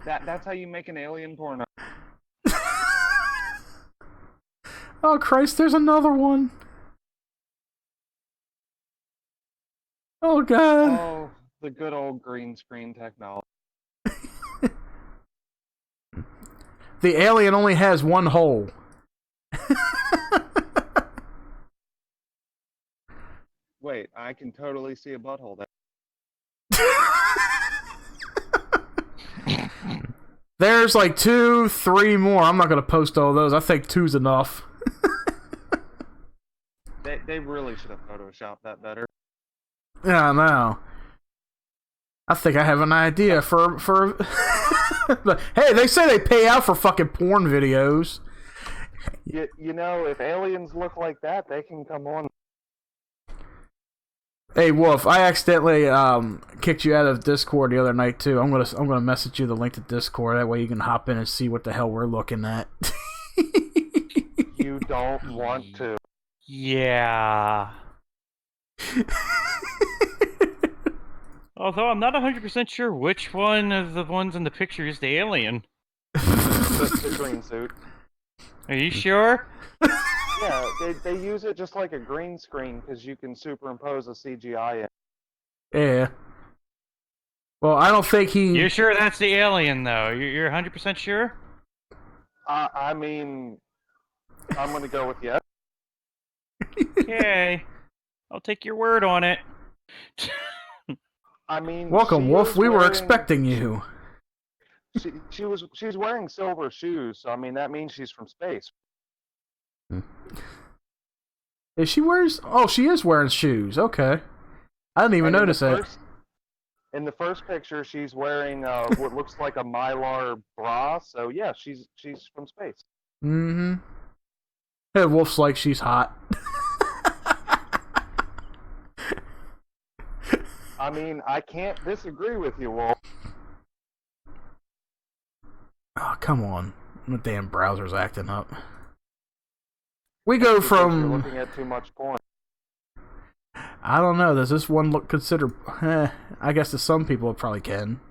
That's how you make an alien porno. Oh, Christ, there's another one. Oh, God. Oh, the good old green screen technology. The alien only has one hole. Wait, wait. I can totally see a butthole there. There's like 2, 3 more. I'm not gonna post all those. I think 2's enough. They really should have photoshopped that better. Yeah, I know. I think I have an idea for hey, they say they pay out for fucking porn videos. You know, if aliens look like that, they can come on. Hey Wolf, I accidentally kicked you out of Discord the other night too. I'm gonna message you the link to Discord. That way you can hop in and see what the hell we're looking at. You don't want to. Yeah. Although I'm not 100% sure which one of the ones in the picture is the alien. The green suit. Are you sure? Yeah, they use it just like a green screen because you can superimpose a CGI in. Yeah. Well, I don't think he... You're sure that's the alien, though? You're 100% sure? I mean, I'm going to go with yes. Okay. I'll take your word on it. I mean... Welcome, Wolf. We were expecting you. She's wearing silver shoes, so I mean, that means she's from space. Is she wears? Oh, she is wearing shoes. Okay, I didn't even notice that. In the first picture, she's wearing what looks like a mylar bra. So yeah, she's from space. Mm-hmm. Hey, Wolf's like she's hot. I mean, I can't disagree with you, Wolf. Oh, come on. The damn browser's acting up. We go from... You're looking at too much porn. I don't know. Does this one look considered... I guess to some people it probably can.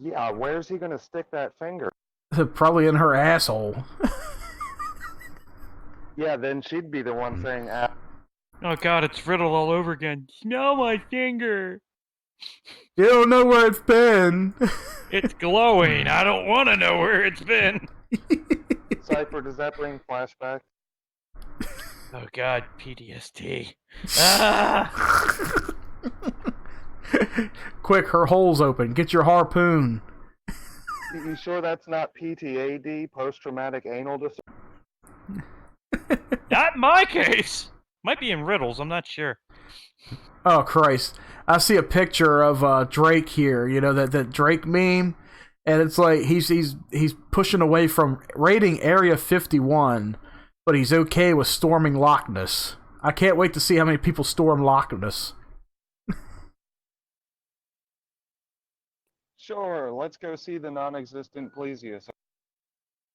Yeah, where's he going to stick that finger? Probably in her asshole. Yeah, then she'd be the one saying... Oh god, it's Riddle all over again. Smell my finger! You don't know where it's been. It's glowing. I don't want to know where it's been. Cypher, does that bring flashback? Oh god, PTSD. Ah! Quick, her hole's open. Get your harpoon. You sure that's not PTAD, post-traumatic anal disorder? Not in my case! Might be in Riddles, I'm not sure. Oh, Christ. I see a picture of Drake here, you know, that Drake meme, and it's like he's pushing away from raiding Area 51, but he's okay with storming Loch Ness. I can't wait to see how many people storm Loch Ness. Sure, let's go see the non-existent Plesius.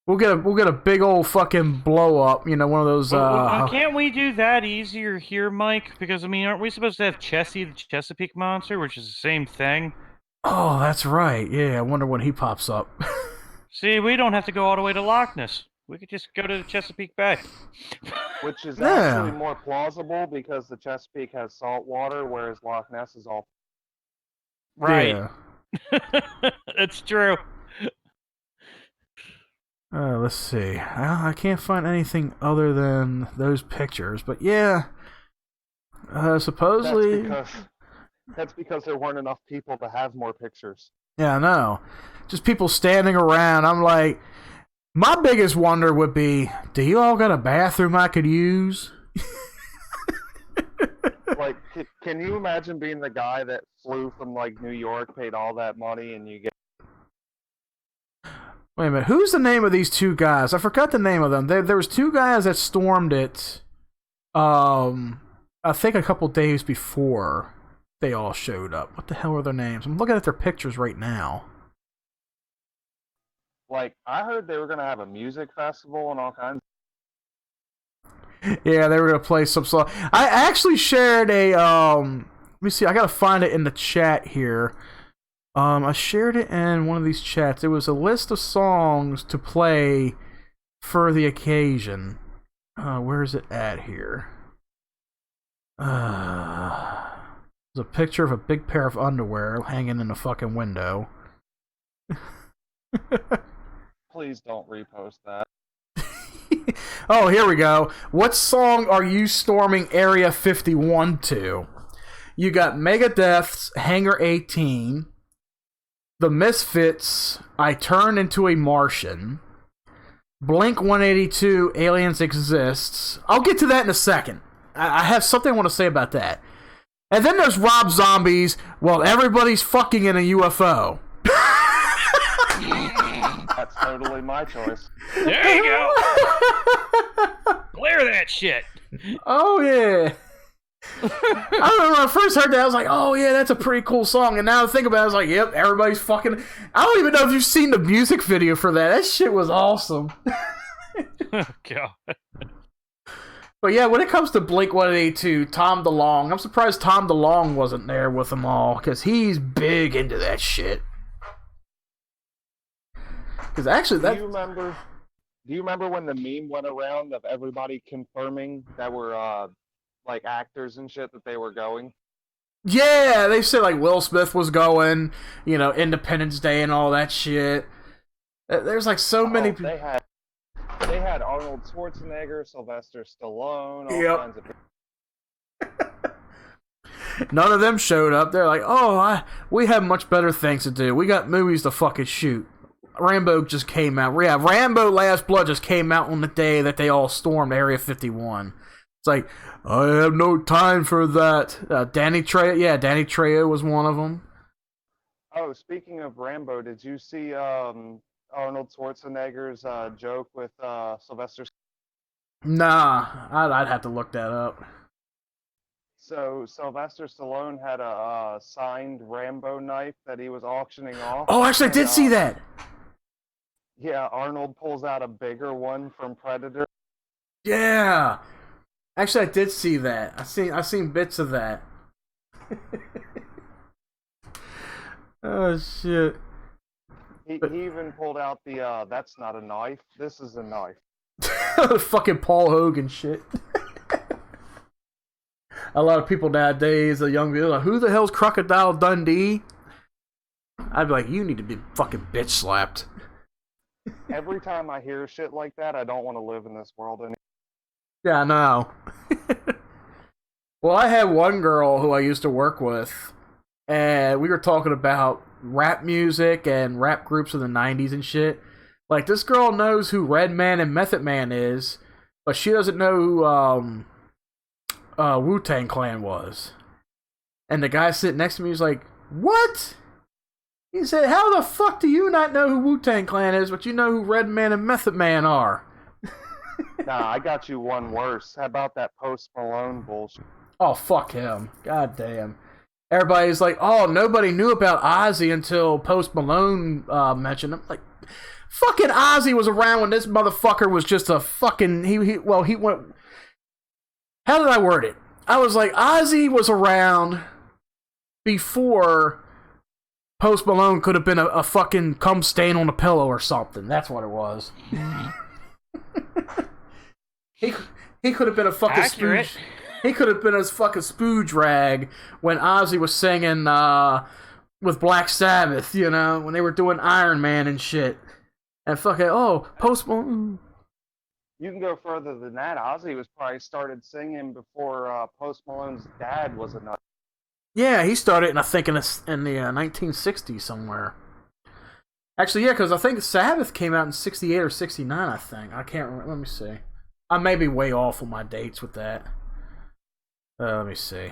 We'll get a big old fucking blow up, you know, one of those. Can't we do that easier here, Mike? Because I mean, aren't we supposed to have Chessie, the Chesapeake monster, which is the same thing? Oh, that's right. Yeah, I wonder when he pops up. See, we don't have to go all the way to Loch Ness. We could just go to the Chesapeake Bay. Which is actually more plausible because the Chesapeake has salt water, whereas Loch Ness is all... Right. Yeah. It's true. Let's see. I can't find anything other than those pictures, but yeah. Supposedly... That's because there weren't enough people to have more pictures. Yeah, I know. Just people standing around. I'm like... My biggest wonder would be, do you all got a bathroom I could use? Like, can you imagine being the guy that flew from, like, New York, paid all that money, and you get... Wait a minute, who's the name of these two guys? I forgot the name of them. There was two guys that stormed it, I think a couple days before they all showed up. What the hell are their names? I'm looking at their pictures right now. Like, I heard they were going to have a music festival and all kinds. Yeah, they were going to play some song. I actually shared a, let me see, I got to find it in the chat here. I shared it in one of these chats. It was a list of songs to play for the occasion. Where is it at here? There's a picture of a big pair of underwear hanging in the fucking window. Please don't repost that. Oh, here we go. What song are you storming Area 51 to? You got Megadeth's Hangar 18, The Misfits, I Turn Into a Martian, Blink 182, Aliens Exists. I'll get to that in a second. I have something I want to say about that. And then there's Rob Zombie's, well, everybody's fucking in a UFO. That's totally my choice. There you go. Clear that shit. Oh, yeah. I remember when I first heard that, I was like, oh, yeah, that's a pretty cool song. And now I think about it, I was like, yep, everybody's fucking... I don't even know if you've seen the music video for that. That shit was awesome. Oh, God. But yeah, when it comes to Blink-182, Tom DeLonge, I'm surprised Tom DeLonge wasn't there with them all, because he's big into that shit. Because actually, that... Do you remember when the meme went around of everybody confirming that were like actors and shit that they were going? Yeah, they said like Will Smith was going, you know, Independence Day and all that shit. There's like so many people. They had Arnold Schwarzenegger, Sylvester Stallone, all kinds of. None of them showed up. They're like, oh, we have much better things to do. We got movies to fucking shoot. Rambo just came out. Yeah, Rambo Last Blood just came out on the day that they all stormed Area 51. It's like, I have no time for that. Danny Trejo was one of them. Oh, speaking of Rambo, did you see Arnold Schwarzenegger's joke with Sylvester? Nah, I'd have to look that up. So Sylvester Stallone had a signed Rambo knife that he was auctioning off. Oh, actually, I did see that. Yeah, Arnold pulls out a bigger one from Predator. Yeah. Actually, I did see that. I seen bits of that. Oh shit. He even pulled out the that's not a knife, this is a knife. Fucking Paul Hogan shit. A lot of people nowadays, the young people, like, who the hell's Crocodile Dundee? I'd be like, you need to be fucking bitch slapped. Every time I hear shit like that, I don't want to live in this world anymore. Yeah, I know. Well, I had one girl who I used to work with, and we were talking about rap music and rap groups of the 90s and shit. Like, this girl knows who Redman and Method Man is, but she doesn't know who Wu-Tang Clan was. And the guy sitting next to me was like, what? He said, how the fuck do you not know who Wu-Tang Clan is, but you know who Redman and Method Man are? Nah, I got you one worse. How about that Post Malone bullshit? Oh, fuck him. God damn. Everybody's like, oh, nobody knew about Ozzy until Post Malone mentioned him. Like, fucking Ozzy was around when this motherfucker was just a fucking... He went... How did I word it? I was like, Ozzy was around before Post Malone could have been a fucking cum stain on a pillow or something. That's what it was. He could have been a fucking accurate. Spooge. He could have been a fucking spooge rag when Ozzy was singing with Black Sabbath, you know, when they were doing Iron Man and shit. And fucking, oh, Post Malone. You can go further than that. Ozzy was probably started singing before Post Malone's dad was a nut. Yeah, he started, I think, in the 1960s somewhere. Actually, yeah, because I think Sabbath came out in 68 or 69, I think. I can't remember. Let me see. I may be way off on my dates with that. Let me see.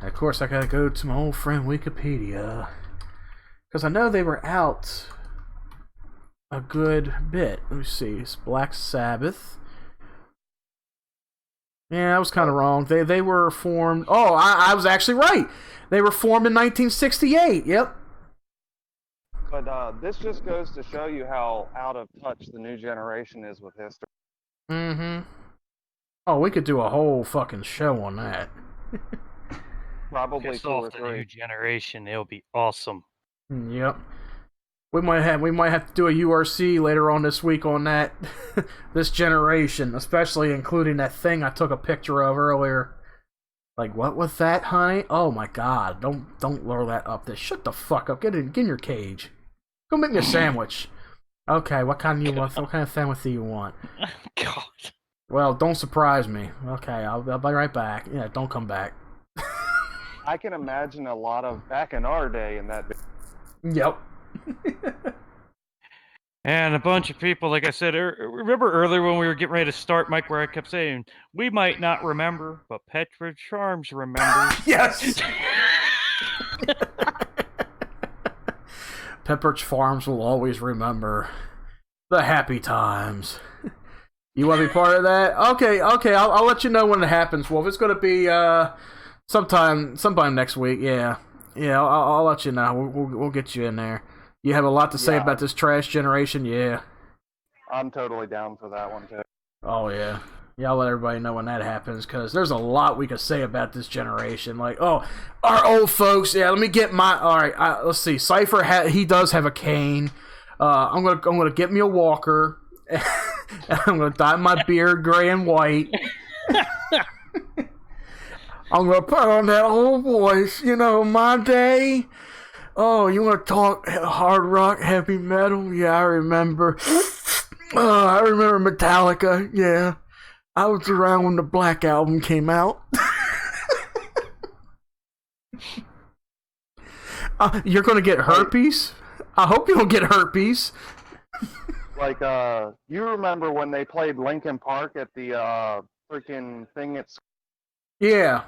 And of course, I gotta go to my old friend Wikipedia. Because I know they were out a good bit. Let me see. It's Black Sabbath. Yeah, I was kind of wrong. They were formed... Oh, I was actually right. They were formed in 1968. Yep. But this just goes to show you how out of touch the new generation is with history. Mm-hmm. Oh, we could do a whole fucking show on that. Probably Piss 2 or off the 3. new generation. It'll be awesome. Yep. We might have to do a URC later on this week on that. This generation, especially including that thing I took a picture of earlier. Like, what was that, honey? Oh my god! Don't lure that up. There. Shut the fuck up. Get in your cage. Go make me a sandwich. Okay, what kind of fantasy you want? God. Well, don't surprise me. Okay, I'll be right back. Yeah, don't come back. I can imagine a lot of back in our day in that. Yep. And a bunch of people, like I said, remember earlier when we were getting ready to start, Mike, where I kept saying, we might not remember, but Petra Charms remembers. Yes! Pepperidge Farms will always remember the happy times. You want to be part of that? Okay, I'll let you know when it happens, Wolf. It's going to be sometime next week, yeah. Yeah, I'll let you know. We'll get you in there. You have a lot to say about this trash generation, yeah. I'm totally down for that one, too. Oh, yeah. Yeah, I'll let everybody know when that happens, because there's a lot we could say about this generation. Like, oh, our old folks, yeah, let me get my... All right, let's see. Cypher, he does have a cane. I'm gonna get me a walker. And I'm gonna dye my beard gray and white. I'm gonna put on that old voice, my day. Oh, you want to talk hard rock, heavy metal? Yeah, I remember. I remember Metallica. Yeah, I was around when the Black Album came out. You're gonna get herpes? I hope you don't get herpes. Like, you remember when they played Linkin Park at the freaking thing at... Yeah.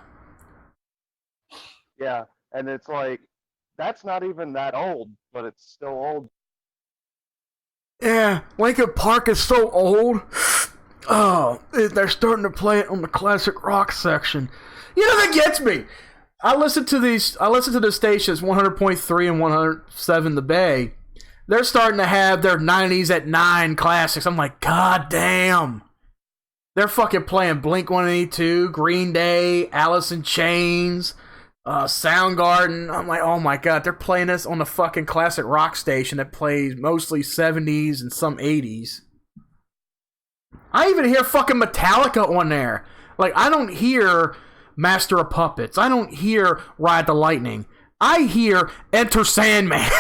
Yeah, and it's like, that's not even that old, but it's still old. Yeah, Linkin Park is so old. Oh, they're starting to play it on the classic rock section. That gets me. I listen to the stations 100.3 and 107 The Bay. They're starting to have their 90s at 9 classics. I'm like, God damn. They're fucking playing Blink-182, Green Day, Alice in Chains, Soundgarden. I'm like, oh my God, they're playing this on the fucking classic rock station that plays mostly 70s and some 80s. I even hear fucking Metallica on there. Like, I don't hear Master of Puppets. I don't hear Ride the Lightning. I hear Enter Sandman.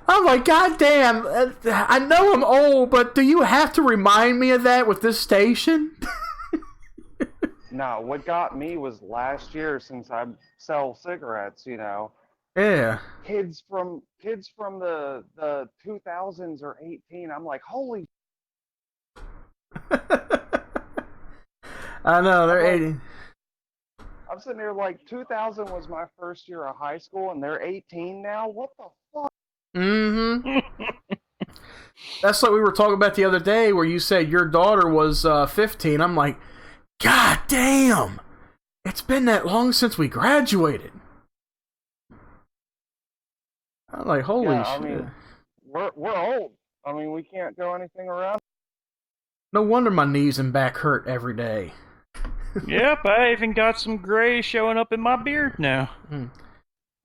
I'm like, God damn, I know I'm old, but do you have to remind me of that with this station? No, what got me was last year, since I sell cigarettes, Yeah. Kids from the 2000s or 18, I'm like, holy... I know, they're 80. I'm sitting there like, 2000 was my first year of high school, and they're 18 now? What the fuck? Mm-hmm. That's like we were talking about the other day, where you said your daughter was 15. I'm like, God damn! It's been that long since we graduated. I'm like, holy shit. I mean, we're old. I mean, we can't go anything around. No wonder my knees and back hurt every day. Yep, I even got some gray showing up in my beard now.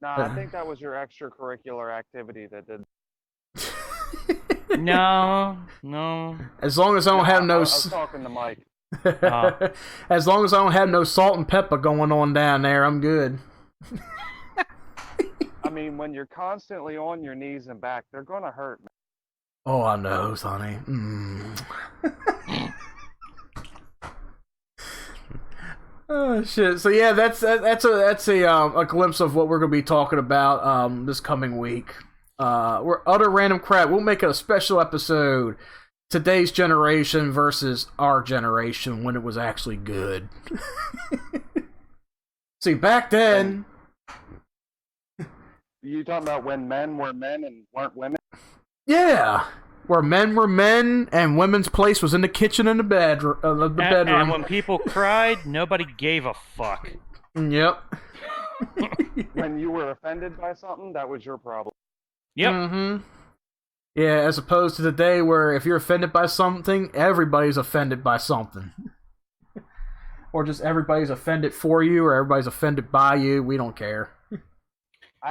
Nah, I think that was your extracurricular activity that did. No. As long as I don't have no... I was talking to Mike. As long as I don't have no salt and pepper going on down there, I'm good. I mean, when you're constantly on your knees and back, they're gonna hurt, man. Oh, I know, Sonny. Oh shit! So yeah, that's a glimpse of what we're gonna be talking about this coming week. We're utter random crap. We'll make it a special episode. Today's generation versus our generation when it was actually good. See, back then. You talking about when men were men and weren't women? Yeah, where men were men and women's place was in the kitchen and the bedroom. And when people cried, nobody gave a fuck. Yep. When you were offended by something, that was your problem. Yep. Mm-hmm. Yeah, as opposed to the day where if you're offended by something, everybody's offended by something. Or just everybody's offended for you, or everybody's offended by you. We don't care.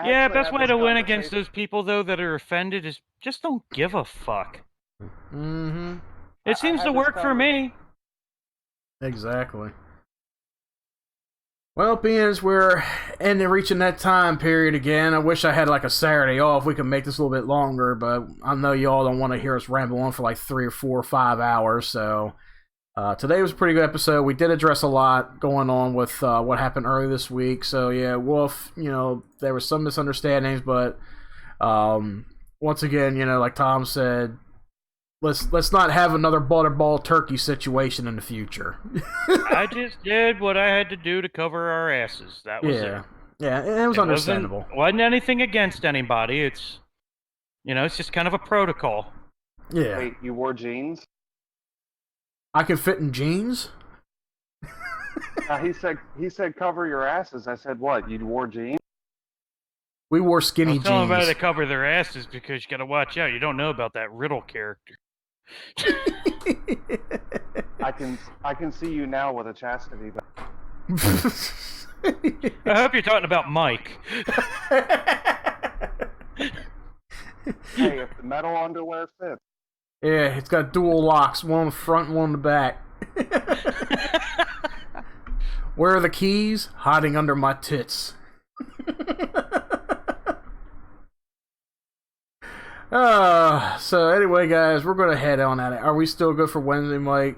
Yeah, best way to win against those people, though, that are offended is just don't give a fuck. Mm-hmm. It seems to work for me. Exactly. Well, being as we're reaching that time period again, I wish I had like a Saturday off. We could make this a little bit longer, but I know y'all don't want to hear us ramble on for like 3 or 4 or 5 hours. So today was a pretty good episode. We did address a lot going on with what happened earlier this week. So yeah, Wolf, there were some misunderstandings, but once again, like Tom said, let's not have another butterball turkey situation in the future. I just did what I had to do to cover our asses. That was it. Yeah, it was understandable. Wasn't anything against anybody. It's it's just kind of a protocol. Yeah. Wait, you wore jeans? I can fit in jeans? He said cover your asses. I said what? You wore jeans? We wore skinny jeans. Telling everybody to cover their asses because you got to watch out. You don't know about that Riddle character. I can see you now with a chastity belt. I hope you're talking about Mike. Hey, if the metal underwear fits. Yeah, it's got dual locks, one on the front and one on the back. Where are the keys? Hiding under my tits. So anyway, guys, we're gonna head on at it. Are we still good for Wednesday, Mike?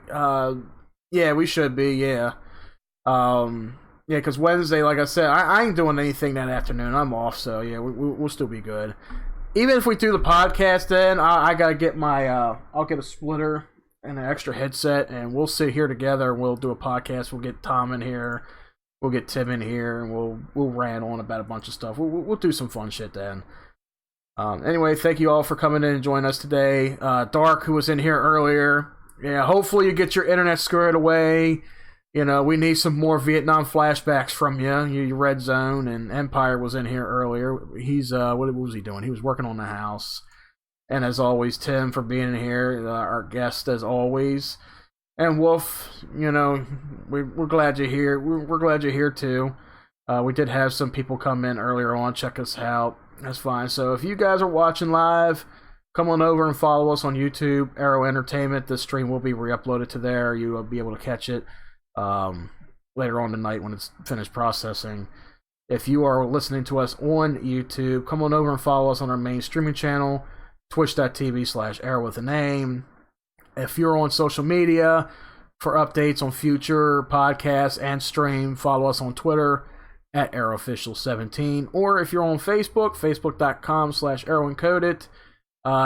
Yeah, we should be. Yeah, because Wednesday, like I said, I ain't doing anything that afternoon. I'm off, so yeah, we'll still be good. Even if we do the podcast, then I gotta get my I'll get a splitter and an extra headset, and we'll sit here together and we'll do a podcast. We'll get Tom in here, we'll get Tim in here, and we'll rant on about a bunch of stuff. We'll do some fun shit then. Anyway, thank you all for coming in and joining us today. Dark, who was in here earlier, yeah, hopefully you get your internet squared away. We need some more Vietnam flashbacks from you. Your Red Zone, and Empire was in here earlier. He's what was he doing? He was working on the house. And as always, Tim for being in here, our guest as always. And Wolf, we're glad you're here. We're glad you're here too. We did have some people come in earlier on, check us out. That's fine. So if you guys are watching live, come on over and follow us on YouTube, Arrow Entertainment. This stream will be re-uploaded to there. You will be able to catch it later on tonight when it's finished processing. If you are listening to us on YouTube, come on over and follow us on our main streaming channel, twitch.tv/Arrow with a name. If you're on social media for updates on future podcasts and stream, follow us on Twitter at ArrowOfficial17, or if you're on Facebook, facebook.com/ArrowEncoded.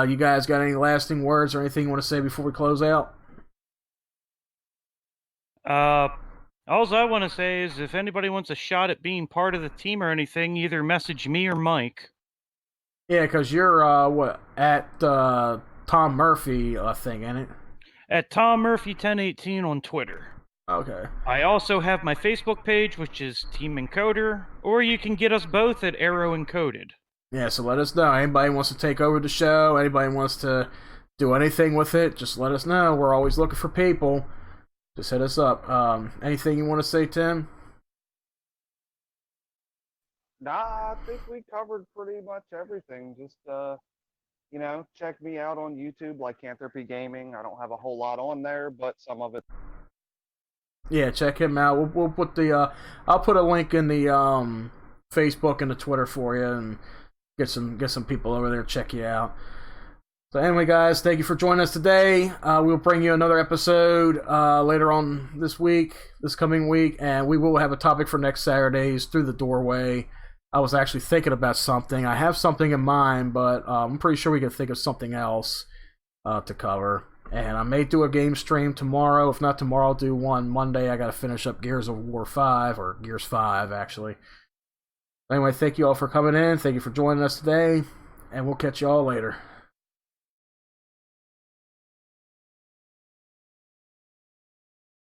You guys got any lasting words or anything you want to say before we close out? All I want to say is if anybody wants a shot at being part of the team or anything, either message me or Mike. Yeah, because you're at Tom Murphy thing, ain't it? At Tom Murphy 1018 on Twitter. Okay. I also have my Facebook page, which is Team Encoder, or you can get us both at Arrow Encoded. Yeah, so let us know. Anybody wants to take over the show, anybody wants to do anything with it, just let us know. We're always looking for people. Just hit us up. Anything you want to say, Tim? Nah, I think we covered pretty much everything. Just, check me out on YouTube, Lycanthropy Gaming. I don't have a whole lot on there, but some of it. Yeah, check him out. We'll put the I'll put a link in the Facebook and the Twitter for you, and get some people over there to check you out. So anyway, guys, thank you for joining us today. We'll bring you another episode later on this coming week, and we will have a topic for next Saturday's Through the Doorway. I was actually thinking about something. I have something in mind, but I'm pretty sure we can think of something else to cover. And I may do a game stream tomorrow. If not tomorrow, I'll do one Monday. I got to finish up Gears of War 5, or Gears 5, actually. Anyway, thank you all for coming in. Thank you for joining us today, and we'll catch you all later.